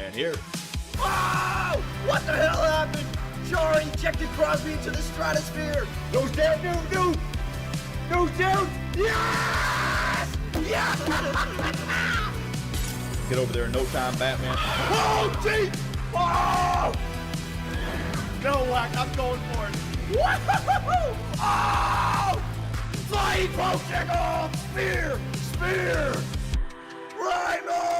And here. Wow! What the hell happened? Jari ejected Crosby into the stratosphere. Goes down, dude. Goes down. Yes! Yes! Get over there in no time, Batman. Oh, jeez! Oh! No, Wack, I'm going for it. Woo-hoo-hoo-hoo! Oh! Flying potion! Oh, spear! Spear! Rhymo!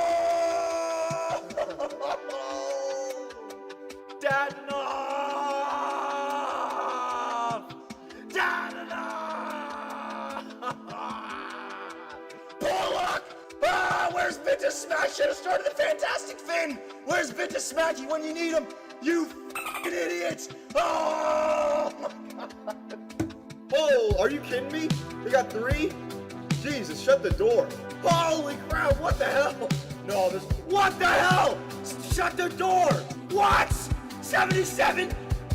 Dadanoff! Dadanoff! Bullock! Ah, where's Vintage Smack? Should have started the Fantastic Finn! Where's Vintage Smacky when you need him? You f***ing idiots! Oh! Oh, are you kidding me? They got 3? Jesus, shut the door. Holy crap, what the hell? No, this. What the hell? Shut the door! What? 77?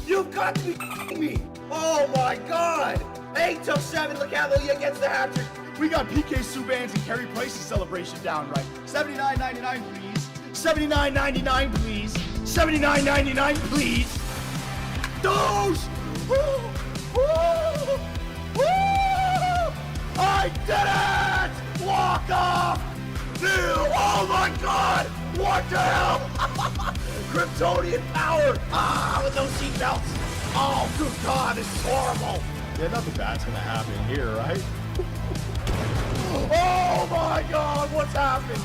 You've got to be f***ing me! Oh my god! 8-7, Lecavalier gets the hat trick. We got PK Subban's and Carey Price's celebration down right. $79.99, please. $79.99, please. $79.99, please. Those! Woo! Woo! Woo! I did it! Walk off! Ew! Oh my god! What the hell? Kryptonian power! Ah, with those seatbelts! Oh, good god, this is horrible! Yeah, nothing bad's gonna happen here, right? Oh my god, what's happened?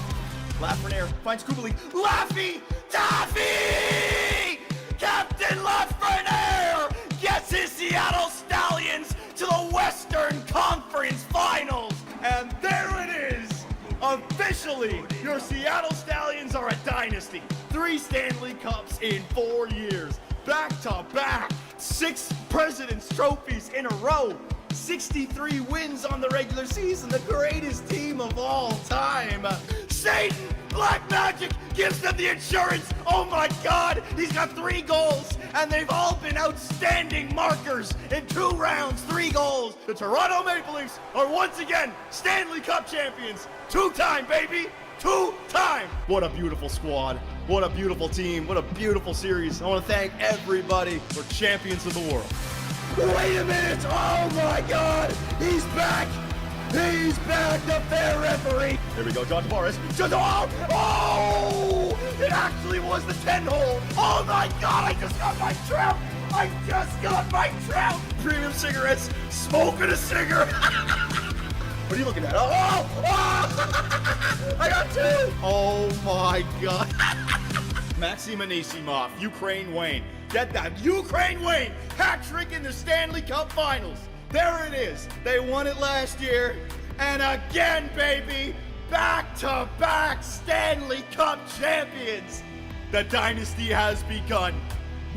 Lafreniere finds Kubalik. Laffy! Taffy! Captain Lafreniere gets his Seattle Stallions to the Western Conference Finals! And there it is! Officially, your Seattle Stallions are a dynasty. 3 Stanley Cups in 4 years. Back to back. 6 President's Trophies in a row. 63 wins on the regular season, the greatest team of all time. Satan, Black Magic gives them the insurance. Oh my god, he's got 3 goals, and they've all been outstanding markers in 2 rounds, 3 goals. The Toronto Maple Leafs are once again Stanley Cup champions. 2-time, baby, 2-time. What a beautiful squad. What a beautiful team. What a beautiful series. I want to thank everybody for champions of the world. Wait a minute! Oh my god! He's back! He's back! The fair referee! Here we go, John Tavares. Oh! It actually was the 10-hole! Oh my god! I just got my trout! I just got my trout! Premium cigarettes. Smoking a cigarette. What are you looking at? Oh! I got 2! Oh my god. Maxim Anisimov, Ukraine Wayne. Get that. Ukraine Wayne. Hat trick in the Stanley Cup Finals. There it is. They won it last year. And again, baby. Back-to-back Stanley Cup champions. The dynasty has begun.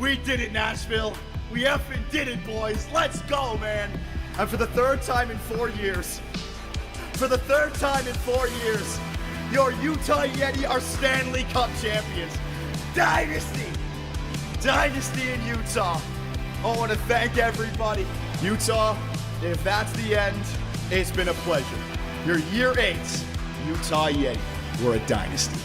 We did it, Nashville. We effing did it, boys. Let's go, man. And for the 3rd time in 4 years, your Utah Yeti are Stanley Cup champions. Dynasty in Utah. I want to thank everybody. Utah, if that's the end, it's been a pleasure. Your year 8, Utah Yeti. We're a dynasty.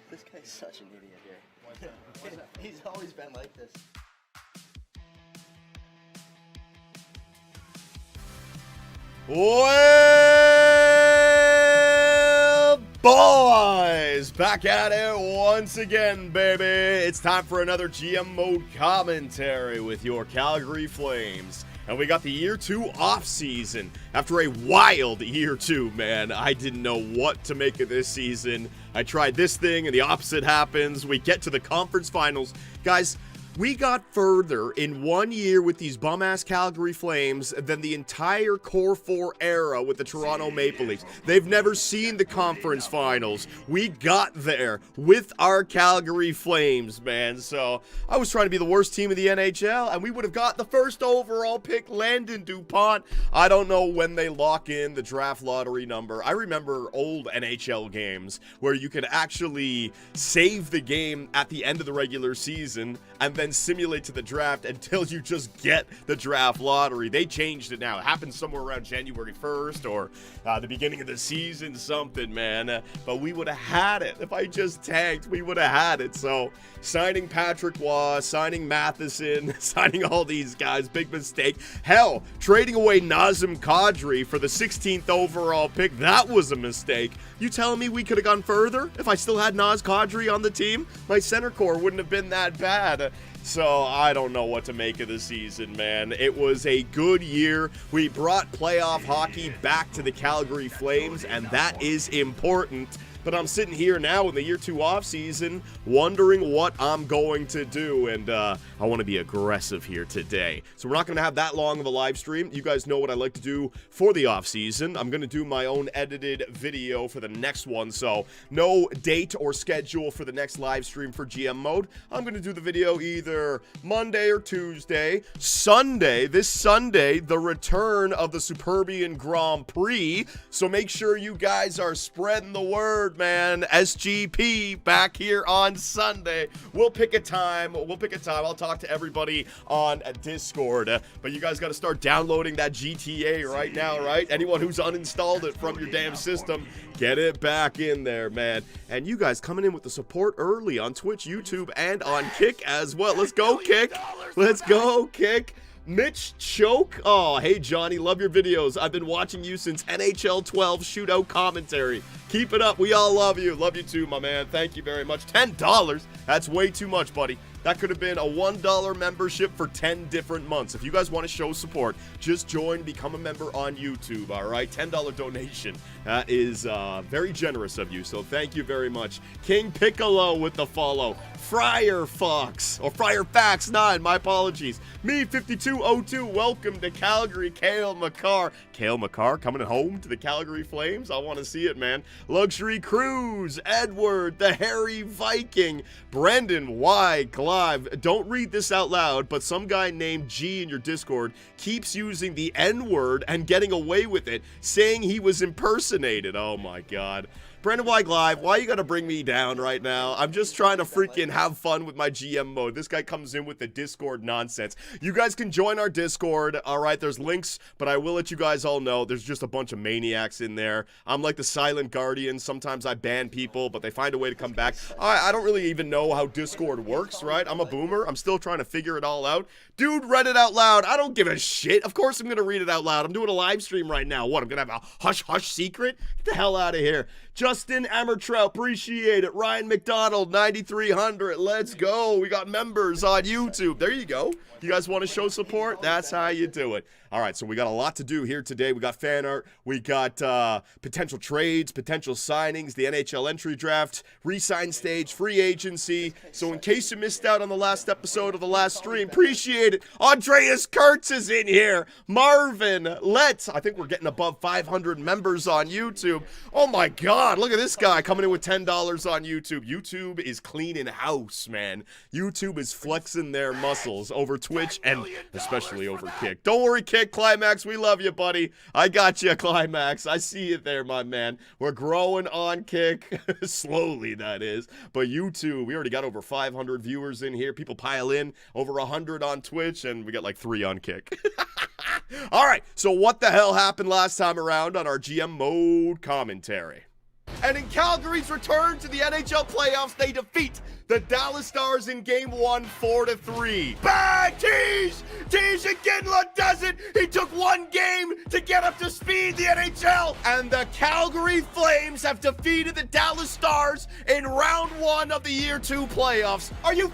This guy's such an idiot here. He's always been like this. Well, boys, back at it once again, baby. It's time for another GM Mode commentary with your Calgary Flames. And we got the year 2 off season. After a wild year 2, man, I didn't know what to make of this season. I tried this thing and the opposite happens. We get to the conference finals. Guys, We got further in 1 year with these bum-ass Calgary Flames than the entire Core 4 era with the Toronto Maple Leafs. They've never seen the conference finals. We got there with our Calgary Flames, man. So I was trying to be the worst team in the NHL, and we would have got the first overall pick, Landon DuPont. I don't know when they lock in the draft lottery number. I remember old NHL games where you could actually save the game at the end of the regular season and then simulate to the draft until you just get the draft lottery. They changed it now. It happens somewhere around January 1st or the beginning of the season, something, man. But we would have had it. If I just tanked, we would have had it. So signing Patrick Waugh, signing Matheson, signing all these guys, big mistake. Hell, trading away Nazem Kadri for the 16th overall pick, that was a mistake. You telling me we could have gone further if I still had Naz Kadri on the team? My center core wouldn't have been that bad. So I don't know what to make of the season, man. It was a good year. We brought playoff hockey back to the Calgary Flames, and that is important. But I'm sitting here now in the year 2 offseason wondering what I'm going to do, and I want to be aggressive here today. So we're not going to have that long of a live stream. You guys know what I like to do for the offseason. I'm going to do my own edited video for the next one, so no date or schedule for the next live stream for GM mode. I'm going to do the video either Monday or Tuesday. Sunday, this Sunday, the return of the Superbian Grand Prix, so make sure you guys are spreading the word, man. SGP back here on Sunday. We'll pick a time. I'll talk to everybody on Discord. But you guys got to start downloading that GTA right now, right? Anyone who's uninstalled it from your damn system, get it back in there, man. And you guys coming in with the support early on Twitch, YouTube, and on Kick as well. Let's go, Kick. Let's go, Kick. Mitch Choke. Oh, hey, Johnny. Love your videos. I've been watching you since NHL 12 shootout commentary. Keep it up. We all love you. Love you too, my man. Thank you very much. $10. That's way too much, buddy. That could have been a $1 membership for 10 different months. If you guys want to show support, just join, become a member on YouTube, all right? $10 donation. That is very generous of you, so thank you very much. King Piccolo with the follow. Friar Fox, or Friar Fax 9, my apologies. Me, 5202, welcome to Calgary, Cale Makar. Cale Makar coming home to the Calgary Flames. I want to see it, man. Luxury Cruise, Edward, the Hairy Viking, Brendan Y. Clive. Don't read this out loud, but some guy named G in your Discord keeps using the N-word and getting away with it, saying he was impersonated. Oh my God. Brandon White Live, why you gotta bring me down right now? I'm just trying to freaking have fun with my GM mode. This guy comes in with the Discord nonsense. You guys can join our Discord, alright? There's links, but I will let you guys all know there's just a bunch of maniacs in there. I'm like the silent guardian. Sometimes I ban people, but they find a way to come back. I don't really even know how Discord works, right? I'm a boomer. I'm still trying to figure it all out. Dude, read it out loud. I don't give a shit. Of course I'm gonna read it out loud. I'm doing a live stream right now. What, I'm gonna have a hush-hush secret? Get the hell out of here. Justin Ammertrout, appreciate it. Ryan McDonald, 9,300. Let's go. We got members on YouTube. There you go. You guys want to show support? That's how you do it. All right, so we got a lot to do here today. We got fan art. We got potential trades, potential signings, the NHL Entry Draft, re-sign stage, free agency. So in case you missed out on the last episode of the last stream, appreciate it. Andreas Kurtz is in here. Marvin, Let's. I think we're getting above 500 members on YouTube. Oh my God, look at this guy coming in with $10 on YouTube. YouTube is cleaning house, man. YouTube is flexing their muscles over Twitch and especially over Kick. Don't worry, Kick. Climax, we love you, buddy. I got you, Climax. I see you there, my man. We're growing on Kick. Slowly, that is. But YouTube, we already got over 500 viewers in here. People pile in. Over 100 on Twitch, and we got like 3 on Kick. All right, so what the hell happened last time around on our GM mode commentary? And in Calgary's return to the NHL playoffs, they defeat the Dallas Stars in Game 1, 4-3. Bang! Tease! Tease Ginla does it! He took 1 game to get up to speed the NHL! And the Calgary Flames have defeated the Dallas Stars in round 1 of the year 2 playoffs. Are you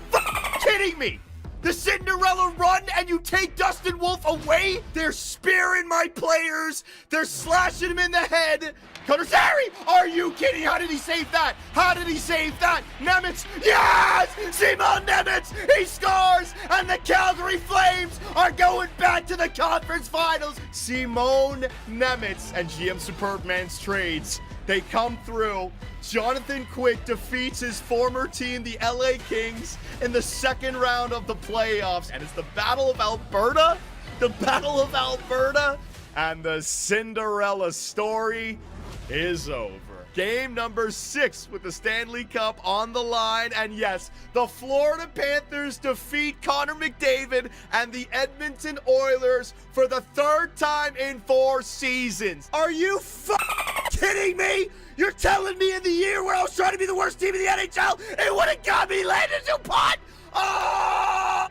kidding me? The Cinderella run and you take Dustin Wolf away? They're spearing my players. They're slashing him in the head. Kondrasary! Are you kidding? How did he save that? How did he save that? Nemitz, yes! Simon Nemitz, he scores! And the Calgary Flames are going back to the conference finals. Simon Nemitz and GM Superb Man's Trades, they come through. Jonathan Quick defeats his former team, the LA Kings, in the second round of the playoffs. And it's the Battle of Alberta? The Battle of Alberta? And the Cinderella story is over. Game number 6 with the Stanley Cup on the line. And yes, the Florida Panthers defeat Connor McDavid and the Edmonton Oilers for the 3rd time in 4 seasons. Are you kidding me? You're telling me in the year where I was trying to be the worst team in the NHL, it would have got me Landon DuPont? Oh!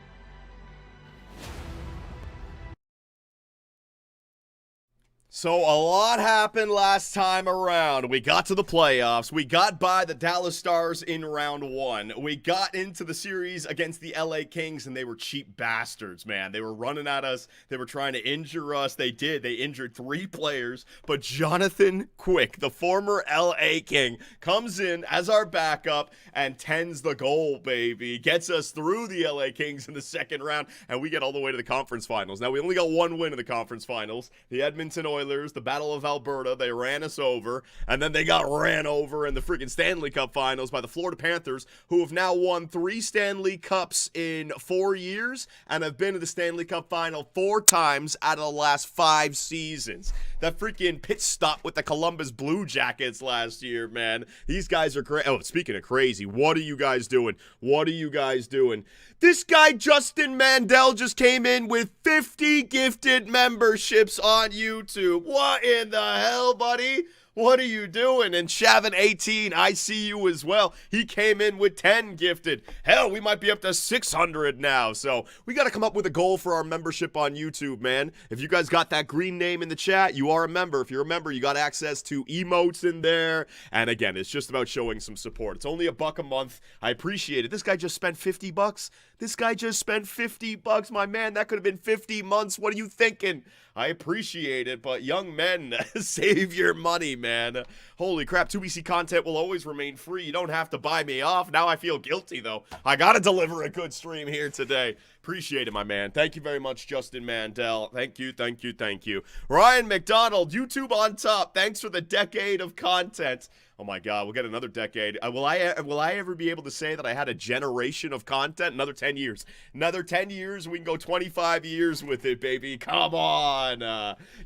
So a lot happened last time around. We got to the playoffs. We got by the Dallas Stars in round 1. We got into the series against the LA Kings, and they were cheap bastards, man. They were running at us. They were trying to injure us. They did. They injured 3 players. But Jonathan Quick, the former LA King, comes in as our backup and tends the goal, baby. Gets us through the LA Kings in the second round, and we get all the way to the conference finals. Now, we only got 1 win in the conference finals. The Edmonton Oilers, the Battle of Alberta, they ran us over, and then they got ran over in the freaking Stanley Cup finals by the Florida Panthers, who have now won 3 Stanley Cups in 4 years and have been to the Stanley Cup final 4 times out of the last 5 seasons. That freaking pit stop with the Columbus Blue Jackets last year, man. These guys are crazy. Oh, speaking of crazy, what are you guys doing? What are you guys doing? This guy, Justin Mandel, just came in with 50 gifted memberships on YouTube. What in the hell, buddy? What are you doing? And Shavin18, I see you as well. He came in with 10 gifted. Hell, we might be up to 600 now. So we got to come up with a goal for our membership on YouTube, man. If you guys got that green name in the chat, you are a member. If you're a member, you got access to emotes in there. And again, it's just about showing some support. It's only $1 a month. I appreciate it. This guy just spent 50 bucks. This guy just spent 50 bucks. My man, that could have been 50 months. What are you thinking? I appreciate it, but young men, save your money, man. Holy crap, 2BC content will always remain free. You don't have to buy me off. Now I feel guilty, though. I gotta deliver a good stream here today. Appreciate it, my man. Thank you very much, Justin Mandel. Thank you, thank you, thank you. Ryan McDonald, YouTube on top. Thanks for the decade of content. Oh my God, we'll get another decade. Will I ever be able to say that I had a generation of content? Another 10 years. Another 10 years, we can go 25 years with it, baby. Come on.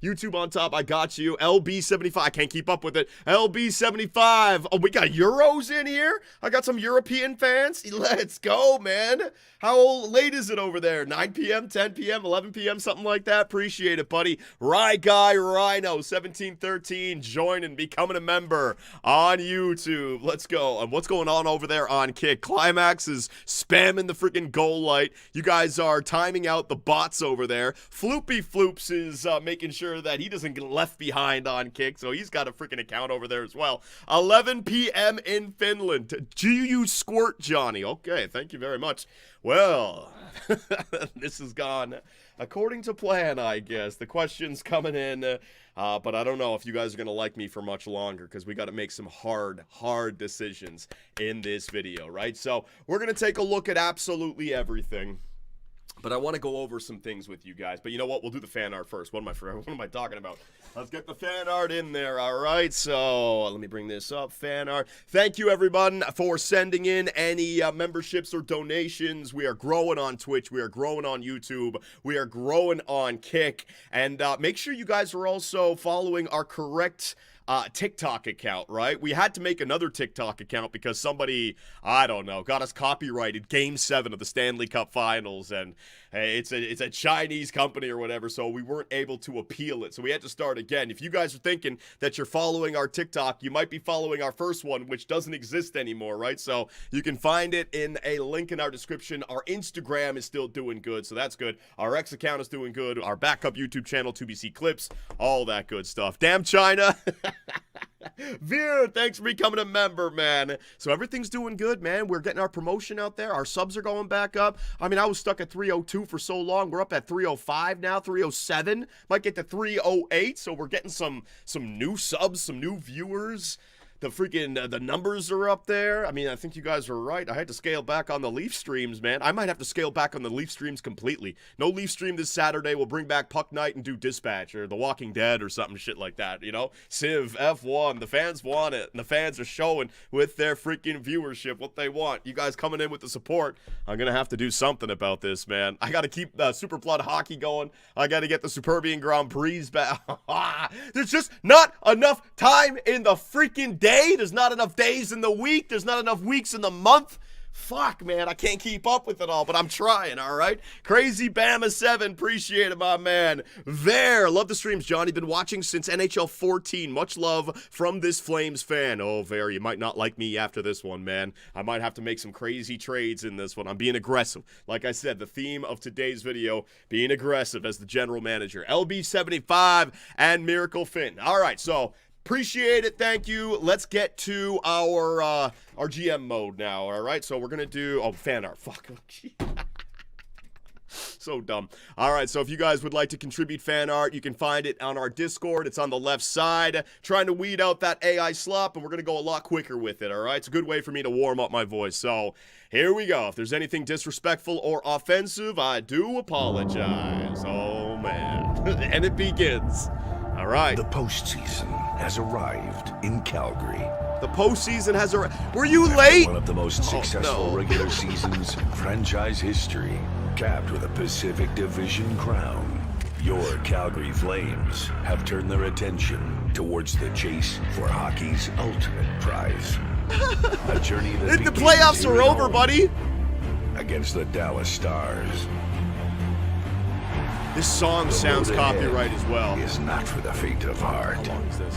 YouTube on top, I got you. LB75, I can't keep up with it. LB75. Oh, we got Euros in here? I got some European fans. Let's go, man. How late is it over there? 9 p.m., 10 p.m., 11 p.m., something like that? Appreciate it, buddy. Rye Guy Rhino, 1713, joining, becoming a member on YouTube. Let's go. And what's going on over there on Kick? Climax is spamming the freaking goal light. You guys are timing out the bots over there. Floopy Floops is making sure that he doesn't get left behind on Kick, so he's got a freaking account over there as well. 11 p.m. in Finland. GU Squirt Johnny. Okay, thank you very much. Well, this has gone according to plan, I guess. The questions coming in, but I don't know if you guys are going to like me for much longer because we got to make some hard decisions in this video, right? So we're going to take a look at absolutely everything. But I want to go over some things with you guys. But you know what? We'll do the fan art first. What am I talking about? Let's get the fan art in there, all right? So let me bring this up. Fan art. Thank you, everyone, for sending in any memberships or donations. We are growing on Twitch. We are growing on YouTube. We are growing on Kick. And make sure you guys are also following our correct TikTok account, right? We had to make another TikTok account because somebody, I don't know, got us copyrighted Game 7 of the Stanley Cup Finals, and it's a Chinese company or whatever, so we weren't able to appeal it, so we had to start again. If you guys are thinking that you're following our TikTok, you might be following our first one, which doesn't exist anymore, right? So you can find it in a link in our description. Our Instagram is still doing good, so that's good. Our X account is doing good. Our backup YouTube channel, 2BC Clips, all that good stuff. Damn China! Veer, thanks for becoming a member, man. So everything's doing good, man. We're getting our promotion out there. Our subs are going back up. I mean, I was stuck at 302 for so long. We're up at 305 now, 307. Might get to 308, so we're getting some new subs, some new viewers. The freaking, the numbers are up there. I mean, I think you guys were right. I had to scale back on the Leaf streams, man. I might have to scale back on the Leaf streams completely. No Leaf stream this Saturday. We'll bring back Puck Night and do Dispatch or The Walking Dead or something shit like that, you know? Civ, F1, the fans want it, and the fans are showing with their freaking viewership what they want. You guys coming in with the support. I'm going to have to do something about this, man. I got to keep Super Blood hockey going. I got to get the Superbian Grand Prix back. There's just not enough time in the freaking day. There's not enough days in the week. There's not enough weeks in the month. Fuck, man, I can't keep up with it all, but I'm trying, all right? Crazy Bama7, appreciate it, my man. There, love the streams, Johnny. Been watching since NHL 14. Much love from this Flames fan. Oh, Ver, you might not like me after this one, man. I might have to make some crazy trades in this one. I'm being aggressive. Like I said, the theme of today's video, being aggressive as the general manager. LB75 and Miracle Finn. All right, so appreciate it. Thank you. Let's get to our GM mode now. All right. So we're going to do fan art. Fuck. So dumb. All right. So if you guys would like to contribute fan art, you can find it on our Discord. It's on the left side. Trying to weed out that AI slop, and we're going to go a lot quicker with it. All right. It's a good way for me to warm up my voice. So here we go. If there's anything disrespectful or offensive, I do apologize. Oh, man. And it begins. All right. The postseason has arrived in Calgary. The postseason has arrived. Were you late? One of the most successful regular seasons in franchise history, capped with a Pacific Division crown. Your Calgary Flames have turned their attention towards the chase for hockey's ultimate prize. A journey that The playoffs are over, buddy. Against the Dallas Stars. This song sounds copyright as well. Is not for the faint of heart. How long is this?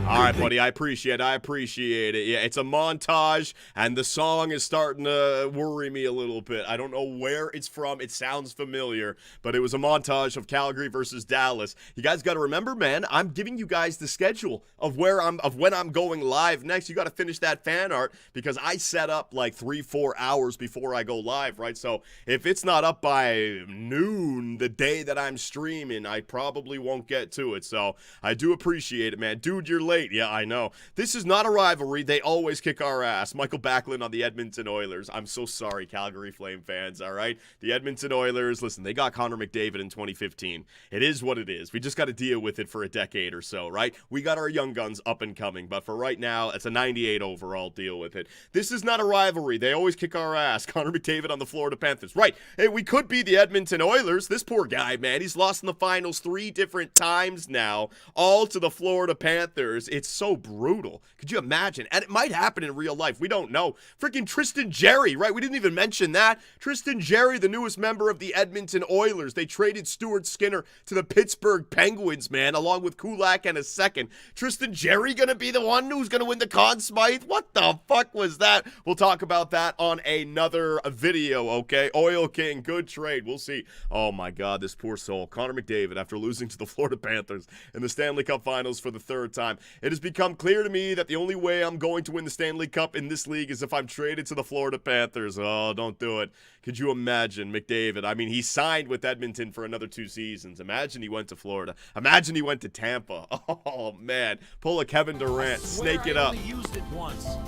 All right, buddy, I appreciate it. Yeah, it's a montage, and the song is starting to worry me a little bit. I don't know where it's from. It sounds familiar, but it was a montage of Calgary versus Dallas. You guys got to remember, man, I'm giving you guys the schedule of when I'm going live next. You got to finish that fan art because I set up like 3-4 hours before I go live, right? So if it's not up by noon the day that I'm streaming, I probably won't get to it. So I do appreciate it, man. Dude, you're late. Yeah, I know. This is not a rivalry. They always kick our ass. Michael Backlund on the Edmonton Oilers. I'm so sorry, Calgary Flame fans, all right? The Edmonton Oilers, listen, they got Connor McDavid in 2015. It is what it is. We just got to deal with it for a decade or so, right? We got our young guns up and coming, but for right now, it's a 98 overall. Deal with it. This is not a rivalry. They always kick our ass. Connor McDavid on the Florida Panthers. Right. Hey, we could be the Edmonton Oilers. This poor guy, man, he's lost in the finals 3 different times now, all to the Florida Panthers. It's so brutal. Could you imagine? And it might happen in real life. We don't know. Freaking Tristan Jarry, right? We didn't even mention that. Tristan Jarry, the newest member of the Edmonton Oilers. They traded Stuart Skinner to the Pittsburgh Penguins, man, along with Kulak and a second. Tristan Jarry gonna be the one who's gonna win the Conn Smythe? What the fuck was that? We'll talk about that on another video, okay? Oil King, good trade. We'll see. Oh my God, this poor soul. Connor McDavid, after losing to the Florida Panthers in the Stanley Cup Finals for the 3rd time. It has become clear to me that the only way I'm going to win the Stanley Cup in this league is if I'm traded to the Florida Panthers. Oh, don't do it. Could you imagine McDavid? I mean, he signed with Edmonton for another 2 seasons. Imagine he went to Florida. Imagine he went to Tampa. Oh, man. Pull a Kevin Durant. Snake it up.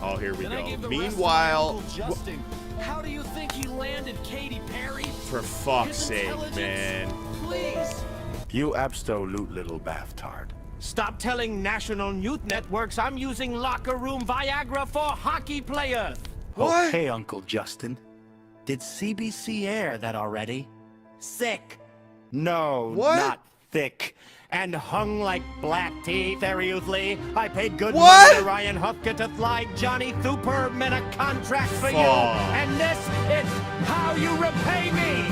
Oh, here we go. Meanwhile, how do you think he landed Katy Perry? For fuck's sake, man. Please. You absolute little bastard. Stop telling national news networks I'm using locker room Viagra for hockey players. What? Okay, Uncle Justin. Did CBC air that already? Sick. No, What? not thick. And hung like black teeth, seriously. I paid good What? money to Ryan Hufka to fly Johnny Thuperman a contract for you. Fuck. And this is how you repay me.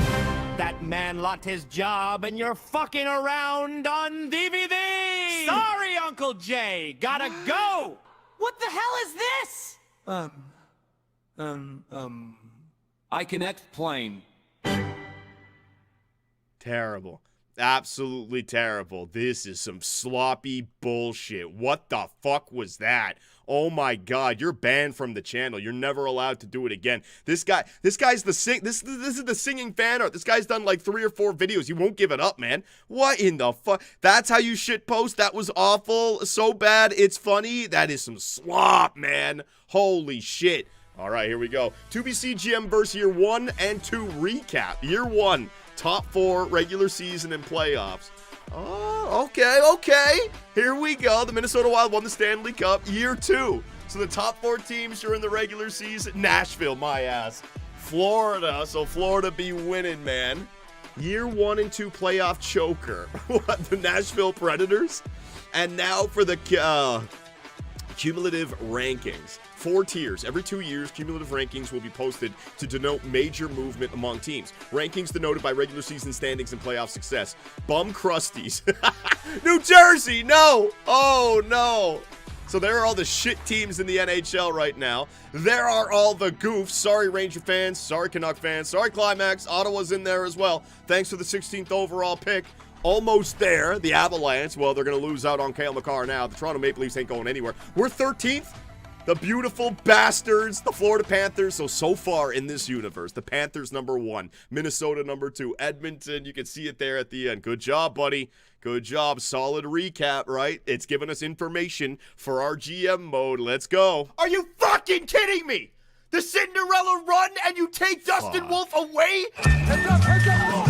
That man lost his job and you're fucking around on DVD. Sorry, Uncle Jay. Gotta go. What the hell is this? I connect plane. Terrible. Absolutely terrible. This is some sloppy bullshit. What the fuck was that? Oh my god, you're banned from the channel. You're never allowed to do it again. This guy's the this is the singing fan art. This guy's done like 3 or 4 videos. He won't give it up, man. What in the fuck? That's how you shit post? That was awful. So bad, it's funny. That is some slop, man. Holy shit. All right, here we go. 2BC GM versus year 1 and 2 recap. Year 1, top 4 regular season and playoffs. Oh, okay. Here we go. The Minnesota Wild won the Stanley Cup. Year 2. So the top 4 teams during the regular season. Nashville, my ass. Florida. So Florida be winning, man. Year 1 and 2 playoff choker. What? The Nashville Predators? And now for the cumulative rankings. 4 tiers. Every 2 years, cumulative rankings will be posted to denote major movement among teams. Rankings denoted by regular season standings and playoff success. Bum crusties. New Jersey, no! Oh, no. So there are all the shit teams in the NHL right now. There are all the goofs. Sorry, Ranger fans. Sorry, Canuck fans. Sorry, Climax. Ottawa's in there as well. Thanks for the 16th overall pick. Almost there. The Avalanche, well, they're going to lose out on Cale Makar now. The Toronto Maple Leafs ain't going anywhere. We're 13th. The beautiful bastards, the Florida Panthers. So far in this universe, the Panthers number 1, Minnesota number 2, Edmonton. You can see it there at the end. Good job, buddy. Good job. Solid recap, right? It's giving us information for our GM mode. Let's go. Are you fucking kidding me? The Cinderella run and you take Dustin Wolf away? Oh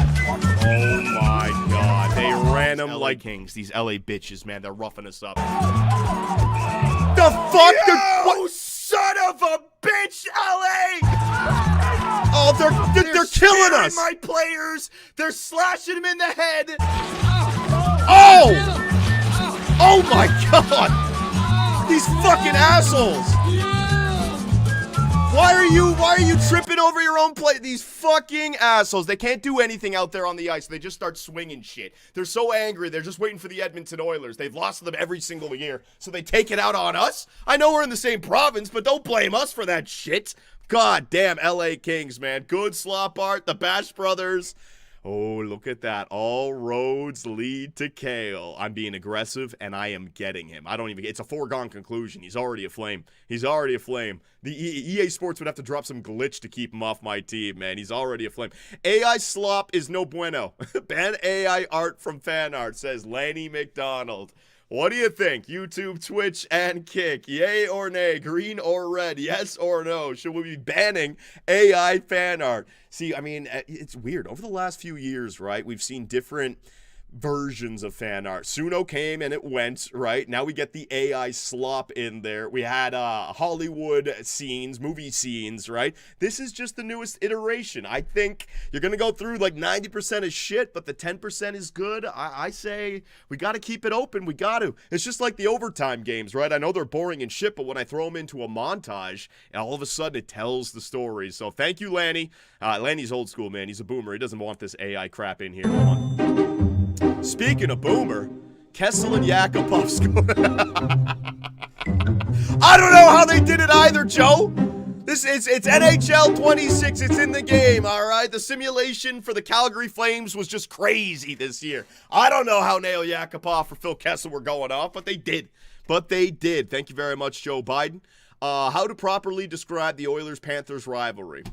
my god. They ran him like Kings. These LA bitches, man. They're roughing us up. The fuck? You son of a bitch, LA! Oh, they're killing us. My players. They're slashing them in the head. Oh! Oh my god! These fucking assholes! Why are you tripping over your own play? These fucking assholes. They can't do anything out there on the ice. They just start swinging shit. They're so angry. They're just waiting for the Edmonton Oilers. They've lost to them every single year, so they take it out on us. I know we're in the same province, but don't blame us for that shit. God damn, LA Kings, man. Good slop art. The Bash Brothers. Oh, look at that. All roads lead to Cale. I'm being aggressive, and I am getting him. It's a foregone conclusion. He's already a flame. He's already a flame. The EA Sports would have to drop some glitch to keep him off my team, man. He's already a flame. AI slop is no bueno. Ban AI art from fan art, says Lanny McDonald. What do you think? YouTube, Twitch, and Kick. Yay or nay? Green or red? Yes or no? Should we be banning AI fan art? See, I mean, it's weird. Over the last few years, right, we've seen different versions of fan art. Suno came and it went, right? Now we get the AI slop in there. We had Hollywood scenes, movie scenes, right? This is just the newest iteration. I think you're going to go through like 90% is shit, but the 10% is good. I say we got to keep it open. We got to. It's just like the overtime games, right? I know they're boring and shit, but when I throw them into a montage, all of a sudden it tells the story. So thank you, Lanny. Lanny's old school, man. He's a boomer. He doesn't want this AI crap in here. Come on. Speaking of boomer, Kessel and Yakupov scored. I don't know how they did it either, Joe. It's NHL 26. It's in the game, all right? The simulation for the Calgary Flames was just crazy this year. I don't know how Nail Yakupov or Phil Kessel were going off, but they did. Thank you very much, Joe Biden. How to properly describe the Oilers-Panthers rivalry.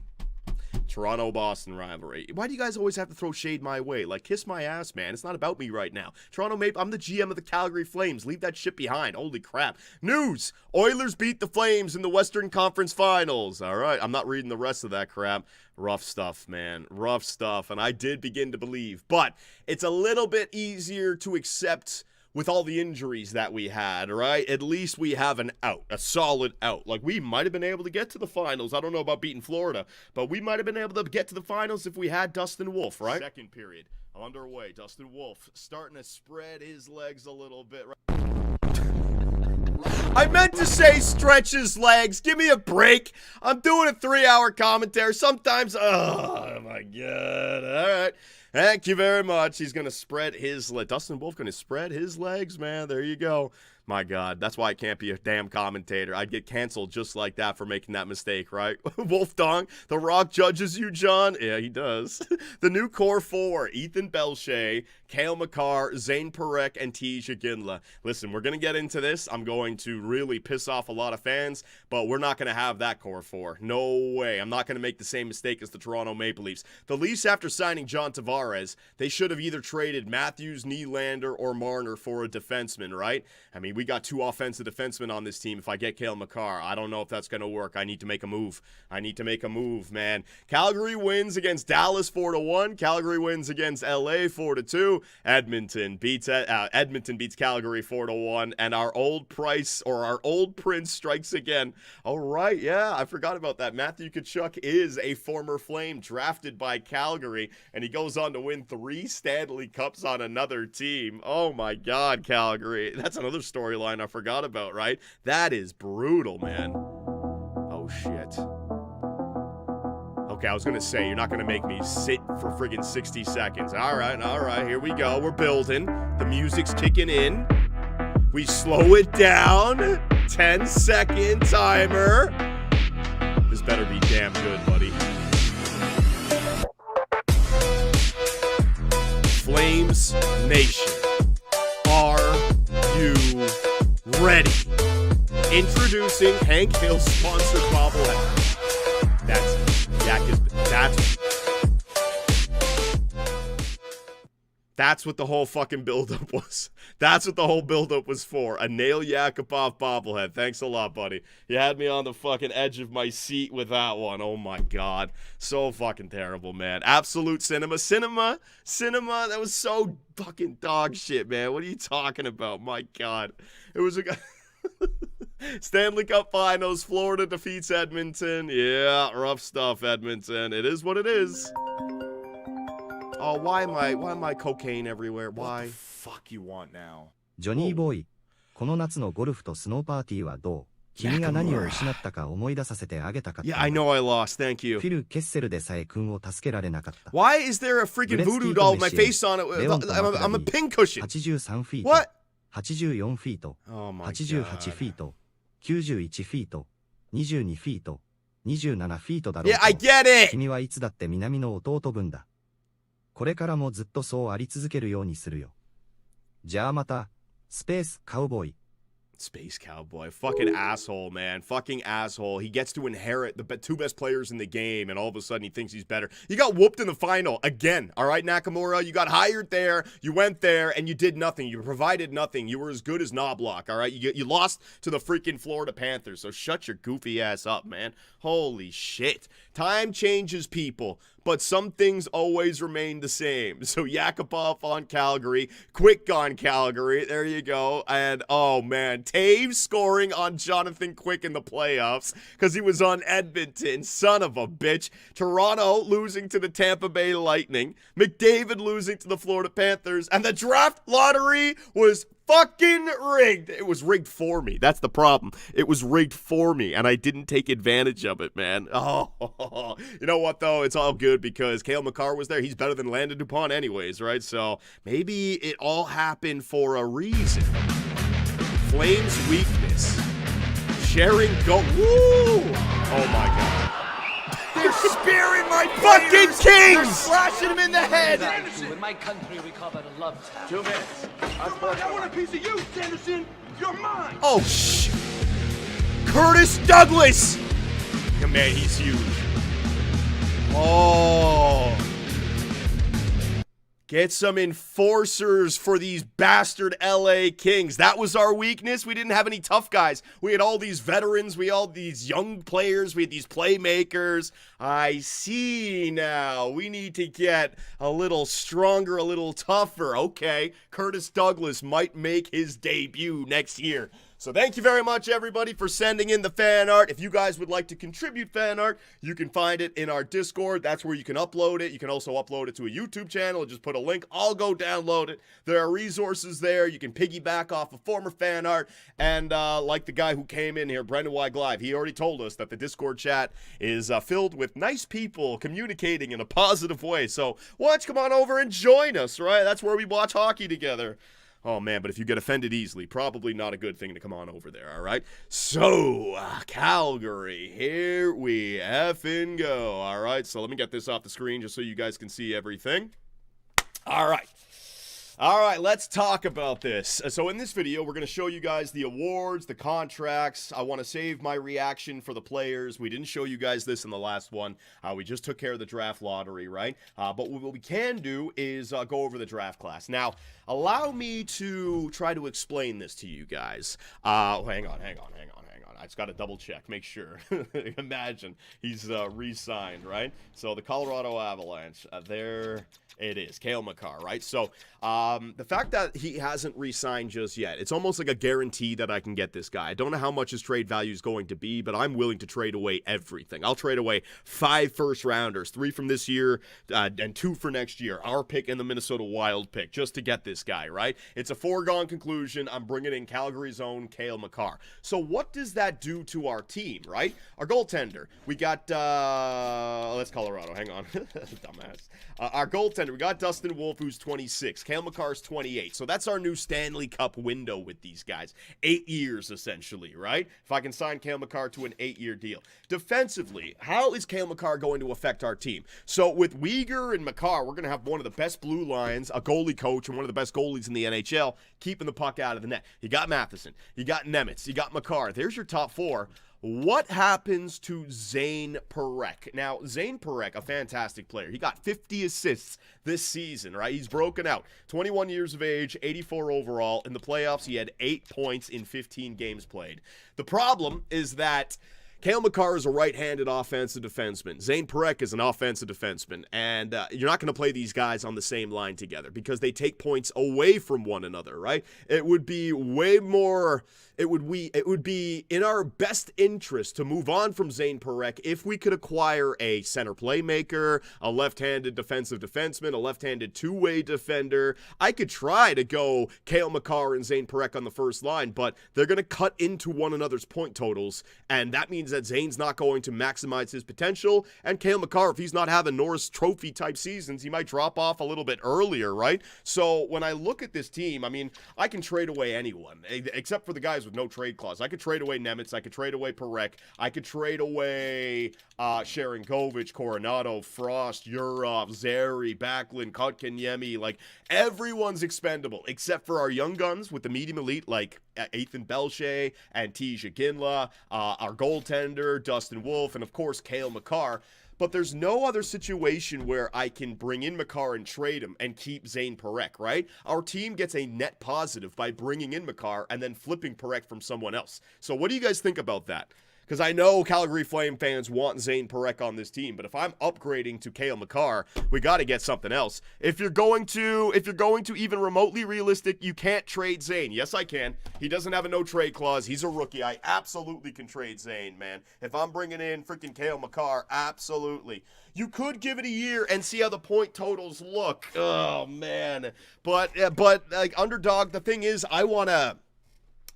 Toronto-Boston rivalry. Why do you guys always have to throw shade my way? Like, kiss my ass, man. It's not about me right now. Toronto Maple, I'm the GM of the Calgary Flames. Leave that shit behind. Holy crap. News. Oilers beat the Flames in the Western Conference Finals. All right. I'm not reading the rest of that crap. Rough stuff, man. Rough stuff. And I did begin to believe. But it's a little bit easier to accept with all the injuries that we had, right? At least we have an out, a solid out. Like, we might have been able to get to the finals. I don't know about beating Florida, but we might have been able to get to the finals if we had Dustin Wolf, right? Second period, underway. Dustin Wolf starting to spread his legs a little bit, right? I meant to say stretch his legs. Give me a break. I'm doing a 3-hour commentary. Sometimes, oh my God. All right. Thank you very much. He's going to spread his legs. Dustin Wolf going to spread his legs, man. There you go. My God, that's why I can't be a damn commentator. I'd get canceled just like that for making that mistake, right? Wolf Dong, The Rock judges you, John? Yeah, he does. The new core four, Ethan Belshea, Cale Makar, Zane Parekh, and Tisha Gindla. Listen, we're going to get into this. I'm going to really piss off a lot of fans, but we're not going to have that core four. No way. I'm not going to make the same mistake as the Toronto Maple Leafs. The Leafs, after signing John Tavares, they should have either traded Matthews, Nylander, or Marner for a defenseman, right? I mean, we got 2 offensive defensemen on this team. If I get Cale Makar, I don't know if that's going to work. I need to make a move. I need to make a move, man. Calgary wins against Dallas 4-1. Calgary wins against LA 4-2. Edmonton beats Calgary 4-1. And our old prince strikes again. All right, yeah, I forgot about that. Matthew Tkachuk is a former Flame drafted by Calgary, and he goes on to win 3 Stanley Cups on another team. Oh my God, Calgary. That's another storyline I forgot about, right? That is brutal, man. Oh, shit. Okay, I was going to say, you're not going to make me sit for friggin' 60 seconds. All right, here we go. We're building. The music's kicking in. We slow it down. 10-second timer. This better be damn good, buddy. Flames Nation. Are you ready? Introducing Hank Hill sponsored bobblehead. That's what the whole fucking buildup was. That's what the whole buildup was for. A Nail Yakupov bobblehead. Thanks a lot, buddy. You had me on the fucking edge of my seat with that one. Oh my God. So fucking terrible, man. Absolute cinema. That was so fucking dog shit, man. What are you talking about? My God. It was a guy. Stanley Cup Finals. Florida defeats Edmonton. Yeah, rough stuff, Edmonton. It is what it is. Oh, why am I cocaine everywhere? Why? What the fuck you want now? ジョニーボーイ、この夏のゴルフとスノーパーティーはどう？君が何を失ったか思い出させてあげたかった。Yeah, I know I lost. Thank you. フィル・ケッセルでさえ君を助けられなかった。Why is there a freaking voodoo doll with my face on it? I'm a pincushion. 83フィート。What? 84フィート。Oh my God. 88フィート。91フィート。22フィート。27フィートだろう。Yeah, I get it. 君はいつだって南の弟分だ。これからもずっとそうあり続けるようにするよ。じゃあまた、スペースカウボーイ。Space Cowboy. Fucking asshole, man. Fucking asshole. He gets to inherit the 2 best players in the game, and all of a sudden he thinks he's better. You got whooped in the final. Again. All right, Nakamura? You got hired there. You went there, and you did nothing. You provided nothing. You were as good as Knobloch, all right? You lost to the freaking Florida Panthers, so shut your goofy ass up, man. Holy shit. Time changes people, but some things always remain the same. So Yakupov on Calgary, Quick on Calgary, there you go. And oh man, Taves scoring on Jonathan Quick in the playoffs because he was on Edmonton, son of a bitch. Toronto losing to the Tampa Bay Lightning, McDavid losing to the Florida Panthers, and the draft lottery was fucking rigged. It was rigged for me. That's the problem. It was rigged for me, and I didn't take advantage of it, man. Oh, you know what, though? It's all good because Cale Makar was there. He's better than Landon Dupont anyways, right? So maybe it all happened for a reason. Flames' weakness. Sharing go. Woo! Oh, my God. They're spearing my fucking players. Kings! They're slashing them in the head. In my country, we call that a love tap. 2 minutes. I want a piece of you, Sanderson. You're mine. Oh, shit. Curtis Douglas. Yeah, man, he's huge. Oh. Get some enforcers for these bastard LA Kings. That was our weakness. We didn't have any tough guys. We had all these veterans. We had all these young players. We had these playmakers. I see now. We need to get a little stronger, a little tougher. Okay, Curtis Douglas might make his debut next year. So thank you very much, everybody, for sending in the fan art. If you guys would like to contribute fan art, you can find it in our Discord. That's where you can upload it. You can also upload it to a YouTube channel. Just put a link. I'll go download it. There are resources there. You can piggyback off of former fan art. And like the guy who came in here, Brendan Weig, he already told us that the Discord chat is filled with nice people communicating in a positive way. So why don't you come on over and join us, right? That's where we watch hockey together. Oh, man, but if you get offended easily, probably not a good thing to come on over there, all right? So, Calgary, here we effing go, all right? So let me get this off the screen just so you guys can see everything. All right. All right, let's talk about this. So in this video, we're going to show you guys the awards, the contracts. I want to save my reaction for the players. We didn't show you guys this in the last one. We just took care of the draft lottery, right? But what we can do is go over the draft class. Now, allow me to try to explain this to you guys. Hang on. I just got to double check, make sure. Imagine he's re-signed, right? So the Colorado Avalanche, there it is, Cale Makar, right? So the fact that he hasn't re-signed just yet, it's almost like a guarantee that I can get this guy. I don't know how much his trade value is going to be, but I'm willing to trade away everything. I'll trade away 5 first-rounders, 3 from this year and 2 for next year, our pick and the Minnesota Wild pick, just to get this guy, right? It's a foregone conclusion. I'm bringing in Calgary's own Cale Makar. So what does that do to our team, right? Our goaltender, we got, that's Colorado, hang on, dumbass. Our goaltender, we got Dustin Wolf, who's 26, Cale Makar's 28, so that's our new Stanley Cup window with these guys, 8 years, essentially, right? If I can sign Cale Makar to an 8-year deal. Defensively, how is Cale Makar going to affect our team? So with Weegar and Makar, we're going to have one of the best blue lines, a goalie coach, and one of the best goalies in the NHL, keeping the puck out of the net. You got Matheson, you got Nemitz, you got Makar. There's your top 4. What happens to Zane Parekh? Now, Zane Parekh, a fantastic player. He got 50 assists this season, right? He's broken out. 21 years of age, 84 overall. In the playoffs, he had 8 points in 15 games played. The problem is that Cale Makar is a right-handed offensive defenseman. Zane Parekh is an offensive defenseman. And you're not going to play these guys on the same line together because they take points away from one another, right? It would be way more... It would be in our best interest to move on from Zane Parekh if we could acquire a center playmaker, a left-handed defensive defenseman, a left-handed two-way defender. I could try to go Cale Makar and Zane Parekh on the first line, but they're going to cut into one another's point totals, and that means that Zane's not going to maximize his potential, and Cale Makar, if he's not having Norris Trophy-type seasons, he might drop off a little bit earlier, right? So when I look at this team, I mean, I can trade away anyone, except for the guys with no trade clause. I could trade away Nemitz. I could trade away Parekh. I could trade away Sharangovich, Coronado, Frost, Yurov, Zary, Backlund, Kotkaniemi. Like, everyone's expendable, except for our young guns with the medium elite, like Ethan Belche and Tija Ginla, our goaltender, Dustin Wolf, and, of course, Cale Makar. But there's no other situation where I can bring in Makar and trade him and keep Zane Parekh, right? Our team gets a net positive by bringing in Makar and then flipping Parekh from someone else. So what do you guys think about that? Because I know Calgary Flame fans want Zane Parekh on this team, but if I'm upgrading to Cale Makar, we got to get something else. If you're going to even remotely realistic, you can't trade Zane. Yes, I can. He doesn't have a no trade clause. He's a rookie. I absolutely can trade Zane, man. If I'm bringing in freaking Cale Makar, absolutely. You could give it a year and see how the point totals look. Oh man, but like underdog. The thing is, I want to.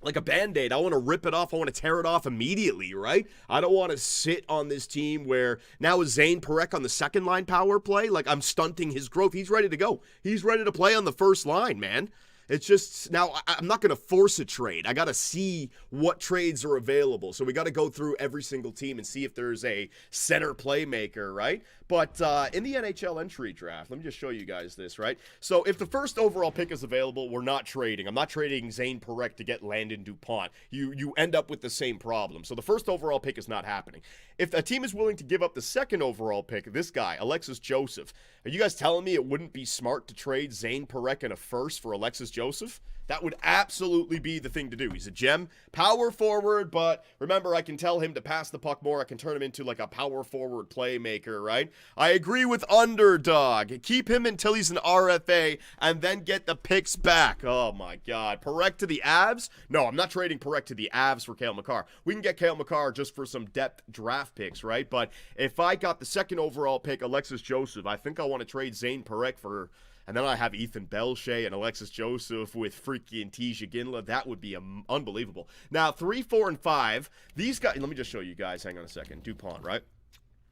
Like a Band-Aid, I want to rip it off. I want to tear it off immediately, right? I don't want to sit on this team where now is Zane Parekh on the second line power play. Like, I'm stunting his growth. He's ready to go. He's ready to play on the first line, man. It's just, now, I'm not going to force a trade. I got to see what trades are available. So we got to go through every single team and see if there's a center playmaker, right? But in the NHL Entry Draft, let me just show you guys this, right? So if the first overall pick is available, we're not trading. I'm not trading Zane Parekh to get Landon DuPont. You end up with the same problem. So the first overall pick is not happening. If a team is willing to give up the second overall pick, this guy, Alexis Joseph, are you guys telling me it wouldn't be smart to trade Zane Parekh in a first for Alexis Joseph? That would absolutely be the thing to do. He's a gem, power forward, but remember, I can tell him to pass the puck more. I can turn him into like a power forward playmaker, right? I agree with underdog. Keep him until he's an RFA and then get the picks back. Oh my God. Parekh to the Avs? No, I'm not trading Parekh to the Avs for Cale Makar. We can get Cale Makar just for some depth draft picks, right? But if I got the second overall pick, Alexis Joseph, I think I want to trade Zane Parekh for... And then I have Ethan Belche and Alexis Joseph with freaking Tija Ginla. That would be unbelievable. Now, 3, 4, and 5. These guys, let me just show you guys. Hang on a second. DuPont, right?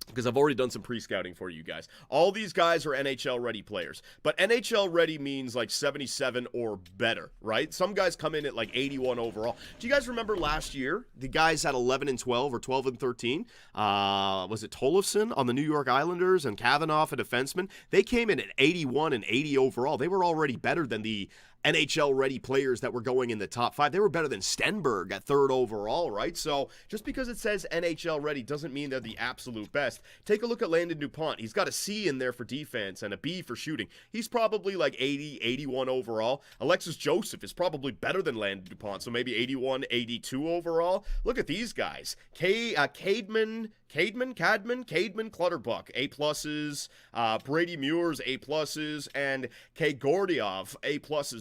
because I've already done some pre-scouting for you guys. All these guys are NHL-ready players, but NHL-ready means like 77 or better, right? Some guys come in at like 81 overall. Do you guys remember last year, the guys at 11 and 12 or 12 and 13? Was it Tollefson on the New York Islanders and Kavanaugh, a defenseman? They came in at 81 and 80 overall. They were already better than the NHL-ready players that were going in the top 5. They were better than Stenberg at 3rd overall, right? So just because it says NHL-ready doesn't mean they're the absolute best. Take a look at Landon Dupont. He's got a C in there for defense and a B for shooting. He's probably like 80, 81 overall. Alexis Joseph is probably better than Landon Dupont, so maybe 81, 82 overall. Look at these guys. Cadman Clutterbuck, A+, Brady Muir's A+, and K. Gordiev, A+,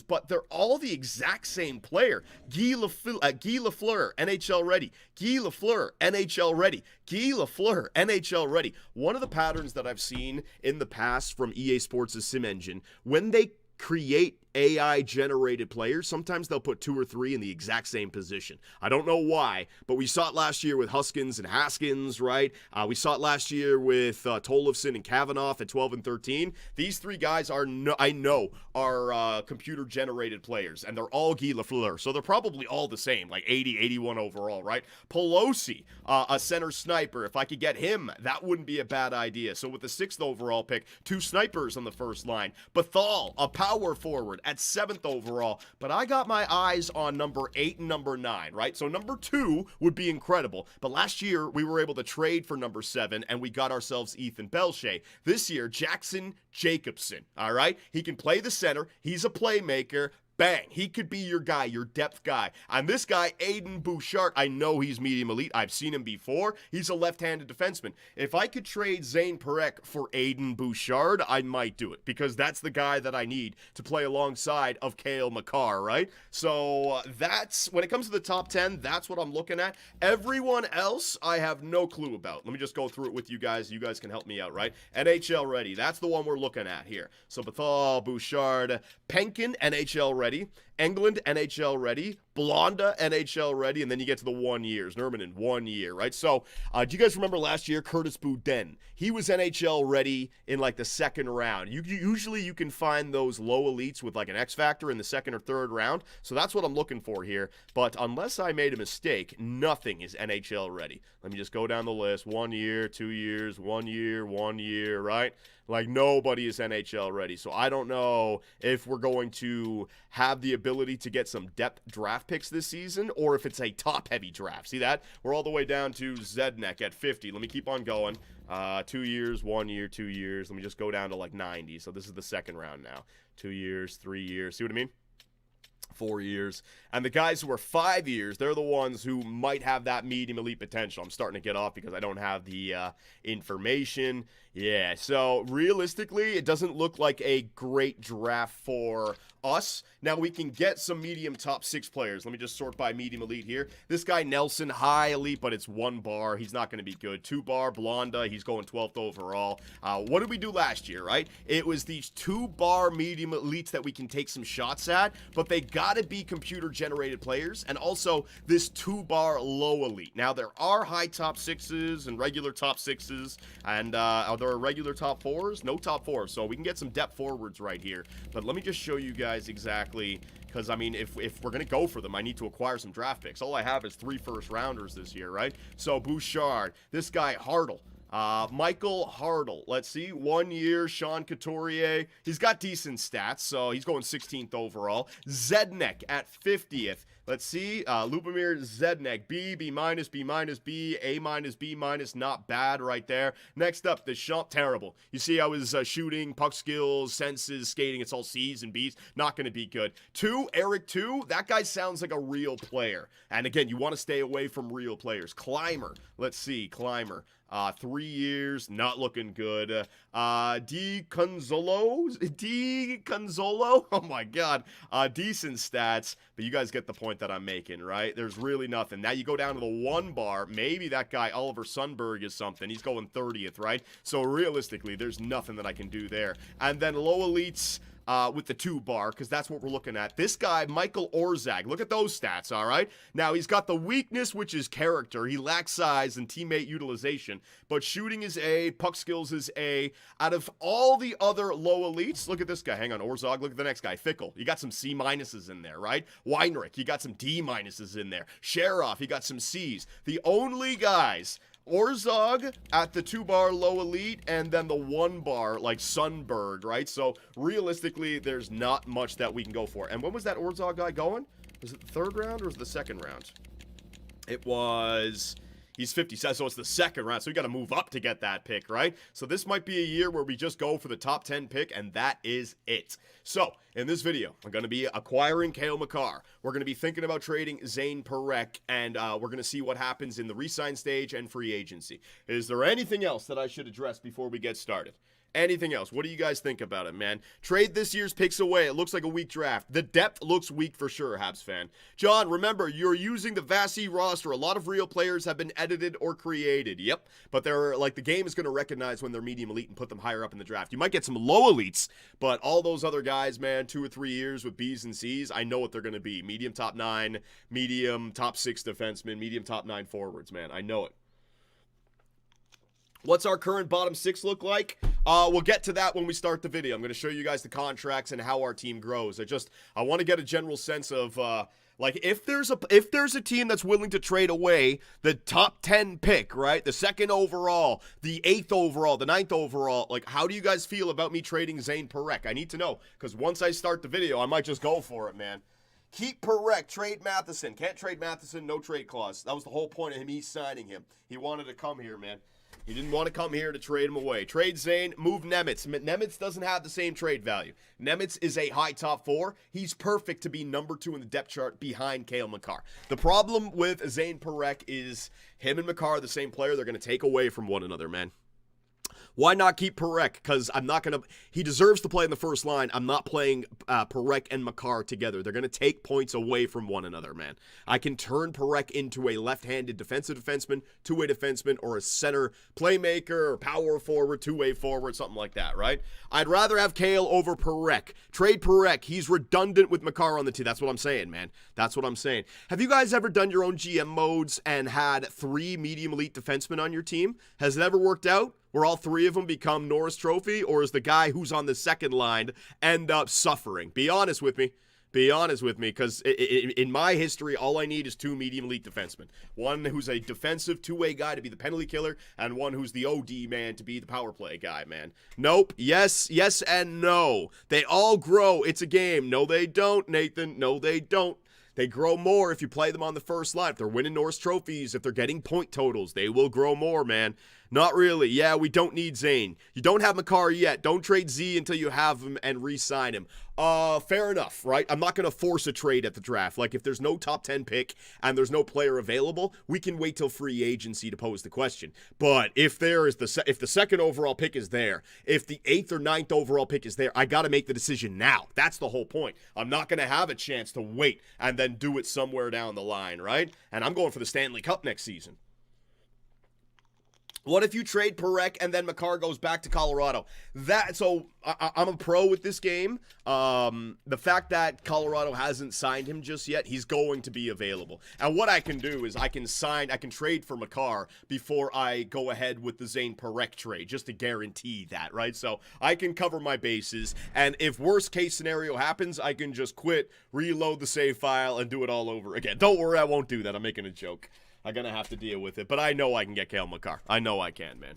but they're all the exact same player. Guy Lafleur, NHL ready. Guy Lafleur, NHL ready. Guy Lafleur, NHL ready. One of the patterns that I've seen in the past from EA Sports' sim engine, when they create AI-generated players, sometimes they'll put 2 or 3 in the exact same position. I don't know why, but we saw it last year with Huskins and Haskins, right? We saw it last year with Tollefson and Kavanaugh at 12 and 13. These 3 guys are, computer-generated players, and they're all Guy Lafleur, so they're probably all the same, like 80, 81 overall, right? Pelosi, a center sniper. If I could get him, that wouldn't be a bad idea. So with the 6th overall pick, 2 snipers on the first line. Bethal, a power forward, at 7th overall, but I got my eyes on number 8 and number 9, right? So number 2 would be incredible, but last year we were able to trade for number 7 and we got ourselves Ethan Belche. This year, Jackson Jacobson, all right? He can play the center, he's a playmaker, bang, he could be your guy, your depth guy. And this guy, Aiden Bouchard, I know he's medium elite. I've seen him before. He's a left-handed defenseman. If I could trade Zane Parekh for Aiden Bouchard, I might do it, because that's the guy that I need to play alongside of Cale Makar, right? So that's, when it comes to the top 10, that's what I'm looking at. Everyone else, I have no clue about. Let me just go through it with you guys. You guys can help me out, right? NHL ready. That's the one we're looking at here. So Bethal, Bouchard, Penkin, NHL ready. England, NHL ready. Blonda, NHL ready. And then you get to the 1 years. Nurminen, 1 year, right? So, do you guys remember last year, Curtis Boudin? He was NHL ready in like the 2nd round. Usually you can find those low elites with like an X factor in the 2nd or 3rd round. So that's what I'm looking for here. But unless I made a mistake, nothing is NHL ready. Let me just go down the list. 1 year, 2 years, 1 year, 1 year, right? Like, nobody is NHL ready. So I don't know if we're going to have the ability to get some depth draft picks this season, or if it's a top-heavy draft. See that? We're all the way down to Zednek at 50. Let me keep on going. 2 years, 1 year, 2 years. Let me just go down to like 90. So this is the 2nd round now. 2 years, 3 years. See what I mean? 4 years. And the guys who are 5 years, they're the ones who might have that medium elite potential. I'm starting to get off because I don't have the information. Yeah, so realistically, it doesn't look like a great draft for us. Now, we can get some medium top 6 players. Let me just sort by medium elite here. This guy, Nelson, high elite, but it's 1 bar. He's not going to be good. 2 bar, Blonda, he's going 12th overall. What did we do last year, right? It was these 2 bar medium elites that we can take some shots at, but they got to be computer-generated players, and also this 2 bar low elite. Now, there are high top 6s and regular top 6s, and are there regular top 4s? No top 4s, so we can get some depth forwards right here. But let me just show you guys exactly, because I mean, if we're gonna go for them, I need to acquire some draft picks. All I have is 3 first-rounders this year, right? So Bouchard, this guy Hartle, Michael Hartle, let's see, 1 year. Sean Couturier, he's got decent stats, so he's going 16th overall. Zednek at 50th. Let's see, Lubomir Zednek, B, B minus, B minus, B, A minus, B minus, not bad right there. Next up, Deschamps, terrible. You see, I was shooting, puck skills, senses, skating, it's all C's and B's, not going to be good. 2, Eric 2, that guy sounds like a real player. And again, you want to stay away from real players. Climber, let's see, Climber. 3 years, not looking good. D. Conzolo, oh my god. Decent stats, but you guys get the point that I'm making, right? There's really nothing. Now you go down to the 1 bar, maybe that guy Oliver Sundberg is something. He's going 30th, right? So realistically, there's nothing that I can do there. And then low elites, with the 2-bar, because that's what we're looking at. This guy, Michael Orzag, look at those stats, all right? Now, he's got the weakness, which is character. He lacks size and teammate utilization, but shooting is A, puck skills is A. Out of all the other low elites, look at this guy. Hang on, Orzag, look at the next guy, Fickle. You got some C minuses in there, right? Weinrich, you got some D minuses in there. Sharoff, you got some C's. The only guys... Orzog at the 2-bar low elite, and then the 1-bar like Sunberg, right? So realistically, there's not much that we can go for. And when was that Orzog guy going? Was it the 3rd round or was it the 2nd round? It was... He's 57, so it's the 2nd round, so we got to move up to get that pick, right? So this might be a year where we just go for the top 10 pick, and that is it. So, in this video, I'm going to be acquiring Cale Makar. We're going to be thinking about trading Zane Parekh, and we're going to see what happens in the re-sign stage and free agency. Is there anything else that I should address before we get started? Anything else? What do you guys think about it, man? Trade this year's picks away. It looks like a weak draft. The depth looks weak for sure, Habs fan. John, remember, you're using the Vasi roster. A lot of real players have been edited or created. Yep. But they're like, the game is going to recognize when they're medium elite and put them higher up in the draft. You might get some low elites, but all those other guys, man, 2 or 3 years with B's and C's, I know what they're going to be. Medium top 9, medium top 6 defensemen, medium top 9 forwards, man. I know it. What's our current bottom 6 look like? We'll get to that when we start the video. I'm going to show you guys the contracts and how our team grows. I want to get a general sense of, like, if there's a team that's willing to trade away the top 10 pick, right? The 2nd overall, the 8th overall, the 9th overall, like, how do you guys feel about me trading Zane Parekh? I need to know, because once I start the video, I might just go for it, man. Keep Parekh, trade Matheson. Can't trade Matheson, no trade clause. That was the whole point of him, signing him. He wanted to come here, man. He didn't want to come here to trade him away. Trade Zane, move Nemitz. Nemitz doesn't have the same trade value. Nemitz is a high top 4. He's perfect to be number 2 in the depth chart behind Cale Makar. The problem with Zane Parekh is him and Makar are the same player. They're going to take away from one another, man. Why not keep Parekh? Because I'm not going to... He deserves to play in the first line. I'm not playing Parekh and Makar together. They're going to take points away from one another, man. I can turn Parekh into a left-handed defensive defenseman, two-way defenseman, or a center playmaker, or power forward, two-way forward, something like that, right? I'd rather have Cale over Parekh. Trade Parekh. He's redundant with Makar on the team. That's what I'm saying, man. That's what I'm saying. Have you guys ever done your own GM modes and had 3 medium elite defensemen on your team? Has it ever worked out? Where all 3 of them become Norris Trophy, or is the guy who's on the 2nd line end up suffering? Be honest with me. Be honest with me, because in my history, all I need is 2 medium elite defensemen. One who's a defensive two-way guy to be the penalty killer, and one who's the OD man to be the power play guy, man. Nope. Yes, yes, and no. They all grow. It's a game. No, they don't, Nathan. No, they don't. They grow more if you play them on the first line. If they're winning Norris trophies, if they're getting point totals, they will grow more, man. Not really. Yeah, we don't need Zane. You don't have Makar yet. Don't trade Z until you have him and re-sign him. Fair enough, right? I'm not going to force a trade at the draft. Like, if there's no top 10 pick and there's no player available, we can wait till free agency to pose the question. But if the 2nd overall pick is there, if the 8th or 9th overall pick is there, I got to make the decision now. That's the whole point. I'm not going to have a chance to wait and then do it somewhere down the line, right? And I'm going for the Stanley Cup next season. What if you trade Parekh and then Makar goes back to Colorado? I'm a pro with this game. The fact that Colorado hasn't signed him just yet, he's going to be available. And what I can do is I can trade for Makar before I go ahead with the Zane Parekh trade, just to guarantee that, right? So I can cover my bases, and if worst case scenario happens, I can just quit, reload the save file, and do it all over again. Don't worry, I won't do that. I'm making a joke. I'm going to have to deal with it. But I know I can get Cale Makar. I know I can, man.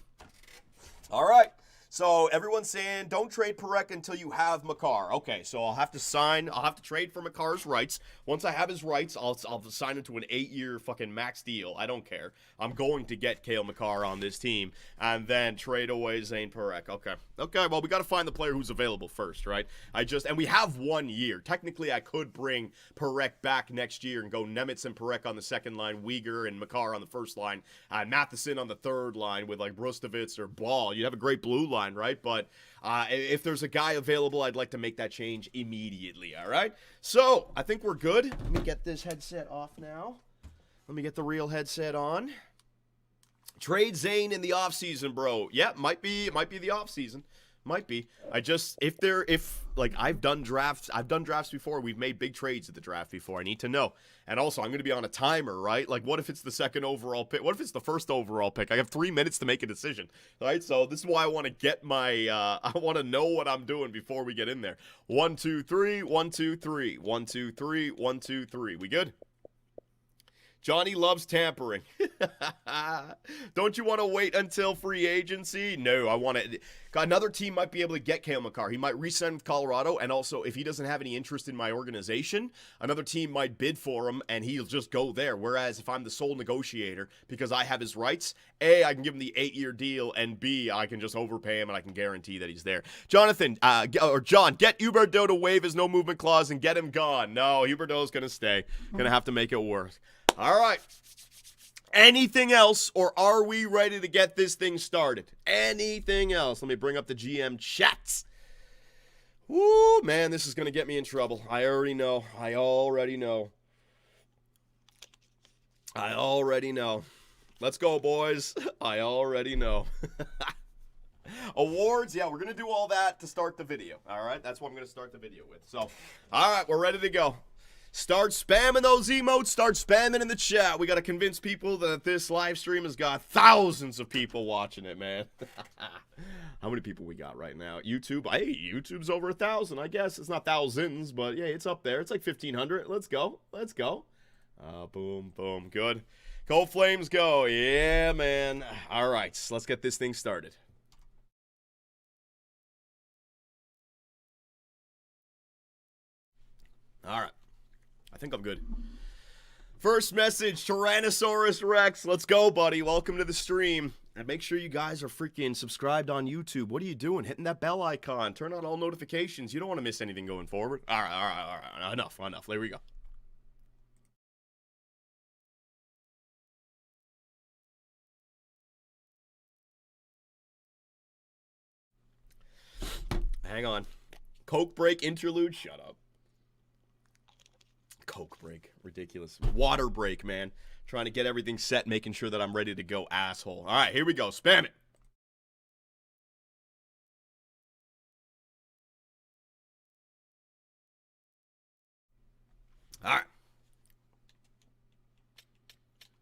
All right. So everyone's saying don't trade Parekh until you have Makar. Okay, so I'll have to trade for Makar's rights. Once I have his rights, I'll sign him to an 8-year fucking max deal. I don't care. I'm going to get Cale Makar on this team and then trade away Zane Parekh. Okay, well, we got to find the player who's available first, right? And we have 1 year. Technically, I could bring Parekh back next year and go Nemitz and Parekh on the 2nd line, Uyghur and Makar on the 1st line, Matheson on the 3rd line with like Brustovitz or Ball. You'd have a great blue line, right? But if there's a guy available, I'd like to make that change immediately, all right? So, I think we're good. Let me get this headset off now. Let me get the real headset on. Trade Zane in the offseason, bro. Yeah, might be the offseason. Might be. I've done drafts before. We've made big trades at the draft before. I need to know. And also, I'm going to be on a timer, right? Like, what if it's the second overall pick? What if it's the first overall pick? I have 3 minutes to make a decision, right? So this is why I want to get my, I want to know what I'm doing before we get in there. 1, 2, 3, 1, 2, 3, 1, 2, 3, 1, 2, 3. We good? Johnny loves tampering. Don't you want to wait until free agency? No, I want to. Another team might be able to get Cale Makar. He might re-sign with Colorado, and also, if he doesn't have any interest in my organization, another team might bid for him, and he'll just go there. Whereas, if I'm the sole negotiator, because I have his rights, A, I can give him the 8-year deal, and B, I can just overpay him, and I can guarantee that he's there. John, get Huberdeau to waive his no-movement clause and get him gone. No, Huberdeau's going to stay. Going to have to make it work. All right. Anything else, or are we ready to get this thing started? Anything else? Let me bring up the GM chats. Woo, man, this is going to get me in trouble. I already know. Let's go, boys. I already know. Awards, yeah, we're going to do all that to start the video. All right, that's what I'm going to start the video with. So, all right, we're ready to go. Start spamming those emotes. Start spamming in the chat. We got to convince people that this live stream has got thousands of people watching it, man. How many people we got right now? YouTube. Hey, YouTube's over 1,000, I guess. It's not thousands, but yeah, it's up there. It's like 1,500. Let's go. Boom, boom. Good. Go Flames, go. Yeah, man. All right, let's get this thing started. All right. I think I'm good. First message, Tyrannosaurus Rex. Let's go, buddy. Welcome to the stream. And make sure you guys are freaking subscribed on YouTube. What are you doing? Hitting that bell icon. Turn on all notifications. You don't want to miss anything going forward. All right. Enough. There we go. Hang on. Coke break interlude. Shut up. Coke break. Ridiculous. Water break, man. Trying to get everything set, making sure that I'm ready to go, asshole. All right, here we go. Spam it. All right.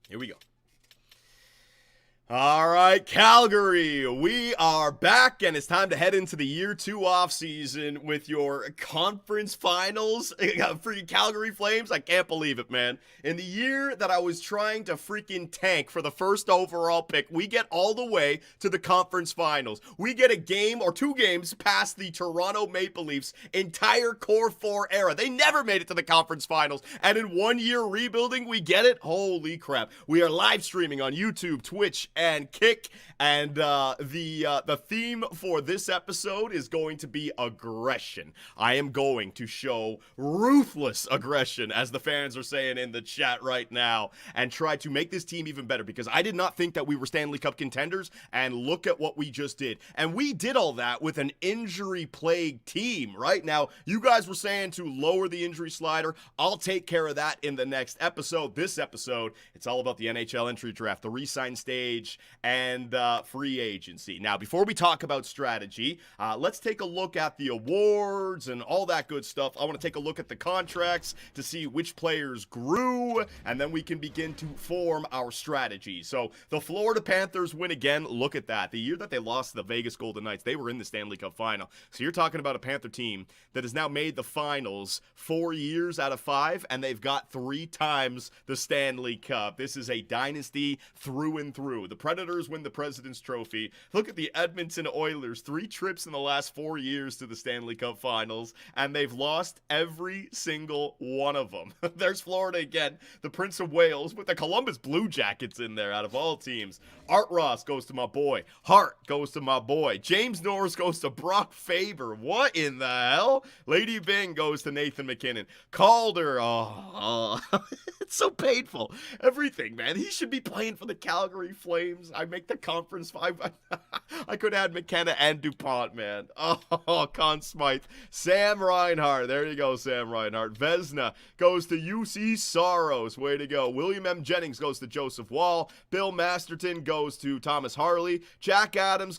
Here we go. All right, Calgary, we are back, and it's time to head into the year 2 offseason with your conference finals for you Calgary Flames. I can't believe it, man. In the year that I was trying to freaking tank for the first overall pick, we get all the way to the conference finals. We get a game or 2 games past the Toronto Maple Leafs' entire Core 4 era. They never made it to the conference finals, and in 1 year rebuilding, we get it? Holy crap. We are live streaming on YouTube, Twitch, and Kick, and the theme for this episode is going to be aggression. I am going to show ruthless aggression, as the fans are saying in the chat right now, and try to make this team even better, because I did not think that we were Stanley Cup contenders, and look at what we just did. And we did all that with an injury-plagued team, right? Now, you guys were saying to lower the injury slider. I'll take care of that in the next episode. This episode, it's all about the NHL Entry Draft, the re-sign stage, and free agency. Now, before we talk about strategy, let's take a look at the awards and all that good stuff. I want to take a look at the contracts to see which players grew, and then we can begin to form our strategy. So, the Florida Panthers win again. Look at that. The year that they lost to the Vegas Golden Knights, they were in the Stanley Cup final. So, you're talking about a Panther team that has now made the finals 4 years out of 5, and they've got 3 times the Stanley Cup. This is a dynasty through and through. The Predators win the President's Trophy. Look at the Edmonton Oilers, 3 trips in the last 4 years to the Stanley Cup Finals, and they've lost every single one of them. There's Florida again, the Prince of Wales, with the Columbus Blue Jackets in there out of all teams. Art Ross goes to my boy. Hart goes to my boy. James Norris goes to Brock Faber. What in the hell? Lady Bing goes to Nathan McKinnon. Calder, it's so painful. Everything, man. He should be playing for the Calgary Flames. I make the conference 5. I could add McKenna and DuPont, man. Oh, Conn Smythe. Sam Reinhart. There you go, Sam Reinhart. Vesna goes to UC Soros. Way to go. William M. Jennings goes to Joseph Wall. Bill Masterton goes to Thomas Harley. Jack Adams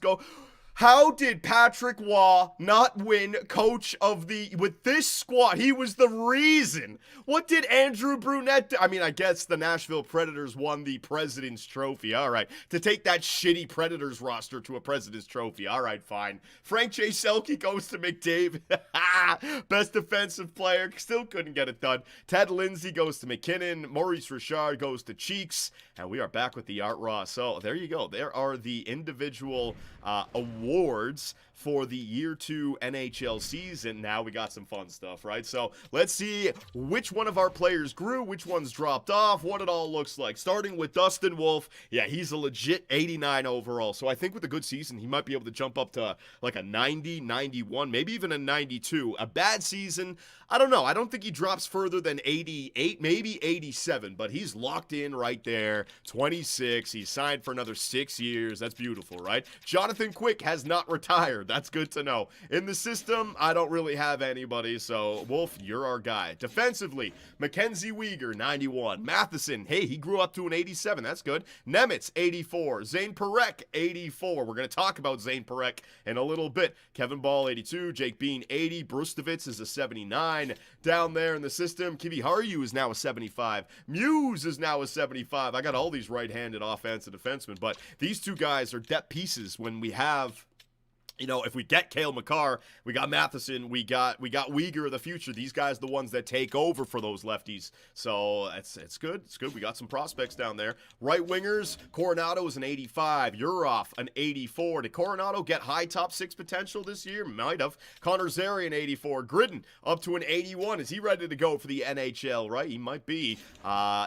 How did Patrick Waugh not win coach of the, with this squad? He was the reason. What did Andrew Brunette do? I mean, I guess the Nashville Predators won the President's Trophy. All right. To take that shitty Predators roster to a President's Trophy. All right, fine. Frank J. Selke goes to McDavid. Best defensive player. Still couldn't get it done. Ted Lindsay goes to McKinnon. Maurice Richard goes to Cheeks. And we are back with the Art Ross. So there you go. There are the individual awards for the year 2 NHL season. Now we got some fun stuff, right? So let's see which one of our players grew, which one's dropped off, what it all looks like. Starting with Dustin Wolf. Yeah, he's a legit 89 overall. So I think with a good season, he might be able to jump up to like a 90, 91, maybe even a 92. A bad season, I don't know. I don't think he drops further than 88, maybe 87, but he's locked in right there. 26. He's signed for another 6 years. That's beautiful, right? Jonathan Quick has not retired. That's good to know. In the system, I don't really have anybody, so Wolf, you're our guy. Defensively, Mackenzie Weegar, 91. Matheson, hey, he grew up to an 87. That's good. Nemitz, 84. Zane Parekh, 84. We're going to talk about Zane Parekh in a little bit. Kevin Ball, 82. Jake Bean, 80. Brustovitz is a 79. Down there in the system, Kivi Harju is now a 75. Muse is now a 75. I got all these right-handed offensive defensemen, but these two guys are depth pieces when we have, you know, if we get Cale Makar, we got Matheson, we got Weegar of the future. These guys are the ones that take over for those lefties. So it's good. It's good. We got some prospects down there. Right wingers, Coronado is an 85. Urov, an 84. Did Coronado get high top 6 potential this year? Might have. Connor Zary, an 84. Gridden, up to an 81. Is he ready to go for the NHL, right? He might be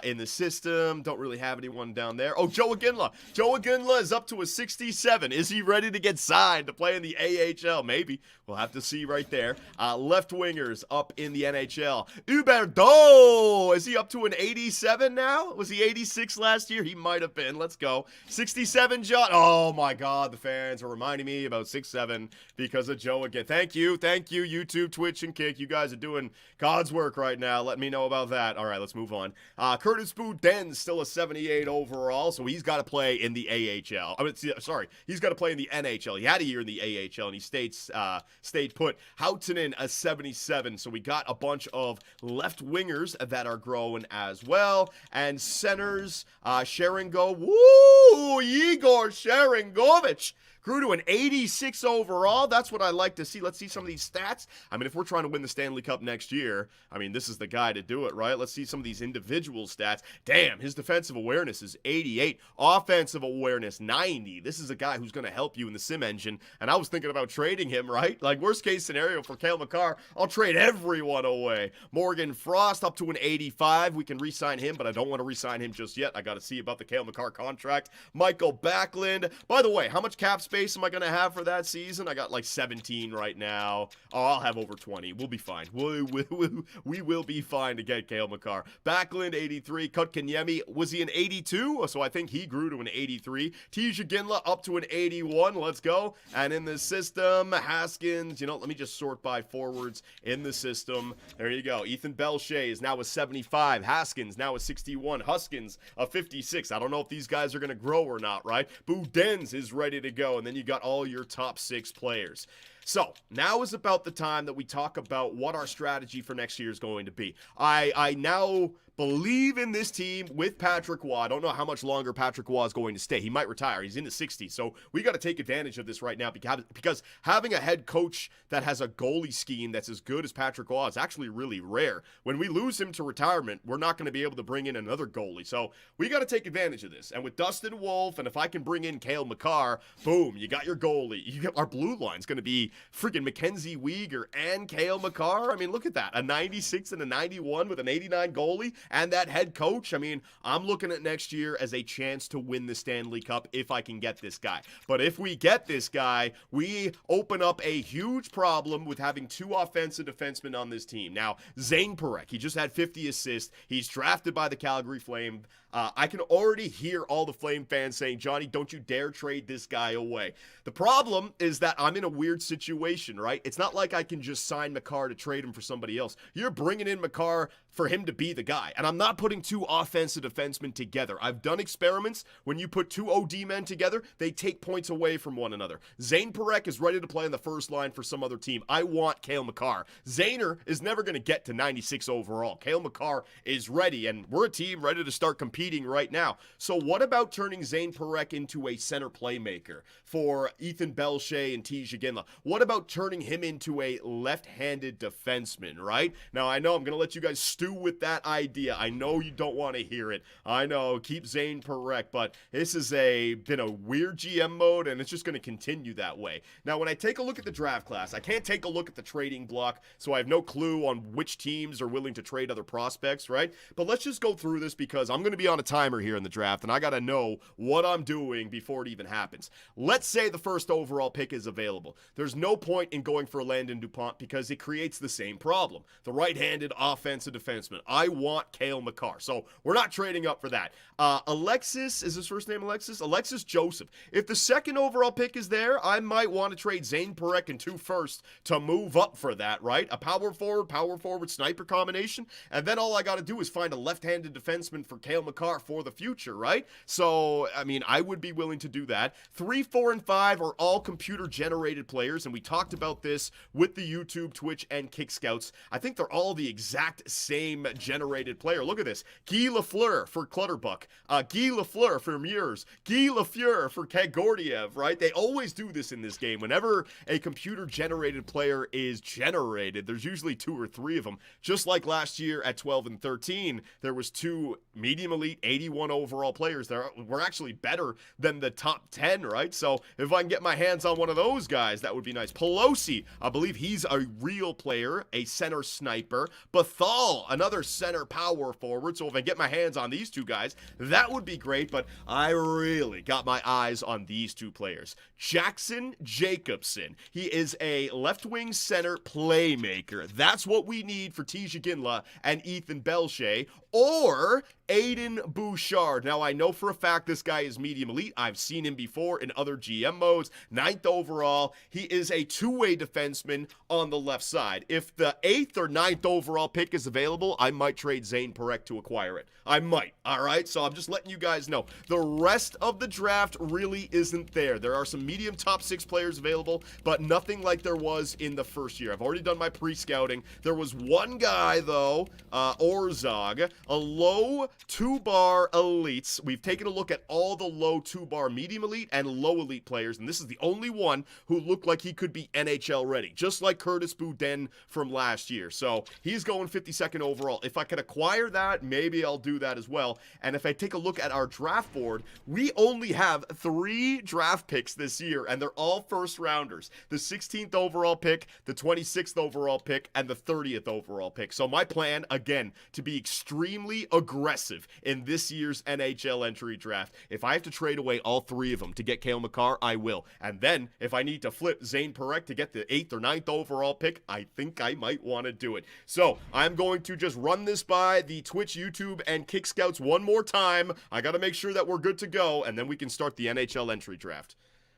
in the system. Don't really have anyone down there. Oh, Joe Aginla. Joe Aginla is up to a 67. Is he ready to get signed to play in the AHL? Maybe. We'll have to see right there. Left wingers up in the NHL. Huberdeau! Is he up to an 87 now? Was he 86 last year? He might have been. Let's go. 67 John. Oh my God, the fans are reminding me about 6'7" because of Joe again. Thank you. Thank you, YouTube, Twitch, and Kick. You guys are doing God's work right now. Let me know about that. All right, let's move on. Curtis Boudin, still a 78 overall, so he's got to play in the AHL. I mean, sorry, he's got to play in the NHL. He had a year in the AHL, and he stayed put. Houtinen, a 77. So we got a bunch of left wingers that are growing as well. And centers, Sharingo. Woo! Igor Sharangovich grew to an 86 overall. That's what I like to see. Let's see some of these stats. I mean, if we're trying to win the Stanley Cup next year, I mean, this is the guy to do it, right? Let's see some of these individual stats. Damn, his defensive awareness is 88. Offensive awareness, 90. This is a guy who's going to help you in the sim engine. And I was thinking about trading him, right? Like, worst case scenario for Cale Makar, I'll trade everyone away. Morgan Frost up to an 85. We can re-sign him, but I don't want to re-sign him just yet. I got to see about the Cale Makar contract. Michael Backlund. By the way, how much cap space am I going to have for that season? I got like 17 right now. Oh, I'll have over 20. We'll be fine. We will be fine to get Cale Makar. Backlund, 83. Kotkaniemi, was he an 82? So I think he grew to an 83. Tisha Ginla up to an 81. Let's go. And in the system, Haskins, you know, let me just sort by forwards in the system. There you go. Ethan Belshea is now a 75. Haskins now a 61. Huskins a 56. I don't know if these guys are going to grow or not, right? Boudins is ready to go. And then you got all your top 6 players. So, now is about the time that we talk about what our strategy for next year is going to be. I now believe in this team with Patrick Waugh. I don't know how much longer Patrick Waugh is going to stay. He might retire. He's in the 60s. So we got to take advantage of this right now because having a head coach that has a goalie scheme that's as good as Patrick Waugh is actually really rare. When we lose him to retirement, we're not going to be able to bring in another goalie. So we got to take advantage of this. And with Dustin Wolf, and if I can bring in Cale Makar, boom, you got your goalie. You got our blue line's going to be freaking Mackenzie Weegar and Cale Makar. I mean, look at that. A 96 and a 91 with an 89 goalie. And that head coach, I mean, I'm looking at next year as a chance to win the Stanley Cup if I can get this guy. But if we get this guy, we open up a huge problem with having 2 offensive defensemen on this team. Now, Zane Parekh, he just had 50 assists. He's drafted by the Calgary Flame. I can already hear all the Flame fans saying, Johnny, don't you dare trade this guy away. The problem is that I'm in a weird situation situation, right? It's not like I can just sign Makar to trade him for somebody else. You're bringing in Makar for him to be the guy. And I'm not putting two offensive defensemen together. I've done experiments. When you put two OD men together, they take points away from one another. Zane Parekh is ready to play on the first line for some other team. I want Cale Makar. Zaner is never going to get to 96 overall. Cale Makar is ready, and we're a team ready to start competing right now. So what about turning Zane Parekh into a center playmaker for Ethan Belche and T. Ginla? What about turning him into a left-handed defenseman, right? Now, I know I'm going to let you guys stew with that idea. I know you don't want to hear it. I know, keep Zane Parekh, but this has been a weird GM mode, and it's just going to continue that way. Now, when I take a look at the draft class, I can't take a look at the trading block, so I have no clue on which teams are willing to trade other prospects, right? But let's just go through this because I'm going to be on a timer here in the draft, and I got to know what I'm doing before it even happens. Let's say the first overall pick is available. There's no point in going for Landon Dupont because it creates the same problem. The right-handed offensive defenseman. I want Cale Makar. So we're not trading up for that. Alexis, is his first name Alexis? Alexis Joseph. If the second overall pick is there, I might want to trade Zane Parekh and 2 firsts to move up for that, right? A power forward sniper combination. And then all I got to do is find a left-handed defenseman for Cale Makar for the future, right? So, I mean, I would be willing to do that. 3, 4, and 5 are all computer-generated players, and we talked about this with the YouTube, Twitch, and Kick Scouts. I think they're all the exact same generated player. Look at this. Guy Lafleur for Clutterbuck. Guy Lafleur for Mures. Guy Lafleur for Kagordiev, right? They always do this in this game. Whenever a computer-generated player is generated, there's usually 2 or 3 of them. Just like last year at 12 and 13, there was 2 medium elite 81 overall players that were actually better than the top 10, right? So if I can get my hands on one of those guys, that would be nice. Pelosi, I believe he's a real player, a center sniper. Bethal, another center power forward. So if I get my hands on these 2 guys, that would be great. But I really got my eyes on these 2 players. Jackson Jacobson. He is a left wing center playmaker. That's what we need for T. Ginla and Ethan Belche. Or Aiden Bouchard. Now, I know for a fact this guy is medium elite. I've seen him before in other GM modes. 9th overall. He is a two-way defenseman on the left side. If the 8th or 9th overall pick is available, I might trade Zane Parekh to acquire it. I might, all right? So I'm just letting you guys know. The rest of the draft really isn't there. There are some medium top 6 players available, but nothing like there was in the first year. I've already done my pre-scouting. There was one guy, though, Orzog, a low 2-bar elites. We've taken a look at all the low 2-bar medium elite and low elite players, and this is the only one who looked like he could be NHL ready, just like Curtis Boudin from last year. So he's going 52nd overall. If I can acquire that, maybe I'll do that as well. And if I take a look at our draft board, we only have 3 draft picks this year, and they're all first rounders. The 16th overall pick, the 26th overall pick, and the 30th overall pick. So my plan, again, to be extremely aggressive in this year's NHL entry draft. If I have to trade away all 3 of them to get Cale Makar, I will. And then, if I need to flip Zane Parekh to get the 8th or 9th overall pick, I think I might want to do it. So, I'm going to just run this by the Twitch, YouTube, and Kick Scouts one more time. I got to make sure that we're good to go, and then we can start the NHL entry draft.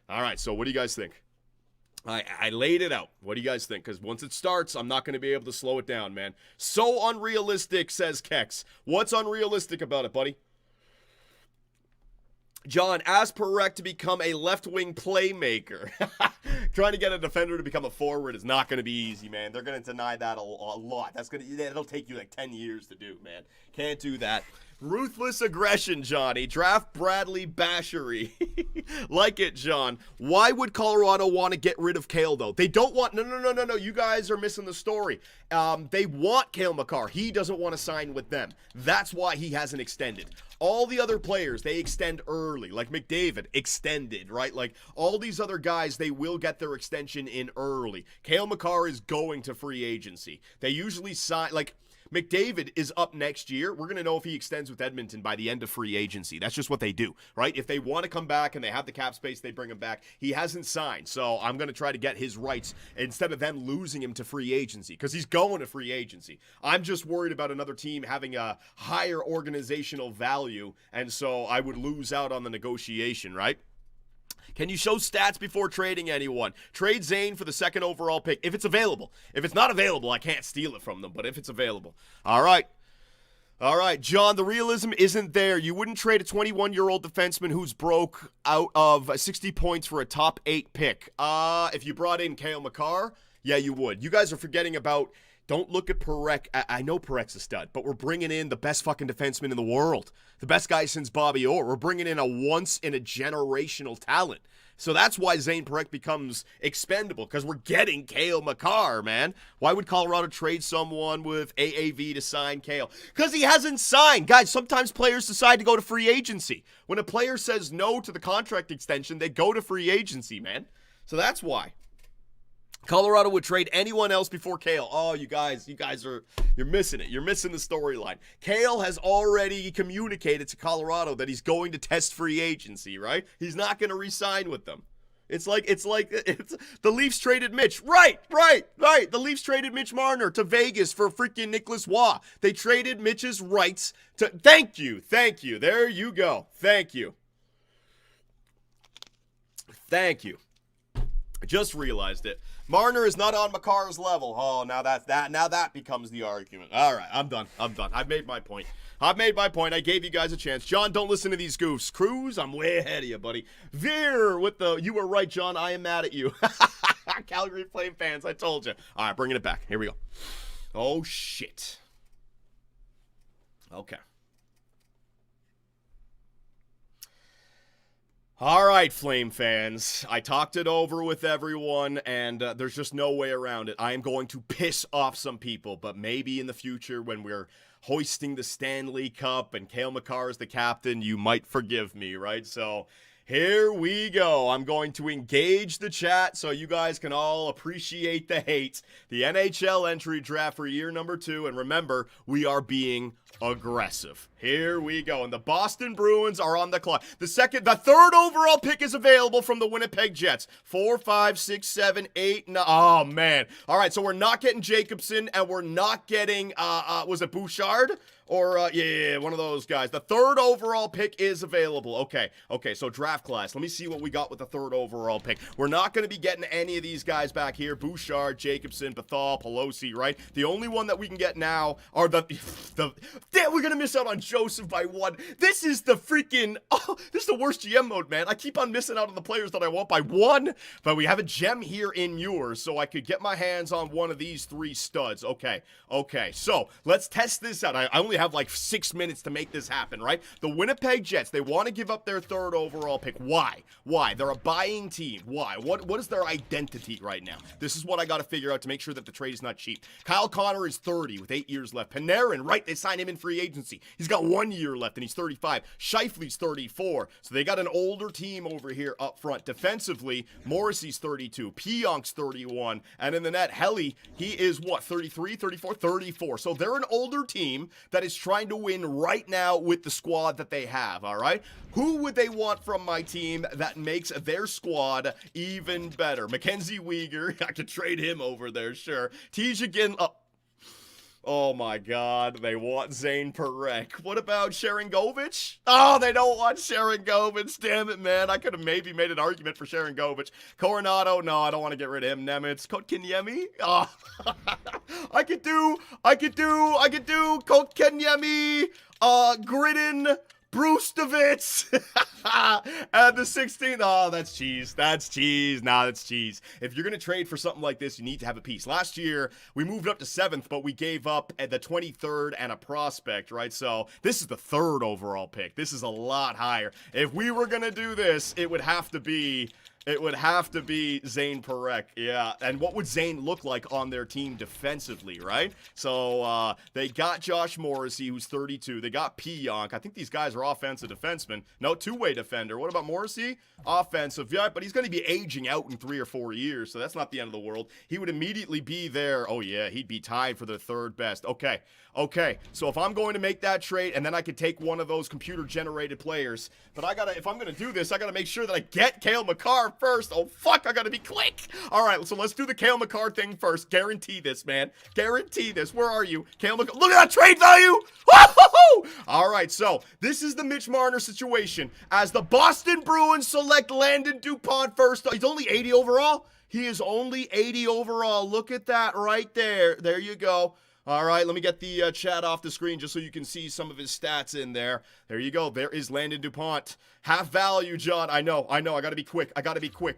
All right, so what do you guys think? I laid it out. What do you guys think? Because once it starts, I'm not going to be able to slow it down, man. So unrealistic, says Kex. What's unrealistic about it, buddy? John, ask Parekh to become a left-wing playmaker. Trying to get a defender to become a forward is not going to be easy, man. They're going to deny that a lot. It'll take you like 10 years to do, man. Can't do that. Ruthless aggression, Johnny. Draft Bradley Bashery. Like it, John. Why would Colorado want to get rid of Cale, though? They don't want... No. You guys are missing the story. They want Cale Makar. He doesn't want to sign with them. That's why he hasn't extended. All the other players, they extend early. Like McDavid, extended, right? Like, all these other guys, they will get their extension in early. Cale Makar is going to free agency. They usually sign... Like... McDavid is up next year. We're going to know if he extends with Edmonton by the end of free agency. That's just what they do, right? If they want to come back and they have the cap space, they bring him back. He hasn't signed, so I'm going to try to get his rights instead of them losing him to free agency because he's going to free agency. I'm just worried about another team having a higher organizational value, and so I would lose out on the negotiation, right? Can you show stats before trading anyone? Trade Zane for the 2nd overall pick if it's available. If it's not available, I can't steal it from them, but if it's available. All right. All right, John, the realism isn't there. You wouldn't trade a 21-year-old defenseman who's broke out of 60 points for a top 8 pick. If you brought in Cale Makar, yeah, you would. You guys are forgetting about, don't look at Parekh. I know Parek's a stud, but we're bringing in the best fucking defenseman in the world. The best guy since Bobby Orr. We're bringing in a once-in-a-generational talent. So that's why Zane Parekh becomes expendable, because we're getting Cale Makar, man. Why would Colorado trade someone with AAV to sign Cale? Because he hasn't signed. Guys, sometimes players decide to go to free agency. When a player says no to the contract extension, they go to free agency, man. So that's why. Colorado would trade anyone else before Cale. Oh, you guys you're missing it. You're missing the storyline. Cale has already communicated to Colorado that he's going to test free agency, right? He's not going to re-sign with them. It's like the Leafs traded Mitch. Right. The Leafs traded Mitch Marner to Vegas for freaking Nicholas Waugh. They traded Mitch's rights to, thank you. There you go. Thank you. I just realized it. Marner is not on Makar's level. Oh, now that becomes the argument. All right, I'm done. I've made my point. I gave you guys a chance. John, don't listen to these goofs. Cruz, I'm way ahead of you, buddy. Veer with the, you were right, John. I am mad at you. Calgary Flame fans, I told you. All right, bringing it back. Here we go. Oh, shit. Okay. All right, Flame fans, I talked it over with everyone, and there's just no way around it. I am going to piss off some people, but maybe in the future when we're hoisting the Stanley Cup and Cale Makar is the captain, you might forgive me, right? So here we go. I'm going to engage the chat so you guys can all appreciate the hate. The NHL Entry Draft for year number 2, and remember, we are being aggressive. Here we go. And the Boston Bruins are on the clock. The 3rd overall pick is available from the Winnipeg Jets. 4, 5, 6, 7, 8, 9. Oh, man. All right, so we're not getting Jacobson, and we're not getting, was it Bouchard? Or, yeah, one of those guys. The 3rd overall pick is available. Okay, so draft class. Let me see what we got with the 3rd overall pick. We're not going to be getting any of these guys back here. Bouchard, Jacobson, Bethal, Pelosi, right? The only one that we can get now are damn, we're going to miss out on Joseph by 1. This is the freaking, this is the worst GM mode, man. I keep on missing out on the players that I want by 1. But we have a gem here in yours, so I could get my hands on one of these 3 studs. Okay, so let's test this out. I only have like 6 minutes to make this happen, right? The Winnipeg Jets, they want to give up their 3rd overall pick. Why? They're a buying team. Why? What is their identity right now? This is what I got to figure out to make sure that the trade is not cheap. Kyle Connor is 30 with 8 years left. Panarin, right? They signed him in free agency. He's got 1 year left and he's 35. Scheifele's 34. So they got an older team over here up front. Defensively, Morrissey's 32. Pionk's 31. And in the net, Helly, he is what? 33, 34, 34. So they're an older team that is trying to win right now with the squad that they have, all right? Who would they want from my team that makes their squad even better? Mackenzie Weegar, I could trade him over there, sure. Tijakin, oh my God, they want Zane Parekh. What about Sharangovich? Oh, they don't want Sharangovich. Damn it, man. I could have maybe made an argument for Sharangovich. Coronado, no, I don't want to get rid of him. Nemitz, Kotkaniemi. Oh, I could do Kotkaniemi, Gridden, Brustovitz, and the 16th. Oh, that's cheese. Nah, that's cheese. If you're going to trade for something like this, you need to have a piece. Last year, we moved up to 7th, but we gave up at the 23rd and a prospect, right? So this is the 3rd overall pick. This is a lot higher. If we were going to do this, it would have to be Zane Parekh, yeah. And what would Zane look like on their team defensively, right? So they got Josh Morrissey, who's 32. They got Pionk. I think these guys are offensive defensemen. No, two-way defender. What about Morrissey? Offensive, yeah, but he's going to be aging out in 3 or 4 years, so that's not the end of the world. He would immediately be there. Oh, yeah, he'd be tied for the 3rd best. Okay, so if I'm going to make that trade, and then I could take one of those computer-generated players, but if I'm going to do this, I got to make sure that I get Cale Makar first. Oh, fuck, I gotta be quick. All right, so let's do the Cale Makar thing first. Guarantee this, man. Guarantee this. Where are you? Cale Makar. Look at that trade value. Woo-hoo-hoo! All right, so this is the Mitch Marner situation. As the Boston Bruins select Landon DuPont first. He's only 80 overall. He is only 80 overall. Look at that right there. There you go. All right, let me get the chat off the screen just so you can see some of his stats in there. There you go. There is Landon DuPont. Half value, John. I know. I got to be quick.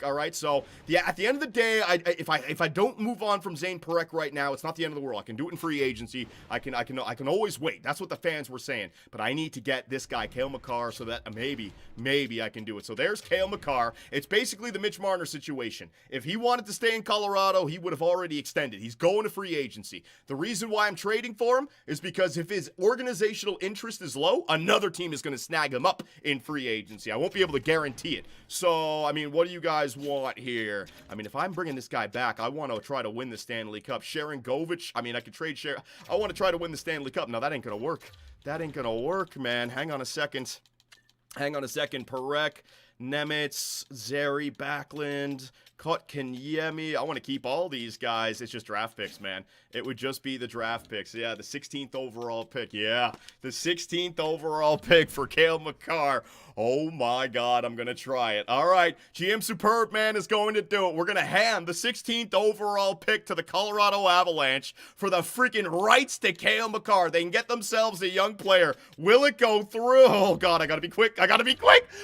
All right, so at the end of the day, if I don't move on from Zane Parekh right now, it's not the end of the world. I can do it in free agency. I can always wait. That's what the fans were saying. But I need to get this guy, Cale Makar, so that maybe I can do it. So there's Cale Makar. It's basically the Mitch Marner situation. If he wanted to stay in Colorado, he would have already extended. He's going to free agency. The reason why I'm trading for him is because if his organizational interest is low, another team is going to snag him up in free agency. I won't be able to guarantee it. So, I mean, what do you guys want here? I mean, if I'm bringing this guy back, I want to try to win the Stanley Cup. Sharon Govich, I mean, I could trade Sharon. I want to try to win the Stanley Cup. Now, that ain't going to work. That ain't going to work, man. Hang on a second. Parekh, Nemitz, Zary, Backlund, Kotkaniemi. I want to keep all these guys. It's just draft picks, man. It would just be the draft picks. Yeah, the 16th overall pick. Yeah, the 16th overall pick for Cale Makar. Oh my God, I'm going to try it. All right, GM Superb Man is going to do it. We're going to hand the 16th overall pick to the Colorado Avalanche for the freaking rights to Cale Makar. They can get themselves a young player. Will it go through? Oh God, I got to be quick.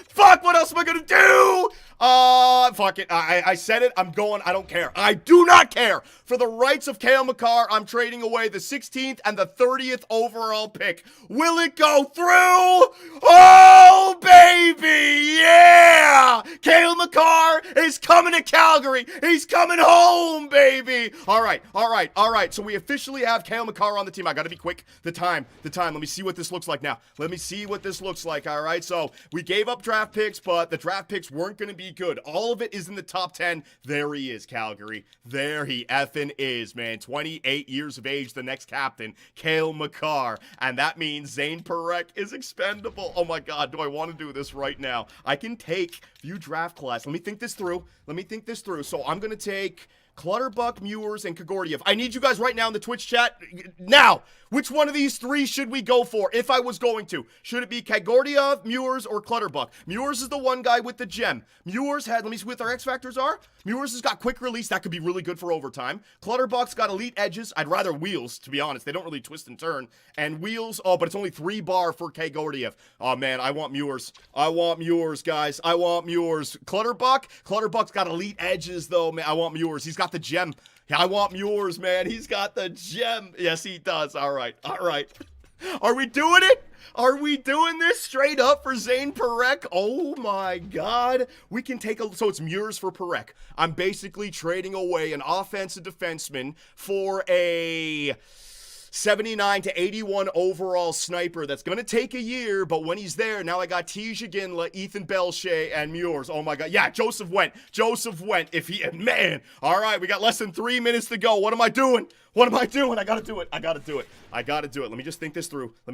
Fuck, what else am I going to do? Fuck it. I said it. I'm going. I don't care. I do not care. For the rights of Cale Makar, I'm trading away the 16th and the 30th overall pick. Will it go through? Oh, baby. Yeah. Cale Makar is coming to Calgary. He's coming home, baby. All right. So we officially have Cale Makar on the team. I got to be quick. The time. Let me see what this looks like now. All right. So we gave up draft picks, but the draft picks weren't going to be good. All of it is in the top 10. There he is, Calgary. There he effing is, man. 28 years of age, the next captain, Cale Makar. And that means Zane Parekh is expendable. Oh my God, do I want to do this right now? I can take view draft class. Let me think this through. So I'm going to take Clutterbuck, Mewers, and Kagordiev. I need you guys right now in the Twitch chat. Now, which one of these three should we go for if I was going to? Should it be Kagordiev, Mewers, or Clutterbuck? Mewers is the one guy with the gem. Mewers had, let me see what their X factors are. Mewers has got quick release. That could be really good for overtime. Clutterbuck's got elite edges. I'd rather wheels, to be honest. They don't really twist and turn. And wheels, oh, but it's only 3 bar for Kagordiev. Oh, man, I want Mewers. Guys. Clutterbuck's got elite edges, though, man. I want Mewers. He's got the gem. I want Mewers, man. He's got the gem. Yes, he does. All right. Are we doing it? Are we doing this straight up for Zane Parekh? Oh my God. We can take so it's Mewers for Parekh. I'm basically trading away an offensive defenseman for a 79 to 81 overall sniper. That's going to take a year, but when he's there, now I got Tij Ginla, Ethan Belche, and Mewers. Oh my God. Yeah, Joseph went. If he, man. All right, we got less than 3 minutes to go. What am I doing? I gotta do it. Let me just think this through. Hang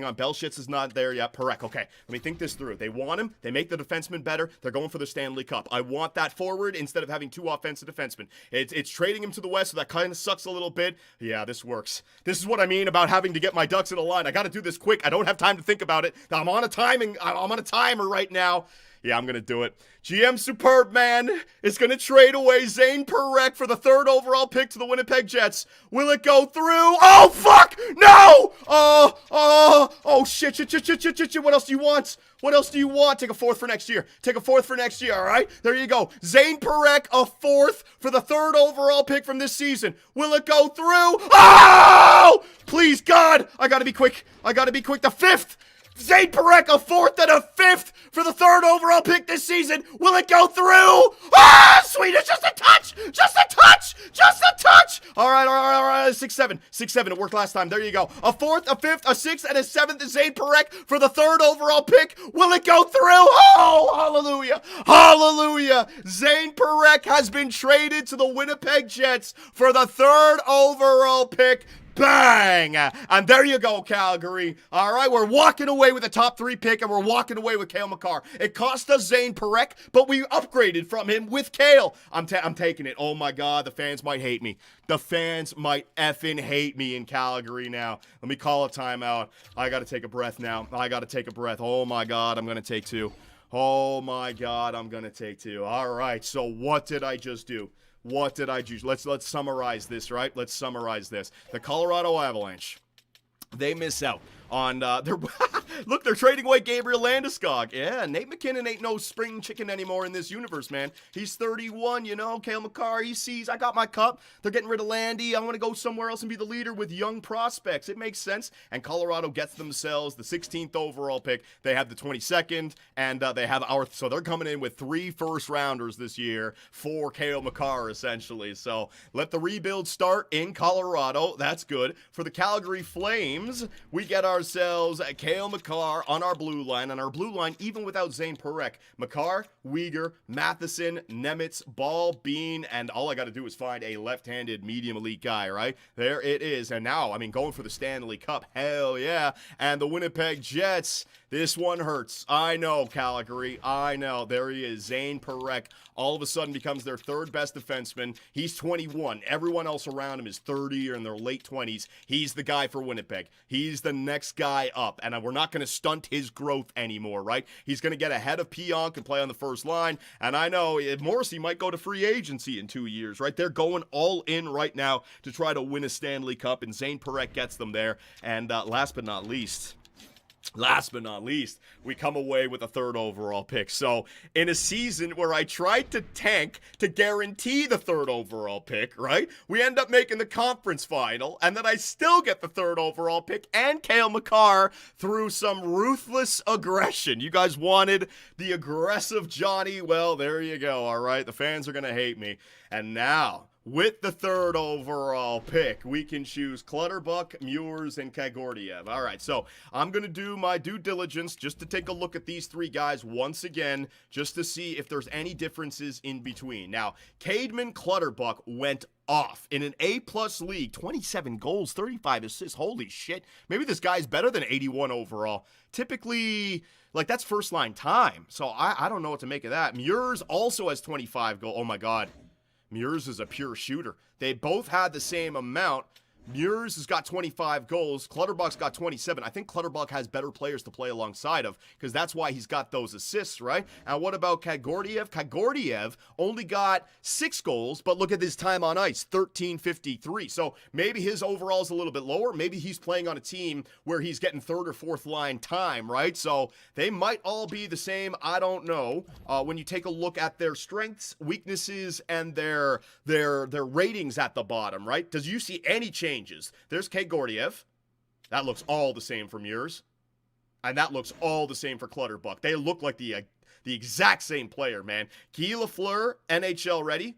on, Belshitz is not there yet. Parekh, okay. Let me think this through. They want him. They make the defenseman better. They're going for the Stanley Cup. I want that forward instead of having 2 offensive defensemen. It's trading him to the west, so that kind of sucks a little bit. Yeah, this works. This is what I mean about having to get my ducks in a line. I gotta do this quick. I don't have time to think about it. I'm on a timer right now. Yeah, I'm going to do it. GM Superb Man is going to trade away Zane Parekh for the 3rd overall pick to the Winnipeg Jets. Will it go through? Oh, fuck! No! Oh, shit. What else do you want? Take a 4th for next year. All right? There you go. Zane Parekh, a 4th for the 3rd overall pick from this season. Will it go through? Oh! Please, God! I got to be quick. The 5th! Zane Parekh, a 4th and a 5th for the 3rd overall pick this season. Will it go through? Ah, sweet, it's just a touch. All right. 6-7. It worked last time. There you go. A 4th, a 5th, a 6th, and a 7th is Zane Parekh for the 3rd overall pick. Will it go through? Oh, hallelujah. Zane Parekh has been traded to the Winnipeg Jets for the 3rd overall pick. Bang! And there you go, Calgary. All right, we're walking away with a top 3 pick, and we're walking away with Cale Makar. It cost us Zane Parekh, but we upgraded from him with Cale. I'm taking it. Oh, my God, the fans might hate me. The fans might effing hate me in Calgary now. Let me call a timeout. I got to take a breath now. I got to take a breath. Oh, my God, I'm going to take 2. Oh, my God, I'm going to take 2. All right, so what did I just do? What did I do? Let's summarize this, right? Let's summarize this. The Colorado Avalanche, they miss out on their look, they're trading away Gabriel Landeskog. Yeah, Nate McKinnon ain't no spring chicken anymore in this universe, man. He's 31, you know. Cale Makar, he sees, I got my cup. They're getting rid of Landy. I want to go somewhere else and be the leader with young prospects. It makes sense. And Colorado gets themselves the 16th overall pick. They have the 22nd, and they have so they're coming in with 3 first-rounders this year for Cale Makar, essentially. So let the rebuild start in Colorado. That's good. For the Calgary Flames, we get ourselves Cale Makar on our blue line. On our blue line, even without Zane Parekh, Makar, Weegar, Matheson, Nemitz, Ball, Bean, and all I got to do is find a left-handed medium elite guy, right? There it is. And now, I mean, going for the Stanley Cup, hell yeah. And the Winnipeg Jets, this one hurts. I know, Calgary. I know. There he is, Zane Parekh. All of a sudden becomes their 3rd best defenseman. He's 21. Everyone else around him is 30 or in their late 20s. He's the guy for Winnipeg. He's the next guy up. And we're not going to stunt his growth anymore, right? He's going to get ahead of Pionk and play on the first line. And I know Morrissey might go to free agency in 2 years, right? They're going all in right now to try to win a Stanley Cup. And Zane Parekh gets them there. And last but not least, we come away with a 3rd overall pick. So in a season where I tried to tank to guarantee the 3rd overall pick, right? We end up making the conference final, and then I still get the 3rd overall pick and Cale Makar through some ruthless aggression. You guys wanted the aggressive Johnny. Well, there you go, all right? The fans are going to hate me. And now, with the 3rd overall pick, we can choose Clutterbuck, Muirs, and Kagordiev. All right, so I'm going to do my due diligence just to take a look at these 3 guys once again, just to see if there's any differences in between. Now, Cademan Clutterbuck went off in an A-plus league, 27 goals, 35 assists. Holy shit. Maybe this guy's better than 81 overall. Typically, like, that's first-line time, so I don't know what to make of that. Muirs also has 25 goals. Oh, my God. Muirs is a pure shooter. They both had the same amount. Muirs has got 25 goals. Clutterbuck's got 27. I think Clutterbuck has better players to play alongside of, because that's why he's got those assists, right? And what about Kagordiev? Kagordiev only got 6 goals, but look at his time on ice, 1353. So maybe his overall is a little bit lower. Maybe he's playing on a team where he's getting 3rd or 4th line time, right? So they might all be the same. I don't know. When you take a look at their strengths, weaknesses, and their ratings at the bottom, right? Does you see any change? There's Kagordiev. That looks all the same for Muirs. And that looks all the same for Clutterbuck. They look like the exact same player, man. Guy Lafleur, NHL ready.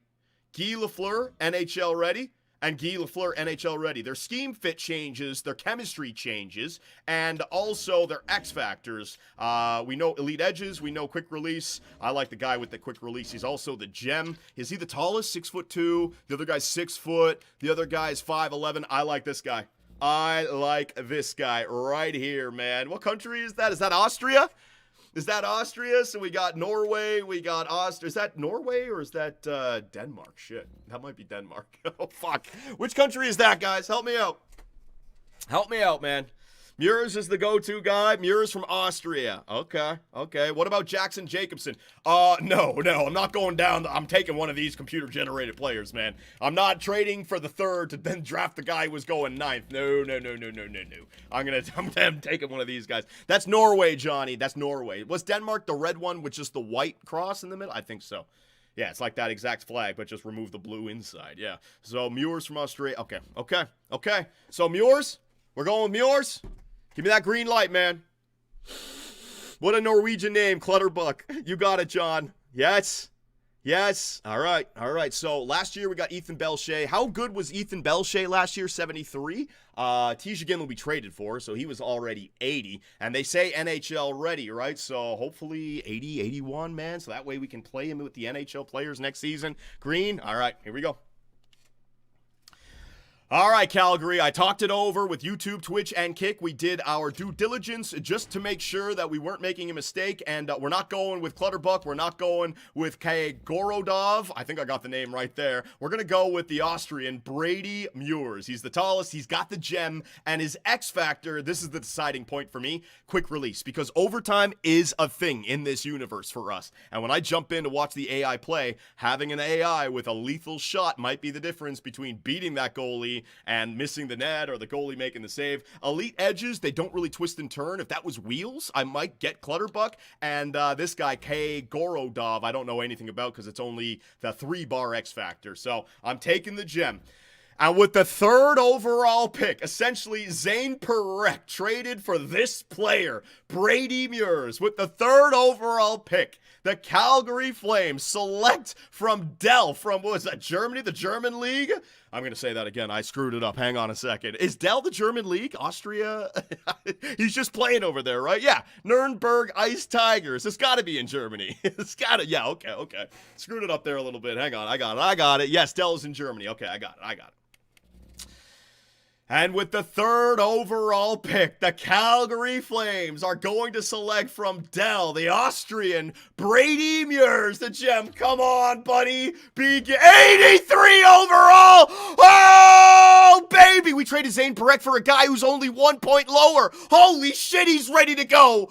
Guy Lafleur, NHL ready. And Guy Lafleur, NHL ready. Their scheme fit changes, their chemistry changes, and also their X factors. We know elite edges, we know quick release. I like the guy with the quick release. He's also the gem. Is he the tallest? 6'2". The other guy's 6 foot. The other guy's 5'11". I like this guy. I like this guy right here, man. What country is that? Is that Austria? Is that Austria? So we got Norway, we got Austria. Is that Norway or is that Denmark? Shit, that might be Denmark. Oh, fuck. Which country is that, guys? Help me out. Help me out, man. Muirs is the go-to guy. Muirs from Austria. Okay. What about Jackson Jacobson? No, I'm not going down. I'm taking one of these computer-generated players, man. I'm not trading for the 3rd to then draft the guy who was going 9th. No. I'm taking one of these guys. That's Norway, Johnny. That's Norway. Was Denmark the red one with just the white cross in the middle? I think so. Yeah, it's like that exact flag, but just remove the blue inside. Yeah. So Muirs from Australia. Okay. So Muirs, we're going with Muirs. Give me that green light, man. What a Norwegian name, Clutterbuck. You got it, John. Yes. All right. So last year we got Ethan Belcher. How good was Ethan Belcher last year? 73. Tisha Gimel we traded for, so he was already 80. And they say NHL ready, right? So hopefully 80, 81, man. So that way we can play him with the NHL players next season. Green. All right, here we go. All right, Calgary, I talked it over with YouTube, Twitch, and Kick. We did our due diligence just to make sure that we weren't making a mistake, and we're not going with Clutterbuck. We're not going with Gorodov. I think I got the name right there. We're going to go with the Austrian, Brady Muirs. He's the tallest, he's got the gem, and his X factor, this is the deciding point for me, quick release, because overtime is a thing in this universe for us. And when I jump in to watch the AI play, having an AI with a lethal shot might be the difference between beating that goalie and missing the net or the goalie making the save. Elite edges, they don't really twist and turn. If that was Wheels, I might get Clutterbuck. And this guy, Gorodov, I don't know anything about because it's only the 3-bar X factor. So I'm taking the gem. And with the 3rd overall pick, essentially Zane Perek traded for this player, Brady Muirs. With the 3rd overall pick, the Calgary Flames select from Dell, from, what was that, Germany, the German league? I'm going to say that again. I screwed it up. Hang on a second. Is Dell the German league? Austria? He's just playing over there, right? Yeah. Nuremberg Ice Tigers. It's got to be in Germany. It's got to. Yeah, okay. Screwed it up there a little bit. Hang on. I got it. Yes, Dell is in Germany. Okay, I got it. And with the 3rd overall pick, the Calgary Flames are going to select from Dell, the Austrian, Brady Muirs, the gem. Come on, buddy. 83 overall. Oh, baby. We traded Zane Perek for a guy who's only 1 point lower. Holy shit, he's ready to go.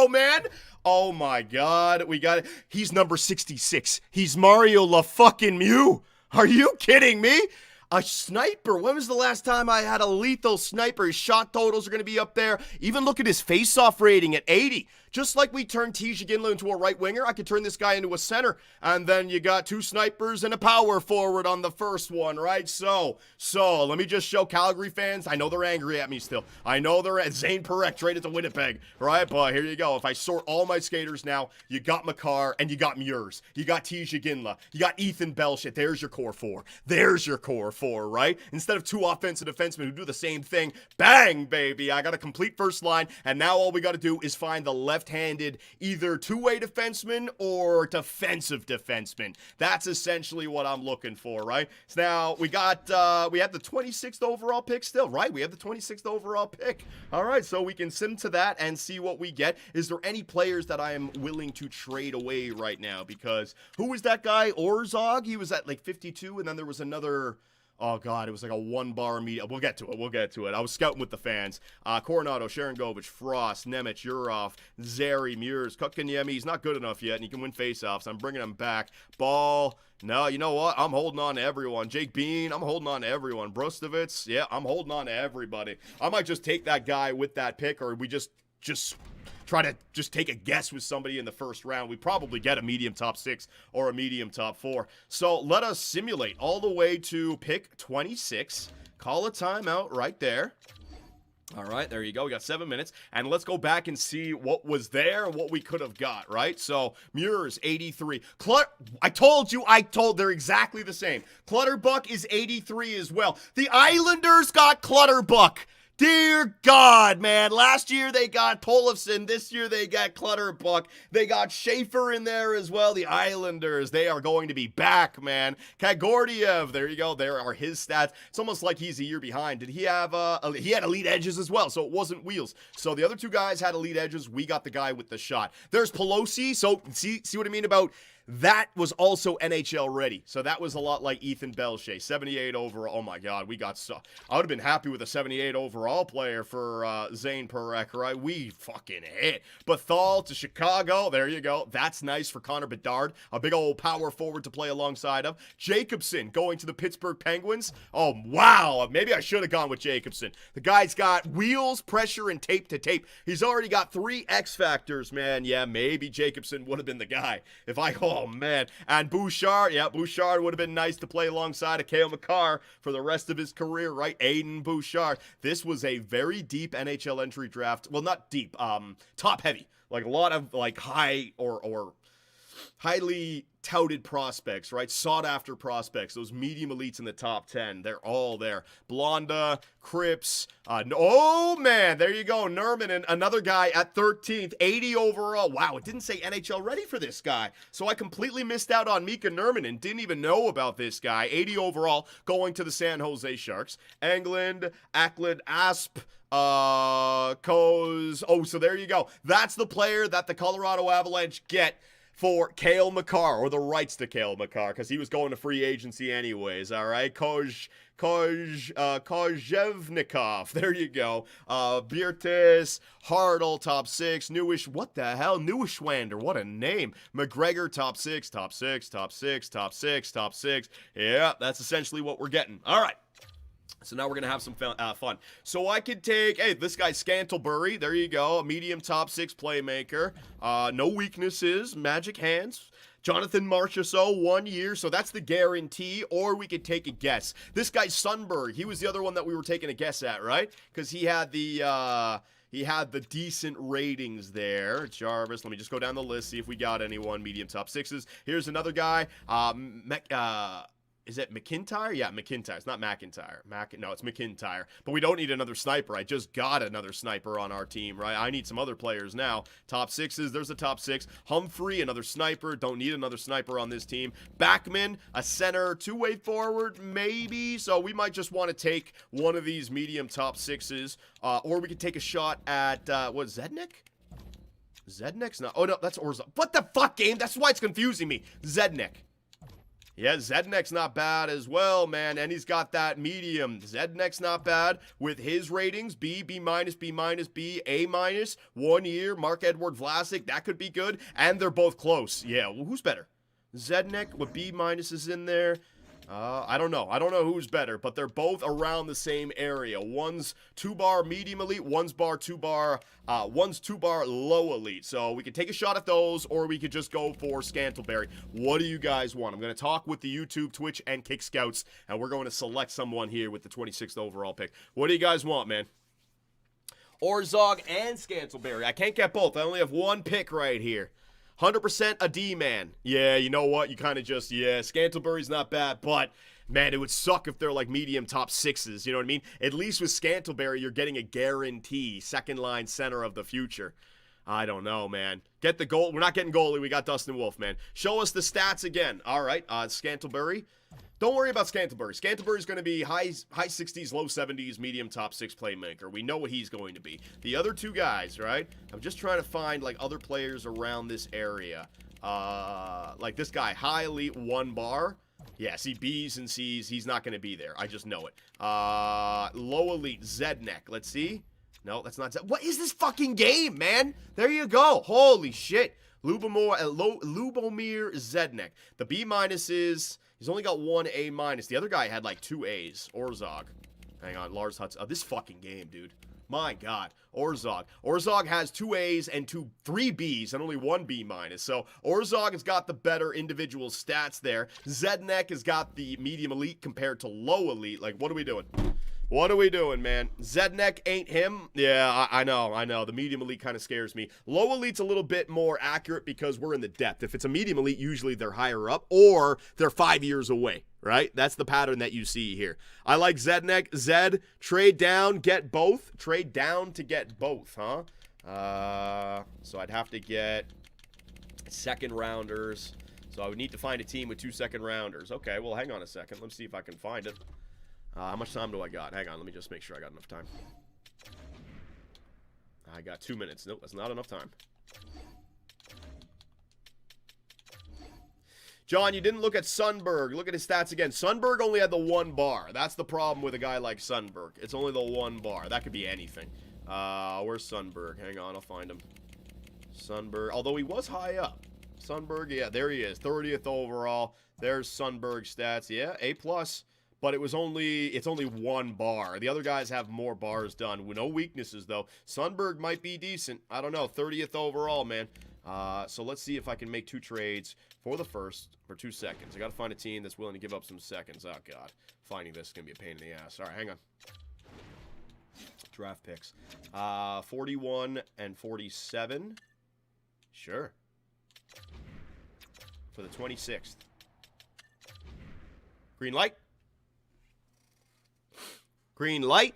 Man. Oh, my God. We got it. He's number 66. He's Mario LaFucking-Mew. Are you kidding me? A sniper. When was the last time I had a lethal sniper? His shot totals are going to be up there. Even look at his face-off rating at 80. Just like we turned Tisha Ginla into a right winger, I could turn this guy into a center. And then you got 2 snipers and a power forward on the first one, right? So let me just show Calgary fans. I know they're angry at me still. I know they're at Zane Perek traded to Winnipeg, right? But here you go. If I sort all my skaters now, you got Makar and you got Muirs. You got Tisha Ginla. You got Ethan Belshit. There's your core 4, right? Instead of 2 offensive defensemen who do the same thing, bang, baby. I got a complete first line, and now all we got to do is find the left-handed either two-way defenseman or defensive defenseman. That's essentially what I'm looking for, right? So now we got, we have the 26th overall pick still, right? We have the 26th overall pick. All right, so we can sim to that and see what we get. Is there any players that I am willing to trade away right now? Because who was that guy, Orzog? He was at like 52, and then there was another... Oh, God, it was like a 1-bar media. We'll get to it. I was scouting with the fans. Coronado, Sharangovich, Frost, Nemec, Yurov, Zary, Muirs, Kotkaniemi. He's not good enough yet, and he can win faceoffs. I'm bringing him back. Ball. No, you know what? I'm holding on to everyone. Jake Bean, I'm holding on to everyone. Brostovitz, yeah, I'm holding on to everybody. I might just take that guy with that pick, or we just try to just take a guess with somebody in the first round. We probably get a medium top 6 or a medium top 4. So let us simulate all the way to pick 26. Call a timeout right there. All right, there you go. We got 7 minutes. And let's go back and see what was there and what we could have got, right? So, Muirs, 83. They're exactly the same. Clutterbuck is 83 as well. The Islanders got Clutterbuck. Dear God, man. Last year they got Polofsson. This year they got Clutterbuck. They got Schaefer in there as well. The Islanders, they are going to be back, man. Kagordiev, there you go. There are his stats. It's almost like he's a year behind. Did he have, he had elite edges as well, so it wasn't Wheels. So the other 2 guys had elite edges. We got the guy with the shot. There's Pelosi. So see what I mean about... That was also NHL ready. So that was a lot like Ethan Belshea. 78 overall. Oh my God, we got so... I would have been happy with a 78 overall player for Zane Perek, right? We fucking hit. Bethal to Chicago. There you go. That's nice for Connor Bedard. A big old power forward to play alongside of. Jacobson going to the Pittsburgh Penguins. Oh, wow. Maybe I should have gone with Jacobson. The guy's got wheels, pressure, and tape to tape. He's already got 3 X factors, man. Yeah, maybe Jacobson would have been the guy. If I... Oh, man. And Bouchard, yeah, Bouchard would have been nice to play alongside of Cale Makar for the rest of his career, right? Aiden Bouchard. This was a very deep NHL entry draft. Well, not deep, top heavy. Like a lot of like high or highly touted prospects, right? Sought after prospects, those medium elites in the top 10. They're all there. Blonda, Cripps, oh man, there you go. Nerman, and another guy at 13th, 80 overall. Wow, it didn't say NHL ready for this guy. So I completely missed out on Mika Nerman and didn't even know about this guy. 80 overall, going to the San Jose Sharks. Ackland, Asp, Coz. Oh, so there you go. That's the player that the Colorado Avalanche get for Cale Makar, or the rights to Cale Makar, because he was going to free agency anyways, all right? Kozhevnikov, there you go. Birtis, Hartle, top 6. Newish, what the hell? Newishwander, what a name. McGregor, top 6, top 6, top 6, top 6, top 6. Yeah, that's essentially what we're getting. All right. So now we're going to have some fun. So I could take, hey, this guy's Scantlebury. There you go. A medium top 6 playmaker. No weaknesses. Magic hands. Jonathan Marchessault, 1 year. So that's the guarantee. Or we could take a guess. This guy's Sundberg. He was the other one that we were taking a guess at, right? Because he had the decent ratings there. Jarvis, let me just go down the list, see if we got anyone. Medium top 6s. Here's another guy. Is it McIntyre? Yeah, McIntyre. It's not McIntyre. No, it's McIntyre. But we don't need another sniper. I just got another sniper on our team, right? I need some other players now. Top 6s. There's a top 6. Humphrey, another sniper. Don't need another sniper on this team. Backman, a center, two-way forward, maybe. So we might just want to take one of these medium top 6s. Or we could take a shot at, Zednik? Zednik's not. Oh, no, that's Orzov. What the fuck, game? That's why it's confusing me. Zednik. Yeah, Zednek's not bad as well, man, and he's got that medium. Zednek's not bad with his ratings, B, B minus, B minus, B, A minus, 1 year, Mark-Edward Vlasic, that could be good, and they're both close. Yeah, well, who's better? Zednek with B minuses in there. I don't know. I don't know who's better, but they're both around the same area. One's 2-bar medium elite, one's 2-bar low elite. So we could take a shot at those, or we could just go for Scantlebury. What do you guys want? I'm going to talk with the YouTube, Twitch, and Kick Scouts, and we're going to select someone here with the 26th overall pick. What do you guys want, man? Orzog and Scantlebury. I can't get both. I only have one pick right here. 100% a D-man. Yeah, you know what? You kind of just, yeah, Scantlebury's not bad, but, man, it would suck if they're like medium top 6s, you know what I mean? At least with Scantlebury, you're getting a guarantee, second-line center of the future. I don't know, man. Get the goal. We're not getting goalie. We got Dustin Wolf, man. Show us the stats again. All right, Scantlebury. Don't worry about Scantlebury. Scantlebury's going to be high 60s, low 70s, medium top 6 playmaker. We know what he's going to be. The other two guys, right? I'm just trying to find, like, other players around this area. Like this guy, high elite 1 bar. Yeah, see, B's and C's, he's not going to be there. I just know it. Low elite, Zednek. Let's see. No, that's not Zednek. What is this fucking game, man? There you go. Holy shit. Lubomir Zednek. The B minus is... He's only got 1 A minus. The other guy had like 2 A's. Orzog. Hang on. Lars Hudson. Oh, this fucking game, dude. My God. Orzog. Orzog has 2 A's and 3 B's and only 1 B minus. So Orzog has got the better individual stats there. Zednek has got the medium elite compared to low elite. Like, what are we doing? What are we doing, man? Zednek ain't him? Yeah, I know. The medium elite kind of scares me. Low elite's a little bit more accurate because we're in the depth. If it's a medium elite, usually they're higher up or they're 5 years away, right? That's the pattern that you see here. I like Zednek. Zed, trade down, get both. Trade down to get both, huh? So I'd have to get second rounders. So I would need to find a team with 2 second rounders. Okay, well, hang on a second. Let's see if I can find it. How much time do I got? Hang on, let me just make sure I got enough time. I got 2 minutes. Nope, that's not enough time. John, you didn't look at Sundberg. Look at his stats again. Sundberg only had the 1 bar. That's the problem with a guy like Sundberg. It's only the 1 bar. That could be anything. Where's Sundberg? Hang on, I'll find him. Sundberg, although he was high up. Sundberg, yeah, there he is. 30th overall. There's Sundberg's stats. Yeah, A+. But it's only 1 bar. The other guys have more bars done. With no weaknesses, though. Sundberg might be decent. I don't know. 30th overall, man. So let's see if I can make 2 trades for the first for 2 seconds. I got to find a team that's willing to give up some seconds. Oh, God. Finding this is going to be a pain in the ass. All right, hang on. Draft picks. 41 and 47. Sure. for the 26th. Green light. Green light.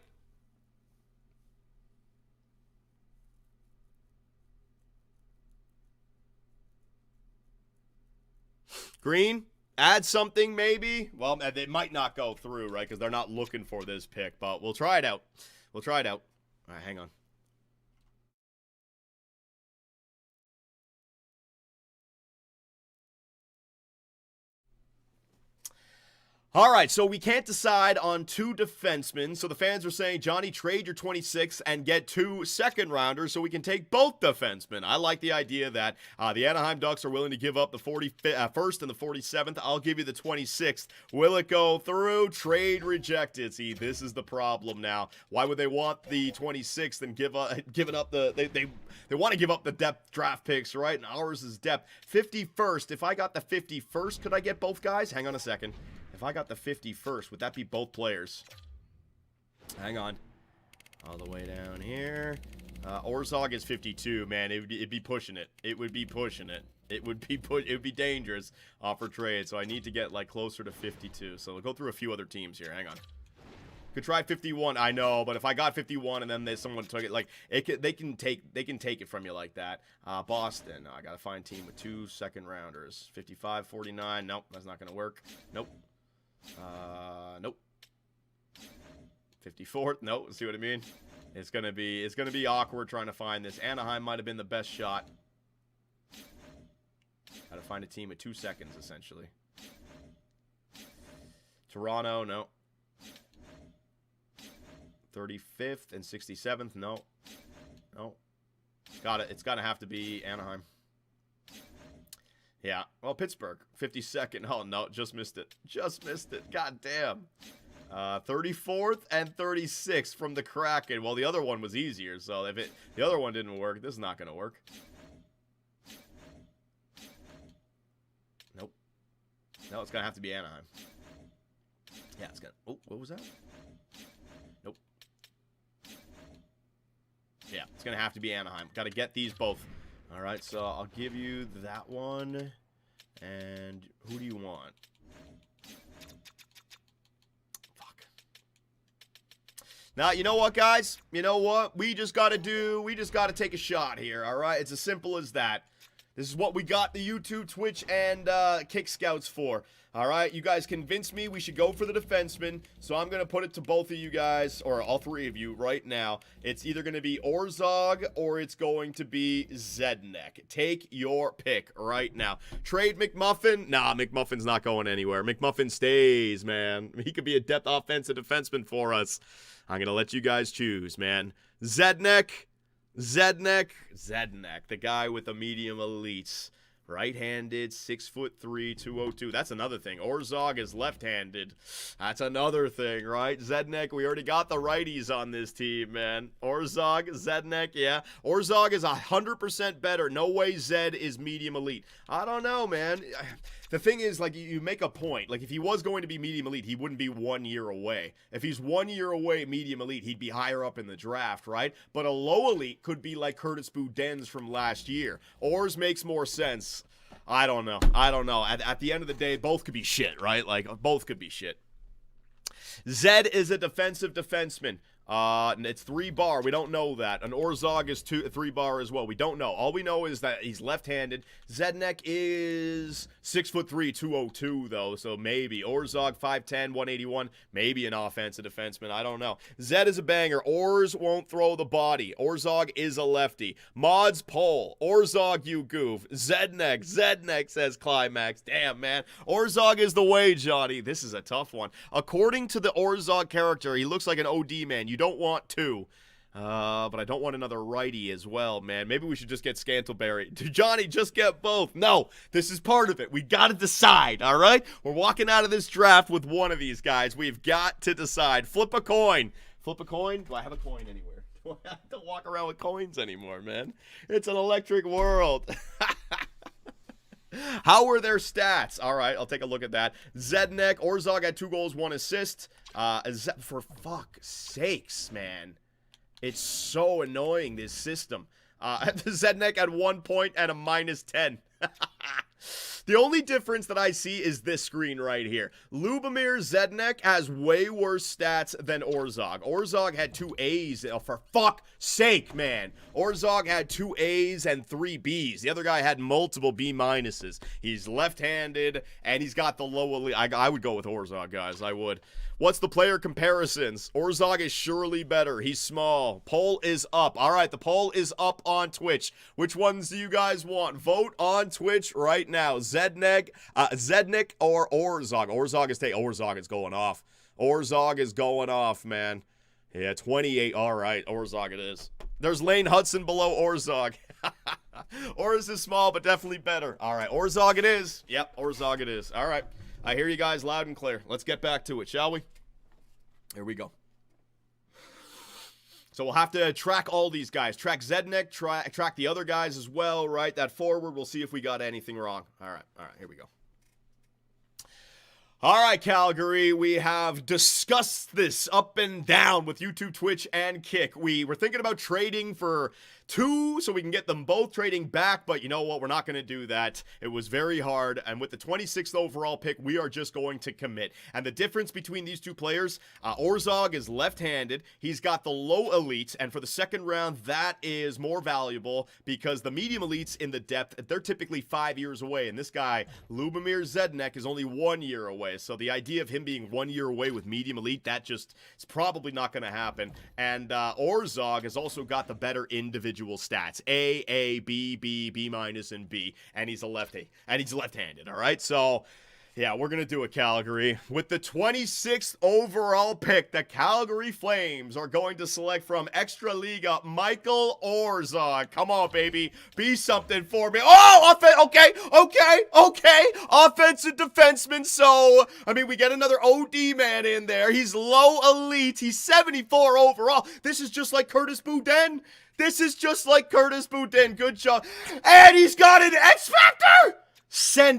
Green. Add something, maybe. Well, it might not go through, right? Because they're not looking for this pick, but we'll try it out. We'll try it out. All right, hang on. All right, so we can't decide on 2 defensemen. So the fans are saying, Johnny, trade your 26 and get 2 second-rounders so we can take both defensemen. I like the idea that the Anaheim Ducks are willing to give up the 41st and the 47th. I'll give you the 26th. Will it go through? Trade rejected. See, this is the problem now. Why would they want the 26th and giving up the... They want to give up the depth draft picks, right? And ours is depth. 51st. If I got the 51st, could I get both guys? Hang on a second. If I got the 51st, would that be both players? Hang on. All the way down here. Orzog is 52, man. It'd be pushing it. It would be pushing it. It would be dangerous for trade. So I need to get like closer to 52. So we'll go through a few other teams here. Hang on. Could try 51. I know, but if I got 51 and then someone took it, like they can take it from you like that. Boston. I gotta find a team with 2 second-rounders. 55, 49. Nope, that's not gonna work. Nope. Nope. 54th. Nope. See what I mean? It's gonna be awkward trying to find this. Anaheim might have been the best shot. Gotta find a team with 2 seconds, essentially. Toronto. No. 35th and 67th. No. No. It's gotta have to be Anaheim. Yeah. Well, Pittsburgh. 52nd. Oh, no. Just missed it. Just missed it. God damn. 34th and 36th from the Kraken. Well, the other one was easier, so if the other one didn't work, this is not going to work. Nope. No, it's going to have to be Anaheim. Yeah, it's going to... Oh, what was that? Nope. Yeah, it's going to have to be Anaheim. Got to get these both. All right, so I'll give you that one. And who do you want? Fuck. Now, you know what, guys? You know what? We just got to take a shot here, all right? It's as simple as that. This is what we got the YouTube, Twitch, and Kick Scouts for. All right, you guys convinced me we should go for the defenseman, so I'm going to put it to both of you guys, or all 3 of you right now. It's either going to be Orzog or it's going to be Zednek. Take your pick right now. Trade McMuffin? Nah, McMuffin's not going anywhere. McMuffin stays, man. He could be a depth offensive defenseman for us. I'm going to let you guys choose, man. Zednek, the guy with the medium elites. Right-handed, 6'3", 202. That's another thing. Orzog is left-handed. That's another thing, right? Zednek, we already got the righties on this team, man. Orzog, Zednek, yeah. Orzog is 100% better. No way Zed is medium elite. I don't know, man. The thing is, like, you make a point. Like, if he was going to be medium elite, he wouldn't be 1 year away. If he's 1 year away medium elite, he'd be higher up in the draft, right? But a low elite could be like Curtis Boudin's from last year. Orz makes more sense. I don't know. At the end of the day, both could be shit, right? Like, both could be shit. Zed is a defensive defenseman. It's 3-bar. We don't know that. And Orzog is 3-bar as well. We don't know. All we know is that he's left-handed. Zednek is 6'3", 202, though, so maybe. Orzog, 5'10", 181, maybe an offensive defenseman. I don't know. Zed is a banger. Orz won't throw the body. Orzog is a lefty. Mods poll. Orzog, you goof. Zednek says Climax. Damn, man. Orzog is the way, Johnny. This is a tough one. According to the Orzog character, he looks like an OD man. You don't want 2. But I don't want another righty as well, man. Maybe we should just get Scantleberry. Johnny, just get both. No, this is part of it. We got to decide, all right? We're walking out of this draft with one of these guys. We've got to decide. Flip a coin. Flip a coin? Do I have a coin anywhere? Do I have to walk around with coins anymore, man? It's an electric world. How were their stats? All right, I'll take a look at that. Zednek, Orzog had 2 goals, 1 assist. For fuck's sakes, man. It's so annoying, this system. Zednek had 1 point and a -10. The only difference that I see is this screen right here. Lubomir Zednek has way worse stats than Orzog. Orzog had 2 A's. Oh, for fuck's sake, man. Orzog had 2 A's and 3 B's. The other guy had multiple B minuses. He's left-handed, and he's got the low elite. I would go with Orzog, guys. I would. What's the player comparisons? Orzog is surely better. He's small. Poll is up. All right, the poll is up on Twitch. Which ones do you guys want? Vote on Twitch right now. Zednek or Orzog? Orzog is going off. Orzog is going off, man. Yeah, 28. All right, Orzog it is. There's Lane Hudson below Orzog. Orz is small, but definitely better. All right, Orzog it is. Yep, Orzog it is. All right. I hear you guys loud and clear. Let's get back to it, shall we? Here we go. So we'll have to track all these guys. Track Zednek, track the other guys as well, right? That forward, we'll see if we got anything wrong. All right, here we go. All right, Calgary, we have discussed this up and down with YouTube, Twitch, and Kick. We were thinking about trading for 2 so we can get them both trading back, but you know what? We're not going to do that. It was very hard, and with the 26th overall pick, we are just going to commit. And the difference between these 2 players, Orzog is left-handed. He's got the low elites, and for the second round, that is more valuable because the medium elites in the depth, they're typically 5 years away, and this guy, Lubomir Zednek, is only 1 year away. So the idea of him being 1 year away with medium elite, that just is probably not going to happen. And Orzog has also got the better individual stats. A, B, B minus, and B. And he's a lefty. And he's left-handed, all right? So, yeah, we're going to do a Calgary. With the 26th overall pick, the Calgary Flames are going to select from Extra Liga Michael Orzog. Come on, baby. Be something for me. Oh, okay. Offensive defenseman. So, I mean, we get another OD man in there. He's low elite. He's 74 overall. This is just like Curtis Boudin. Good job. And he's got an X Factor.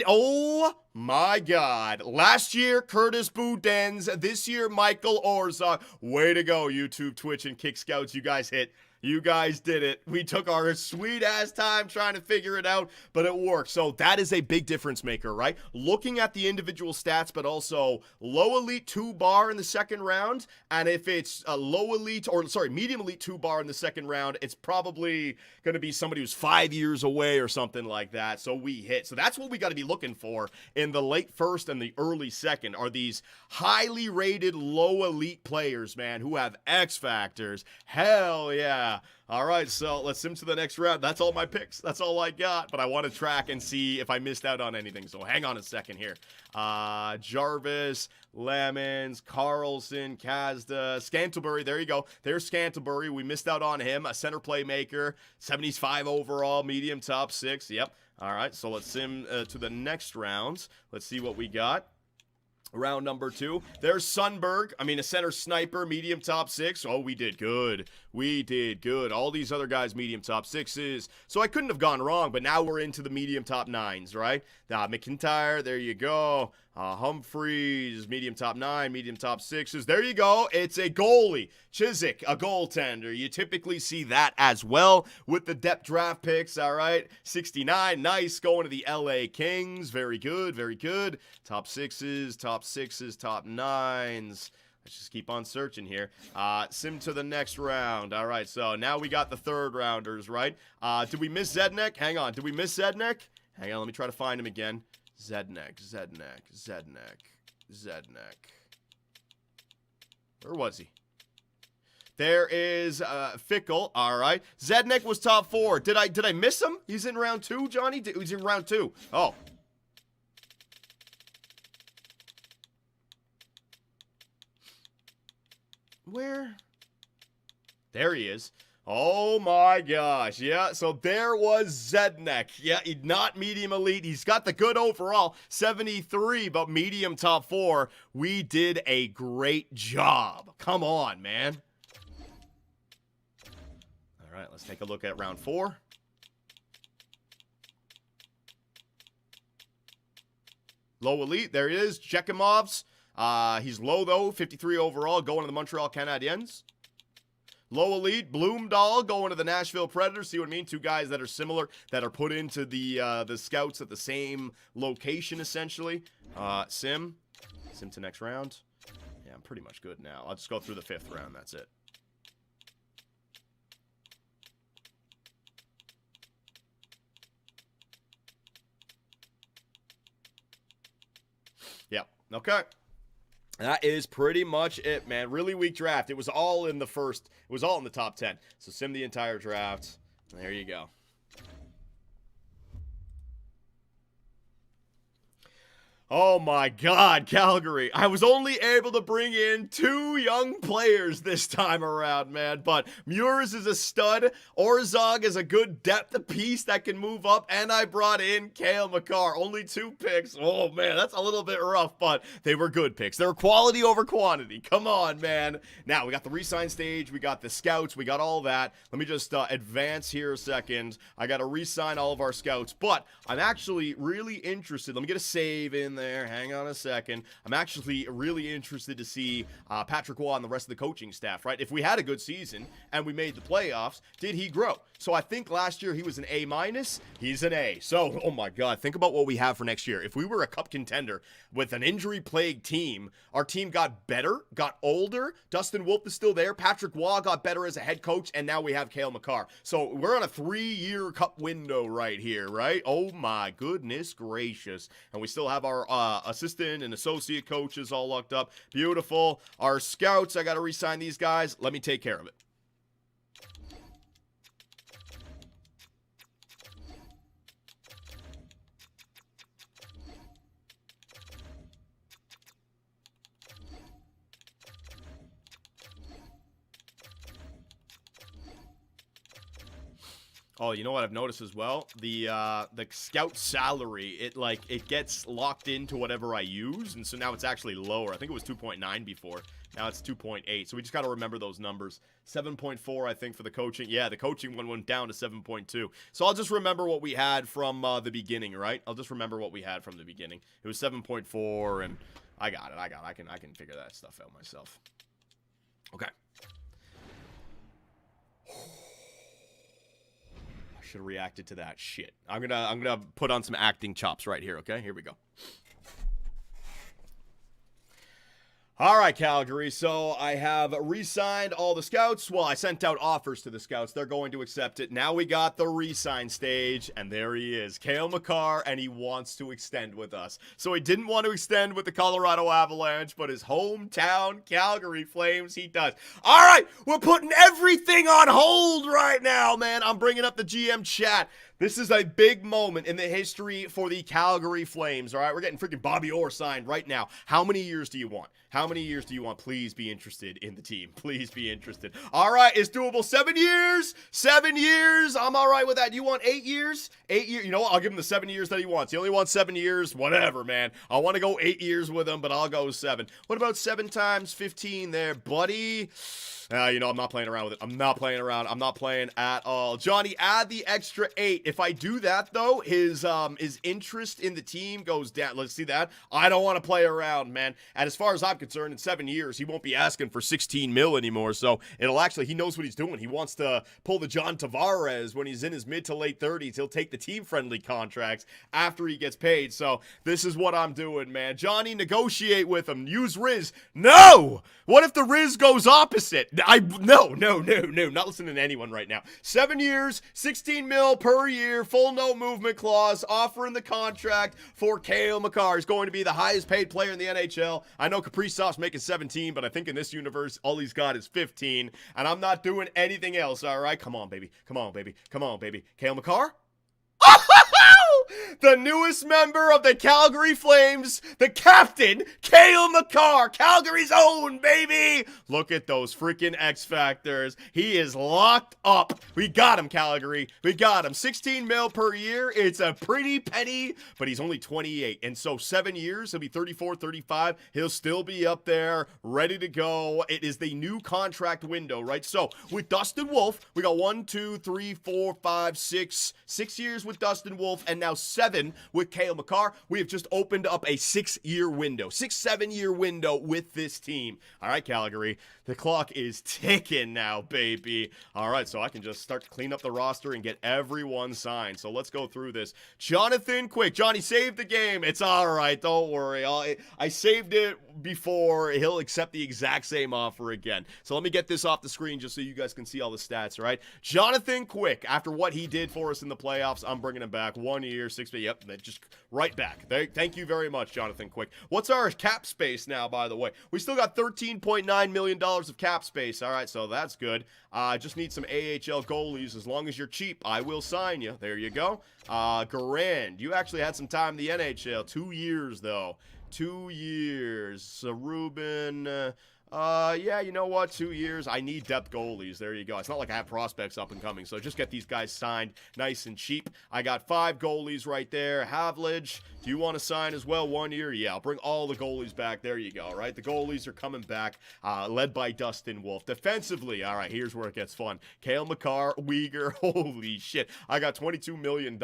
Oh my God. Last year, Curtis Boudin's. This year, Michael Orzog. Way to go, YouTube, Twitch, and Kick Scouts. You guys hit. You guys did it. We took our sweet-ass time trying to figure it out, but it worked. So that is a big difference maker, right? Looking at the individual stats, but also low elite 2 bar in the second round, and if it's a medium elite 2 bar in the second round, it's probably going to be somebody who's 5 years away or something like that. So we hit. So that's what we got to be looking for in the late first and the early second are these highly rated low elite players, man, who have X factors. Hell yeah. All right, so let's sim to the next round. That's all my picks. That's all I got, but I want to track and see if I missed out on anything, so hang on a second here. Jarvis, Lemons, Carlson, Kazda, Scantlebury, there you go. There's Scantlebury. We missed out on him, a center playmaker, 75 overall, medium top 6, yep. All right, so let's sim to the next round. Let's see what we got. Round number 2. There's Sundberg. I mean, a center sniper, medium top 6. Oh, we did good. All these other guys, medium top 6s. So I couldn't have gone wrong, but now we're into the medium top 9s, right? McIntyre, there you go. Humphreys, medium top 9, medium top 6s. There you go. It's a goalie. Chiswick, a goaltender. You typically see that as well with the depth draft picks, all right? 69, nice. Going to the LA Kings. Very good. Top 6s, top 9s. Let's just keep on searching here. Sim to the next round. All right, so now we got the third rounders, right? Did we miss Zednek? Hang on. Did we miss Zednek? Hang on, let me try to find him again. Zednek. Where was he? There is Fickle. All right. Zednek was top 4. Did I miss him? He's in round 2, Johnny? He's in round 2. Oh. Where? There he is. Oh my gosh. Yeah, so there was Zednek. Yeah, not medium elite. He's got the good overall, 73, but medium top 4. We did a great job. Come on, man. All right, let's take a look at round 4. Low elite, there he is. Chekimovs. He's low, though, 53 overall, going to the Montreal Canadiens. Low elite, Bloomdahl going to the Nashville Predators. See what I mean? Two guys that are similar, that are put into the scouts at the same location, essentially. Sim to next round. Yeah, I'm pretty much good now. I'll just go through the 5th round. That's it. Yep. Okay. That is pretty much it, man. Really weak draft. It was all in the first. It was all in the top 10. So sim the entire draft. There you go. Oh my God, Calgary. I was only able to bring in 2 young players this time around, man. But Mures is a stud. Orzog is a good depth piece that can move up. And I brought in Cale Makar. Only 2 picks. Oh, man, that's a little bit rough, but they were good picks. They were quality over quantity. Come on, man. Now, we got the re-sign stage. We got the scouts. We got all that. Let me just advance here a second. I got to re-sign all of our scouts. But I'm actually really interested. Let me get a save in there. Hang on a second. I'm actually really interested to see Patrick Waugh and the rest of the coaching staff, right? If we had a good season and we made the playoffs, did he grow? So I think last year he was an A-. He's an A. So, oh my God, think about what we have for next year. If we were a cup contender with an injury-plagued team, our team got better, got older. Dustin Wolf is still there. Patrick Waugh got better as a head coach, and now we have Cale Makar. So we're on a 3-year cup window right here, right? Oh my goodness gracious. And we still have our assistant and associate coaches all locked up. Beautiful. Our scouts, I got to re-sign these guys. Let me take care of it. Oh, you know what I've noticed as well? The scout salary, it gets locked into whatever I use, and so now it's actually lower. I think it was 2.9 before. Now it's 2.8. So we just got to remember those numbers. 7.4, I think, for the coaching. Yeah, the coaching one went down to 7.2. So I'll just remember what we had from the beginning, right? I'll just remember what we had from the beginning. It was 7.4, and I got it. I can figure that stuff out myself. Okay. Should have reacted to that shit. I'm gonna put on some acting chops right here, okay? Here we go. All right, Calgary. So I have re-signed all the scouts. Well, I sent out offers to the scouts. They're going to accept it. Now we got the re-sign stage, and there he is, Cale Makar, and he wants to extend with us. So he didn't want to extend with the Colorado Avalanche, but his hometown Calgary Flames, he does. All right, we're putting everything on hold right now, man. I'm bringing up the GM chat. This is a big moment in the history for the Calgary Flames, all right? We're getting freaking Bobby Orr signed right now. How many years do you want? How many years do you want? Please be interested in the team. Please be interested. All right, it's doable. 7 years. 7 years. I'm all right with that. You want 8 years? 8 years. You know what? I'll give him the 7 years that he wants. He only wants 7 years. Whatever, man. I want to go 8 years with him, but I'll go 7. What about 7 times 15 there, buddy? You know, I'm not playing around with it. I'm not playing around. I'm not playing at all. Johnny, add the extra 8. If I do that, though, his interest in the team goes down. Let's see that. I don't want to play around, man. And as far as I'm concerned, in 7 years, he won't be asking for 16 mil anymore. So it'll actually, he knows what he's doing. He wants to pull the John Tavares when he's in his mid to late 30s. He'll take the team-friendly contracts after he gets paid. So this is what I'm doing, man. Johnny, negotiate with him. Use Riz. No! What if the Riz goes opposite? No, not listening to anyone right now. 7 years, 16 mil per year, full no movement clause, offering the contract for Cale Makar. He's going to be the highest paid player in the NHL. I know Kaprizov's making 17, but I think in this universe, all he's got is 15, and I'm not doing anything else, all right? Come on, baby. Come on, baby. Come on, baby. Cale Makar? The newest member of the Calgary Flames, the captain, Cale Makar, Calgary's own, baby. Look at those freaking X Factors. He is locked up. We got him, Calgary. We got him. 16 mil per year. It's a pretty penny, but he's only 28. And so 7 years, he'll be 34, 35. He'll still be up there, ready to go. It is the new contract window, right? So with Dustin Wolf, we got 1, 2, 3, 4, 5, 6 years with Dustin Wolf, and now 7 7 with Cale Makar. We have just opened up a 6-year window, 7-year window with this team. All right, Calgary, the clock is ticking now, baby. All right, so I can just start to clean up the roster and get everyone signed. So let's go through this. Jonathan Quick. Johnny saved the game. It's all right. Don't worry. I saved it before. He'll accept the exact same offer again. So let me get this off the screen just so you guys can see all the stats, all right? Jonathan Quick, after what he did for us in the playoffs, I'm bringing him back. 1 year, 6 years. Yep, just right back. Thank you very much, Jonathan Quick. What's our cap space now, by the way? We still got $13.9 million of cap space. All right, so that's good. I just need some AHL goalies. As long as you're cheap, I will sign you. There you go. Garand, you actually had some time in the NHL. 2 years, though. 2 years. So Ruben, yeah, you know what? 2 years. I need depth goalies. There you go. It's not like I have prospects up and coming, so just get these guys signed nice and cheap. I got 5 goalies right there. Havlich, do you want to sign as well? 1 year? Yeah, I'll bring all the goalies back. There you go, all right? The goalies are coming back, led by Dustin Wolf. Defensively, all right, here's where it gets fun. Cale Makar, Uyghur, holy shit. I got $22 million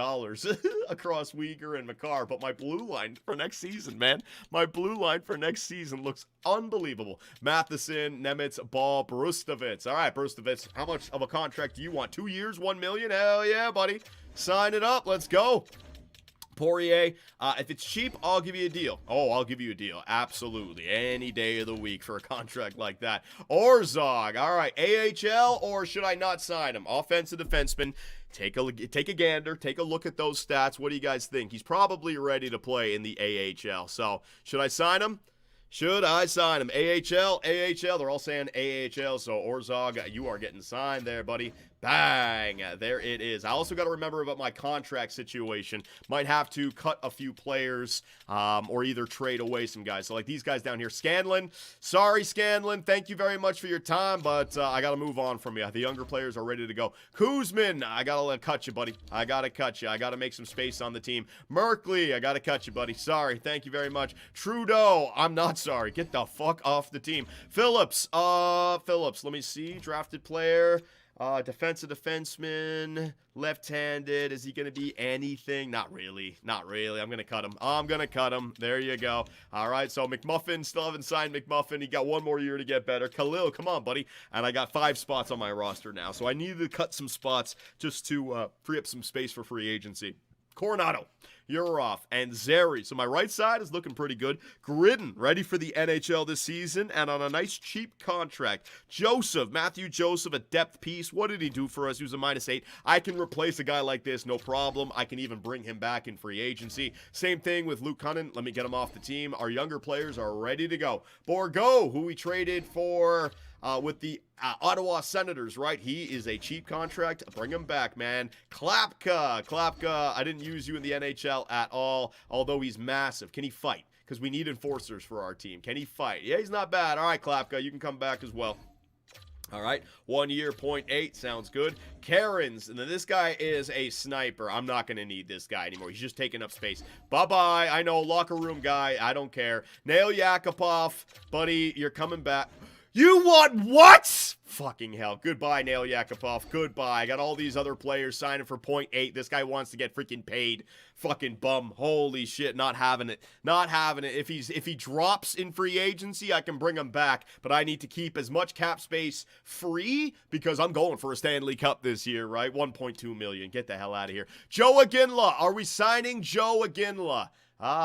across Uyghur and Makar, but my blue line for next season, man. My blue line for next season looks unbelievable. Matheson, Nemitz, Ball, Brustovitz. All right, Brustovitz, how much of a contract do you want? 2 years, $1 million? Hell yeah, buddy. Sign it up. Let's go. Poirier, if it's cheap, I'll give you a deal. Oh, I'll give you a deal. Absolutely. Any day of the week for a contract like that. Orzog. All right, AHL, or should I not sign him? Offensive defenseman. Take a gander. Take a look at those stats. What do you guys think? He's probably ready to play in the AHL. So, should I sign him? Should I sign him? AHL, they're all saying AHL, so Orzog, you are getting signed there, buddy. Bang! There it is. I also got to remember about my contract situation. Might have to cut a few players or either trade away some guys. So like these guys down here. Scanlon. Sorry, Scanlon. Thank you very much for your time, but I got to move on from you. The younger players are ready to go. Kuzman. I got to cut you, buddy. I got to cut you. I got to make some space on the team. Merkley. I got to cut you, buddy. Sorry. Thank you very much. Trudeau. I'm not sorry. Get the fuck off the team. Phillips. Phillips. Let me see. Drafted player. Defensive defenseman, left-handed. Is he going to be anything? Not really. Not really. I'm going to cut him. I'm going to cut him. There you go. All right, so McMuffin, still haven't signed McMuffin. He got 1 more year to get better. Khalil, come on, buddy. And I got 5 spots on my roster now, so I needed to cut some spots just to free up some space for free agency. Coronado, you're off. And Zeri. So my right side is looking pretty good. Gridden, ready for the NHL this season and on a nice cheap contract. Joseph, Matthew Joseph, a depth piece. What did he do for us? He was a -8. I can replace a guy like this, no problem. I can even bring him back in free agency. Same thing with Luke Cunnin. Let me get him off the team. Our younger players are ready to go. Borgo, who we traded for with the Ottawa Senators, right? He is a cheap contract. Bring him back, man. Klapka, I didn't use you in the NHL at all, although he's massive. Can he fight? Because we need enforcers for our team. Can he fight? Yeah, he's not bad. All right, Klapka, you can come back as well. All right, 1 year, 0.8, sounds good. Karens, and then this guy is a sniper. I'm not going to need this guy anymore. He's just taking up space. Bye-bye. I know, locker room guy. I don't care. Nail Yakupov, buddy, you're coming back. You want what? Fucking hell. Goodbye, Nail Yakupov. Goodbye. I got all these other players signing for 0.8. This guy wants to get freaking paid. Fucking bum. Holy shit. Not having it. Not having it. If he drops in free agency, I can bring him back. But I need to keep as much cap space free because I'm going for a Stanley Cup this year, right? 1.2 million. Get the hell out of here. Joe Aginla. Are we signing Joe Aginla?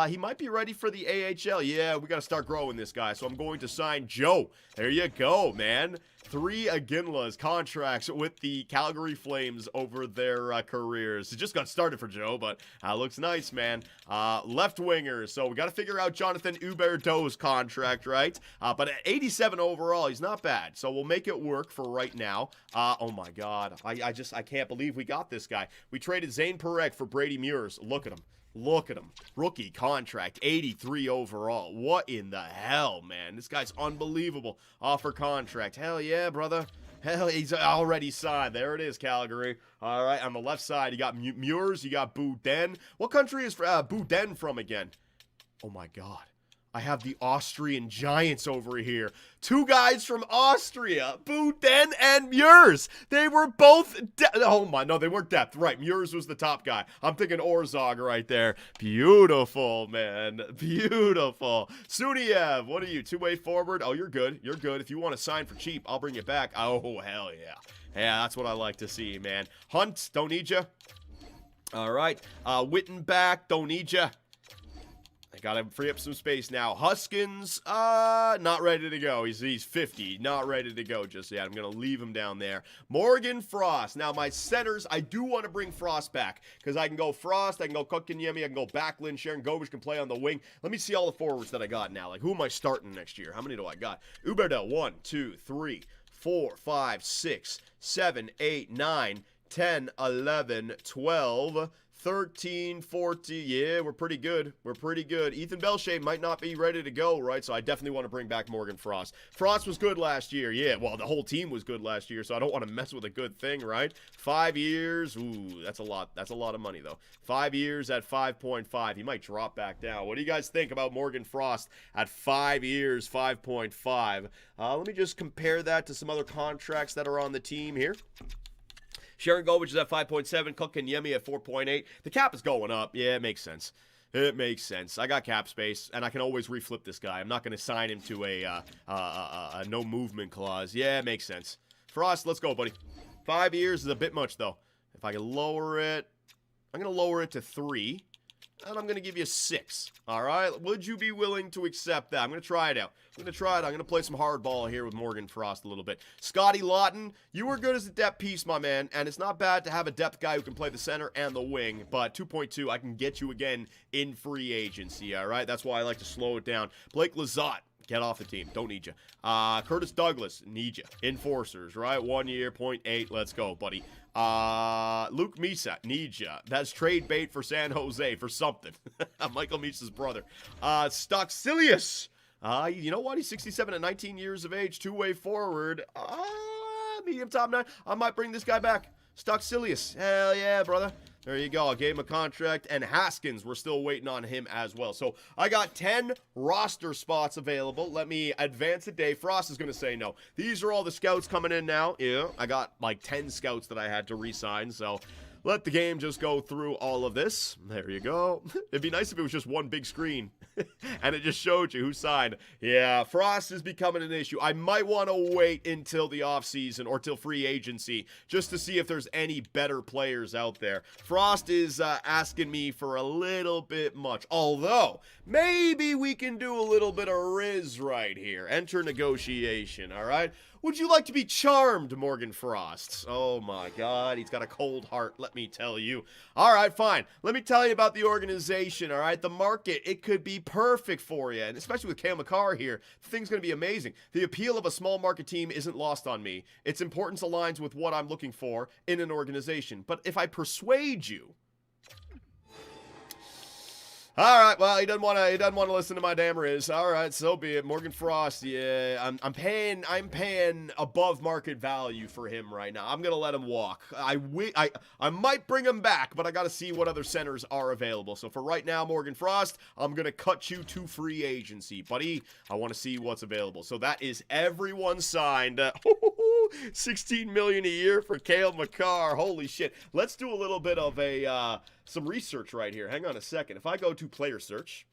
He might be ready for the AHL. Yeah, we got to start growing this guy. So I'm going to sign Joe. There you go, man. 3 Aginlas contracts with the Calgary Flames over their careers. It just got started for Joe, but looks nice, man. Left wingers. So we got to figure out Jonathan Huberdeau's contract, right? But at 87 overall, he's not bad. So we'll make it work for right now. Oh my God. I can't believe we got this guy. We traded Zane Parekh for Brady Muirs. Look at him. Look at him. Rookie contract, 83 overall. What in the hell, man? This guy's unbelievable. Offer contract. Hell yeah, brother. Hell, he's already signed. There it is, Calgary. All right, on the left side, you got Muirs, you got Boudin. What country is Boudin from again? Oh, my God. I have the Austrian Giants over here. Two guys from Austria, Buden and Murs. They were both, oh my, no, they weren't depth. Right, Murs was the top guy. I'm thinking Orzog right there. Beautiful, man. Beautiful. Suniev, what are you, two-way forward? Oh, you're good. You're good. If you want to sign for cheap, I'll bring you back. Oh, hell yeah. Yeah, that's what I like to see, man. Hunt, don't need you. All right. Witten back, don't need you. I gotta free up some space now. Huskins, not ready to go. He's 50, not ready to go just yet. I'm gonna leave him down there. Morgan Frost. Now, my centers, I do want to bring Frost back, because I can go Frost, I can go Kotkaniemi, I can go Backlund, Sharon Govich can play on the wing. Let me see all the forwards that I got now. Like, who am I starting next year? How many do I got? Uberdell, 1, 2, 3, 4, 5, 6, 7, 8, 9, 10, 11, 12, 13, 14, yeah, we're pretty good. We're pretty good. Ethan Belshea might not be ready to go, right? So I definitely want to bring back Morgan Frost. Frost was good last year, yeah. Well, the whole team was good last year, so I don't want to mess with a good thing, right? 5 years, ooh, that's a lot. That's a lot of money, though. 5 years at 5.5. He might drop back down. What do you guys think about Morgan Frost at 5 years, 5.5? Let me just compare that to some other contracts that are on the team here. Sharon Govich is at 5.7, Kotkaniemi at 4.8. The cap is going up. Yeah, it makes sense. It makes sense. I got cap space, and I can always reflip this guy. I'm not going to sign him to a no movement clause. Yeah, it makes sense. Frost, let's go, buddy. 5 years is a bit much, though. If I can lower it, I'm going to lower it to 3. And I'm going to give you 6. All right? Would you be willing to accept that? I'm going to try it out. I'm going to try it. I'm going to play some hardball here with Morgan Frost a little bit. Scotty Lawton, you were good as a depth piece, my man. And it's not bad to have a depth guy who can play the center and the wing. But 2.2, I can get you again in free agency. All right? That's why I like to slow it down. Blake Lizotte. Get off the team. Don't need you. Curtis Douglas. Need you. Enforcers, right? 1 year, 0.8. Let's go, buddy. Luke Misa. Need ya. That's trade bait for San Jose for something. Michael Misa's brother. Stocksilius. You know what? He's 67 at 19 years of age. Two-way forward. Medium top 9. I might bring this guy back. Stocksilius. Hell yeah, brother. There you go. I gave him a contract. And Haskins, we're still waiting on him as well. So I got 10 roster spots available. Let me advance a day. Frost is going to say no. These are all the scouts coming in now. Yeah, I got like 10 scouts that I had to re-sign. So let the game just go through all of this. There you go. It'd be nice if it was just one big screen. And it just showed you who signed. Yeah, Frost is becoming an issue. I might want to wait until the offseason or till free agency just to see if there's any better players out there. Frost is asking me for a little bit much. Although, maybe we can do a little bit of riz right here. Enter negotiation, all right? Would you like to be charmed, Morgan Frost? Oh my God, he's got a cold heart, let me tell you. All right, fine. Let me tell you about the organization, all right? The market, it could be perfect for you, and especially with Cale Makar here, the thing's going to be amazing. The appeal of a small market team isn't lost on me. Its importance aligns with what I'm looking for in an organization. But if I persuade you... All right, well, he doesn't want to listen to my damn riz. All right, so be it. Morgan Frost, yeah, I'm paying above market value for him right now. I'm gonna let him walk. I might bring him back, but I got to see what other centers are available. So for right now, Morgan Frost, I'm gonna cut you to free agency, buddy. I want to see what's available. So that is everyone signed. 16 million a year for Cale Makar. Holy shit. Let's do a little bit of some research right here. Hang on a second. If I go to player search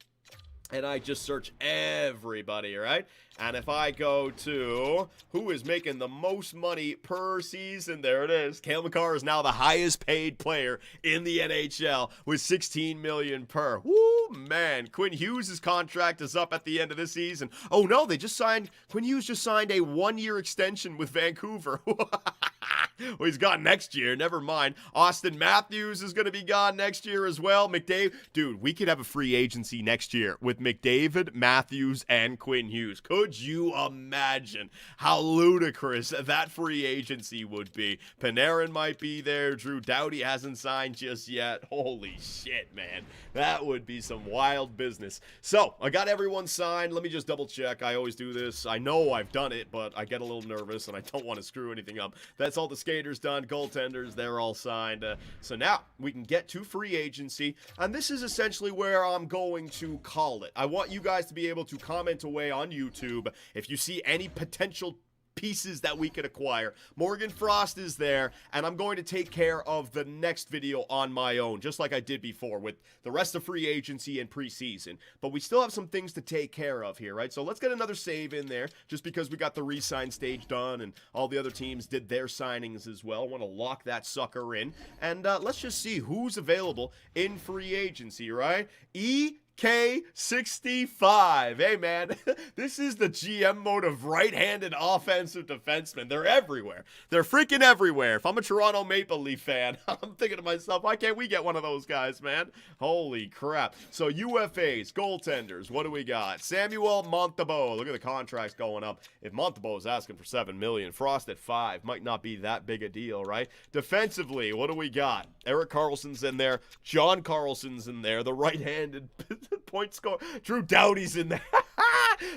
and I just search everybody, right? And if I go to who is making the most money per season, there it is. Cale Makar is now the highest paid player in the NHL with 16 million per. Woo, man. Quinn Hughes' contract is up at the end of this season. Oh no, Quinn Hughes just signed a 1-year extension with Vancouver. Well, he's gone next year. Never mind. Austin Matthews is going to be gone next year as well. McDavid. Dude, we could have a free agency next year with McDavid, Matthews, and Quinn Hughes. Could you imagine how ludicrous that free agency would be? Panarin might be there. Drew Doughty hasn't signed just yet. Holy shit, man. That would be some wild business. So, I got everyone signed. Let me just double check. I always do this. I know I've done it, but I get a little nervous and I don't want to screw anything up. That's all the skaters done, goaltenders, they're all signed. So now we can get to free agency, and this is essentially where I'm going to call it. I want you guys to be able to comment away on YouTube if you see any potential pieces that we could acquire. Morgan Frost is there, and I'm going to take care of the next video on my own, just like I did before with the rest of free agency and preseason. But we still have some things to take care of here, right? So let's get another save in there, just because we got the re-sign stage done and all the other teams did their signings as well. I want to lock that sucker in, and let's just see who's available in free agency, right? K65. Hey, man, this is the GM mode of right-handed offensive defensemen. They're everywhere. They're freaking everywhere. If I'm a Toronto Maple Leaf fan, I'm thinking to myself, why can't we get one of those guys, man? Holy crap. So UFAs, goaltenders, what do we got? Samuel Montembeault. Look at the contracts going up. If Montembeault is asking for $7 million, Frost at $5 million, might not be that big a deal, right? Defensively, what do we got? Erik Karlsson's in there. John Carlson's in there. The right-handed point score. Drew Doughty's in there.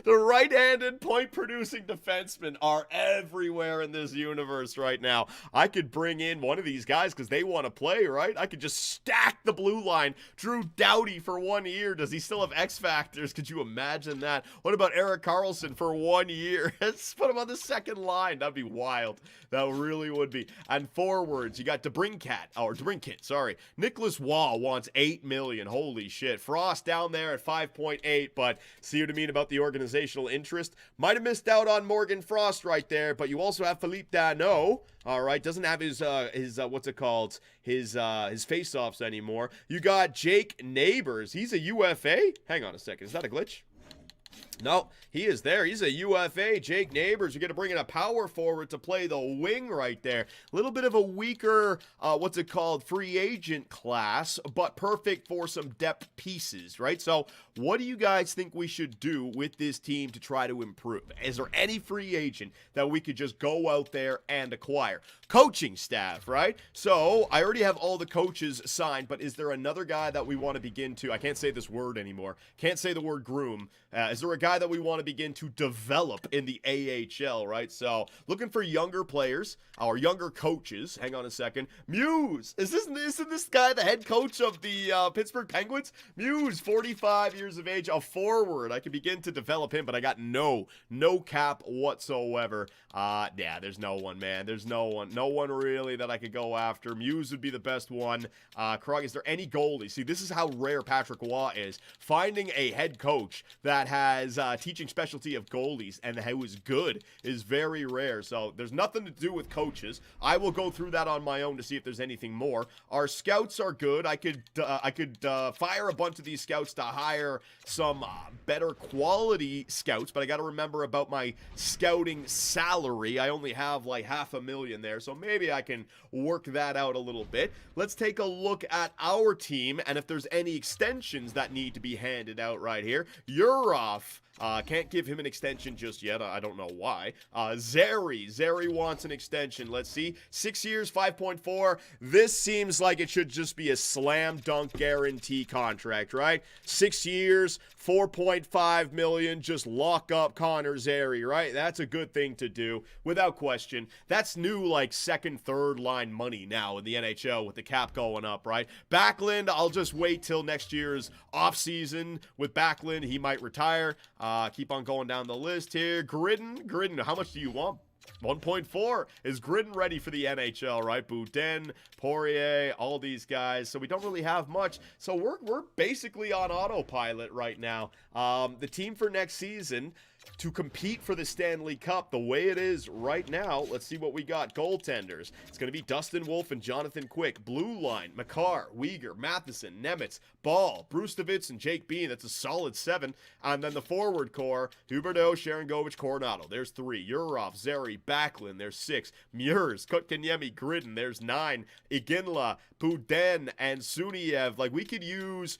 The right-handed point-producing defensemen are everywhere in this universe right now. I could bring in one of these guys because they want to play, right? I could just stack the blue line. Drew Doughty for 1 year. Does he still have X factors? Could you imagine that? What about Erik Karlsson for 1 year? Let's put him on the second line. That'd be wild. That really would be. And forwards, you got DeBrincat, sorry. Nicholas Waugh wants $8 million. Holy shit. Frost down there at 5.8, but see what I mean about the organizational interest? Might have missed out on Morgan Frost right there, but you also have Philippe Danault. All right, doesn't have his what's it called? His face-offs anymore. You got Jake Neighbors. He's a UFA. Hang on a second. Is that a glitch? No, he is there. He's a UFA. Jake Neighbors. You're going to bring in a power forward to play the wing right there. A little bit of a weaker, free agent class, but perfect for some depth pieces, right? So what do you guys think we should do with this team to try to improve? Is there any free agent that we could just go out there and acquire? Coaching staff, right? So I already have all the coaches signed, but is there another guy that we want to begin to, I can't say this word anymore, can't say the word groom. Is there a guy that we want to begin to develop in the AHL, right? So looking for younger players, our younger coaches. Hang on a second. Muse, isn't this guy the head coach of the Pittsburgh Penguins? Muse, 45 years of age, a forward. I can begin to develop him, but I got no cap whatsoever. Yeah, there's no one, man. There's no one really that I could go after. Muse would be the best one. Krog, is there any goalie? See, this is how rare Patrick Waugh is. Finding a head coach that has teaching specialty of goalies and who is good is very rare. So there's nothing to do with coaches. I will go through that on my own to see if there's anything more. Our scouts are good. I could fire a bunch of these scouts to hire some better quality scouts, but I got to remember about my scouting salary. I only have like $500,000 there, so maybe I can work that out a little bit. Let's take a look at our team and if there's any extensions that need to be handed out right here. Yurov. Can't give him an extension just yet. I don't know why. Zeri wants an extension. Let's see. 6 years, 5.4. This seems like it should just be a slam dunk guarantee contract, right? 6 years, 4.5 million. Just lock up Connor Zeri, right? That's a good thing to do, without question. That's new, like, second, third line money now in the NHL with the cap going up, right? Backlund, I'll just wait till next year's offseason. With Backlund, he might retire. Keep on going down the list here. Gridden, how much do you want? 1.4. Is Gridden ready for the NHL, right? Boudin, Poirier, all these guys. So we don't really have much. So we're basically on autopilot right now. The team for next season, to compete for the Stanley Cup the way it is right now, let's see what we got. Goaltenders. It's going to be Dustin Wolf and Jonathan Quick. Blue line, Makar, Uyghur, Matheson, Nemitz, Ball, Brustovitz, and Jake Bean. That's a solid 7. And then the forward core, Huberdeau, Sharangovich, Coronado. There's 3. Yurov, Zeri, Backlund. There's 6. Murs, Kotkaniemi, Gridden. There's 9. Iginla, Boudin, and Suniev. Like, we could use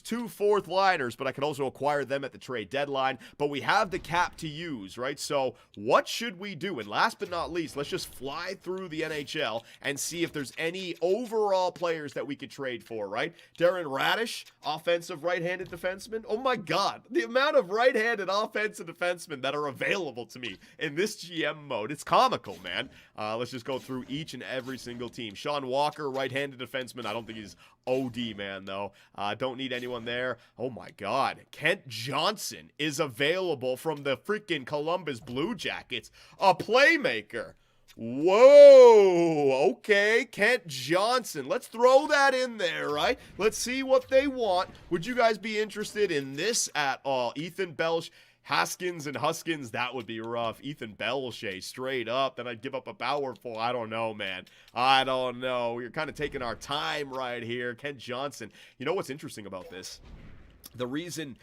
2 fourth liners, but I could also acquire them at the trade deadline. But we we have the cap to use, right? So what should we do? And last but not least, let's just fly through the NHL and see if there's any overall players that we could trade for, right? Darren Radish, offensive right-handed defenseman. Oh my God, the amount of right-handed offensive defensemen that are available to me in this GM mode, it's comical, man. Let's just go through each and every single team. Sean Walker, right-handed defenseman. I don't think he's OD, man, though. Don't need anyone there. Oh my God, Kent Johnson is available from the freaking Columbus Blue Jackets, a playmaker. Whoa, okay, Kent Johnson. Let's throw that in there, right? Let's see what they want. Would you guys be interested in this at all? Ethan Belch, Haskins and Huskins, that would be rough. Ethan Belche, straight up. Then I'd give up a powerful. I don't know, man. I don't know. We're kind of taking our time right here. Kent Johnson. You know what's interesting about this? The reason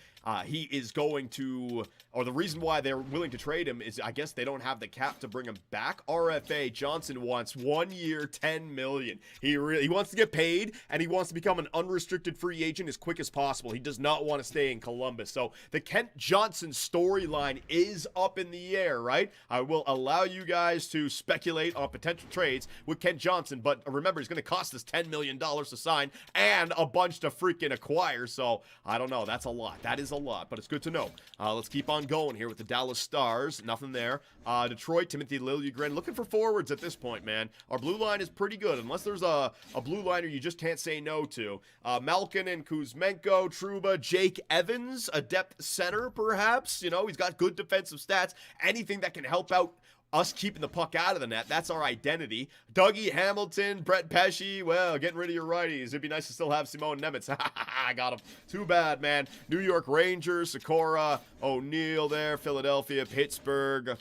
he is going to, or the reason why they're willing to trade him is I guess they don't have the cap to bring him back. RFA Johnson wants 1 year, $10 million. He wants to get paid, and he wants to become an unrestricted free agent as quick as possible. He does not want to stay in Columbus. So the Kent Johnson storyline is up in the air, right? I will allow you guys to speculate on potential trades with Kent Johnson, but remember, he's going to cost us $10 million to sign and a bunch to freaking acquire. So I don't know. That's a lot. That is a lot, but it's good to know. Let's keep on going here with the Dallas Stars. Nothing there. Detroit, Timothy Liljegren. Looking for forwards at this point, man. Our blue line is pretty good, unless there's a blue liner you just can't say no to. Malkin and Kuzmenko, Trouba, Jake Evans, a depth center, perhaps. You know, he's got good defensive stats. Anything that can help out us keeping the puck out of the net. That's our identity. Dougie Hamilton, Brett Pesce. Well, getting rid of your righties. It'd be nice to still have Simone Nemitz. I got him. Too bad, man. New York Rangers, Sikora, O'Neill there. Philadelphia, Pittsburgh,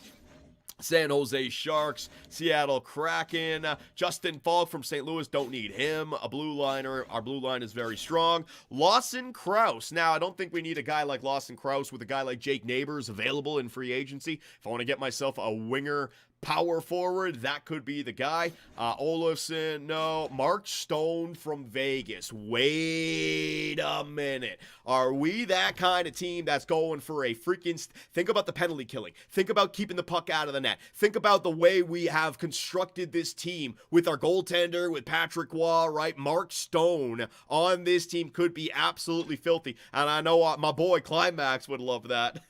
San Jose Sharks, Seattle Kraken, Justin Falk from St. Louis, don't need him. A blue liner, our blue line is very strong. Lawson Krause. Now, I don't think we need a guy like Lawson Krause with a guy like Jake Neighbors available in free agency. If I want to get myself a winger power forward, that could be the guy. Olofsson, no. Mark Stone from Vegas. Wait a minute. Are we that kind of team that's going for a freaking... Think about the penalty killing. Think about keeping the puck out of the net. Think about the way we have constructed this team with our goaltender, with Patrick Waugh, right? Mark Stone on this team could be absolutely filthy. And I know my boy Climax would love that.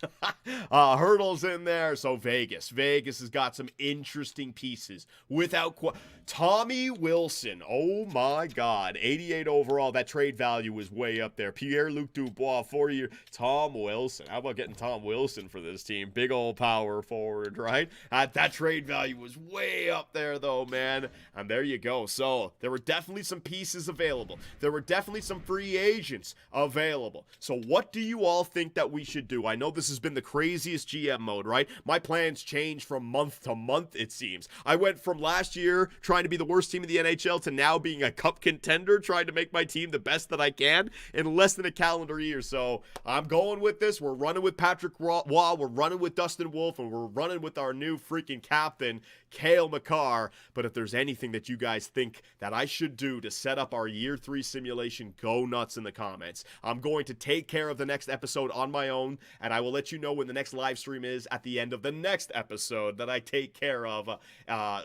Hurdles in there. So Vegas. Vegas has got some interesting pieces. Without Tommy Wilson. Oh my God. 88 overall. That trade value was way up there. Pierre-Luc Dubois, 4-year. Tom Wilson. How about getting Tom Wilson for this team? Big old power forward, right? That trade value was way up there though, man. And there you go. So there were definitely some pieces available. There were definitely some free agents available. So what do you all think that we should do? I know this has been the craziest GM mode, right? My plans change from month to month, it seems. I went from last year trying to be the worst team in the NHL to now being a cup contender, trying to make my team the best that I can in less than a calendar year. So I'm going with this. We're running with Patrick Waugh. We're running with Dustin Wolf, and we're running with our new freaking captain, Cale Makar. But if there's anything that you guys think that I should do to set up our year 3 simulation, go nuts in the comments. I'm going to take care of the next episode on my own, and I will let you know when the next live stream is at the end of the next episode that I take care of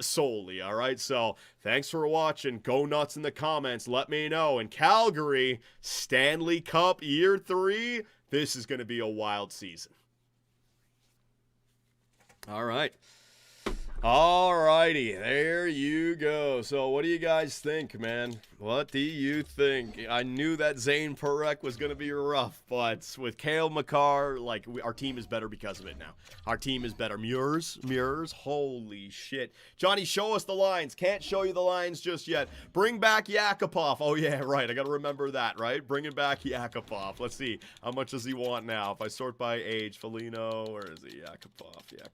solely. All right, so thanks for watching. Go nuts in the comments. Let me know. In Calgary, Stanley Cup year 3, this is going to be a wild season. All right. Alrighty, there you go. So what do you guys think, man? What do you think? I knew that Zane Parekh was going to be rough, but with Cale Makar, like, our team is better because of it now. Our team is better. Mures, holy shit. Johnny, show us the lines. Can't show you the lines just yet. Bring back Yakupov. Oh, yeah, right. I got to remember that, right? Bringing back Yakupov. Let's see. How much does he want now? If I sort by age, Foligno, where is he? Yakupov, yeah.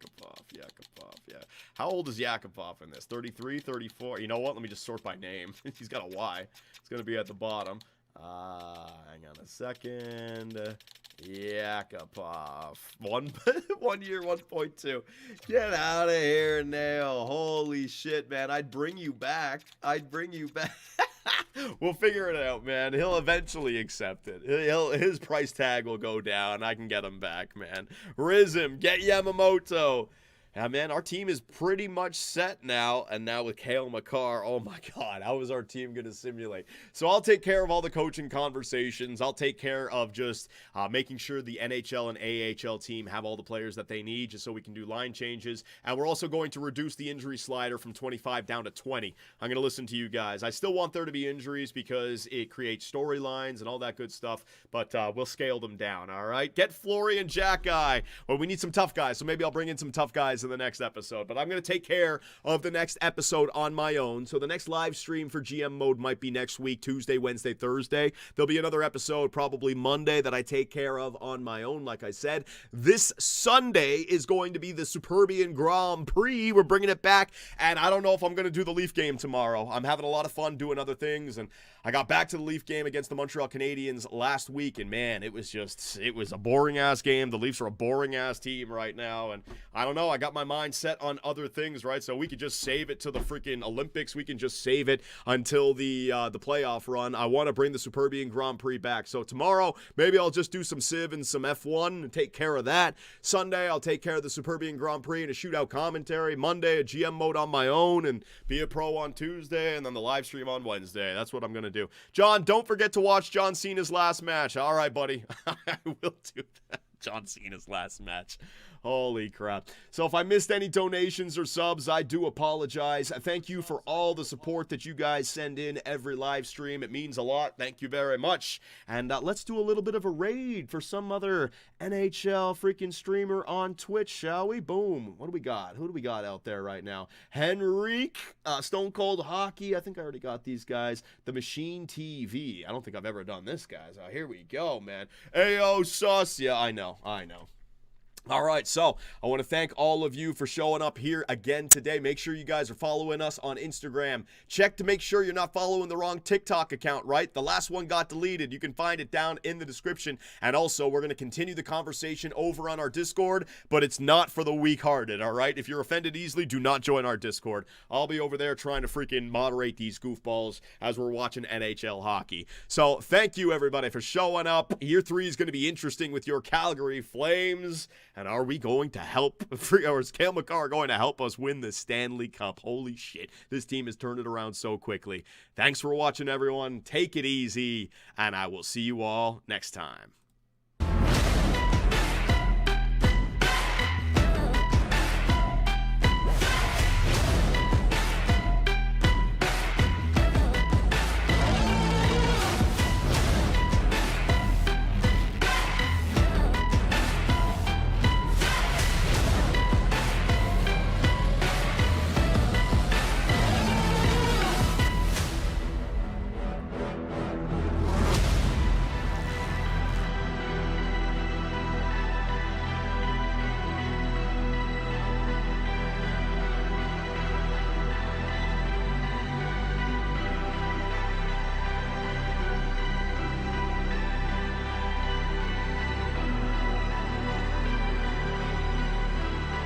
How old is Yakupov in this? 33, 34? You know what? Let me just sort by name. He's got a Y. It's going to be at the bottom. Hang on a second. Yakupov. 1 year, 1.2. Get out of here now. Holy shit, man. I'd bring you back. We'll figure it out, man. He'll eventually accept it. His price tag will go down. I can get him back, man. Rizm, get Yamamoto. Yeah, man, our team is pretty much set now. And now with Cale Makar, oh my God, how is our team going to simulate? So I'll take care of all the coaching conversations. I'll take care of just making sure the NHL and AHL team have all the players that they need just so we can do line changes. And we're also going to reduce the injury slider from 25 down to 20. I'm going to listen to you guys. I still want there to be injuries because it creates storylines and all that good stuff, but we'll scale them down, all right? Get Flory and Jack Guy. Well, we need some tough guys, so maybe I'll bring in some tough guys in the next episode, but I'm going to take care of the next episode on my own. So the next live stream for GM mode might be next week, Tuesday, Wednesday, Thursday. There'll be another episode probably Monday that I take care of on my own, like I said. This Sunday is going to be the Superbian Grand Prix. We're bringing it back, and I don't know if I'm going to do the Leaf game tomorrow. I'm having a lot of fun doing other things, and I got back to the Leaf game against the Montreal Canadiens last week, and man, it was a boring-ass game. The Leafs are a boring-ass team right now, and I don't know, I got my mind set on other things, right? So we could just save it to the freaking Olympics. We can just save it until the playoff run. I want to bring the Superbian Grand Prix back. So tomorrow, maybe I'll just do some Civ and some F1 and take care of that. Sunday, I'll take care of the Superbian Grand Prix and a shootout commentary. Monday, a GM mode on my own and be a pro on Tuesday, and then the live stream on Wednesday. That's what I'm going to do. John, don't forget to watch John Cena's last match. All right, buddy. I will do that. John Cena's last match. Holy crap. So if I missed any donations or subs, I do apologize. Thank you for all the support that you guys send in every live stream. It means a lot. Thank you very much. And let's do a little bit of a raid for some other NHL freaking streamer on Twitch, shall we? Boom. What do we got? Who do we got out there right now? Henrique, Stone Cold Hockey. I think I already got these guys. The Machine TV. I don't think I've ever done this, guys. Here we go, man. Ayo, sus. Yeah, I know. All right, so I want to thank all of you for showing up here again today. Make sure you guys are following us on Instagram. Check to make sure you're not following the wrong TikTok account, right? The last one got deleted. You can find it down in the description. And also, we're going to continue the conversation over on our Discord, but it's not for the weak-hearted, all right? If you're offended easily, do not join our Discord. I'll be over there trying to freaking moderate these goofballs as we're watching NHL hockey. So thank you, everybody, for showing up. Year 3 is going to be interesting with your Calgary Flames. And are we going to help, or is Cale Makar going to help us win the Stanley Cup? Holy shit, this team has turned it around so quickly. Thanks for watching, everyone. Take it easy, and I will see you all next time.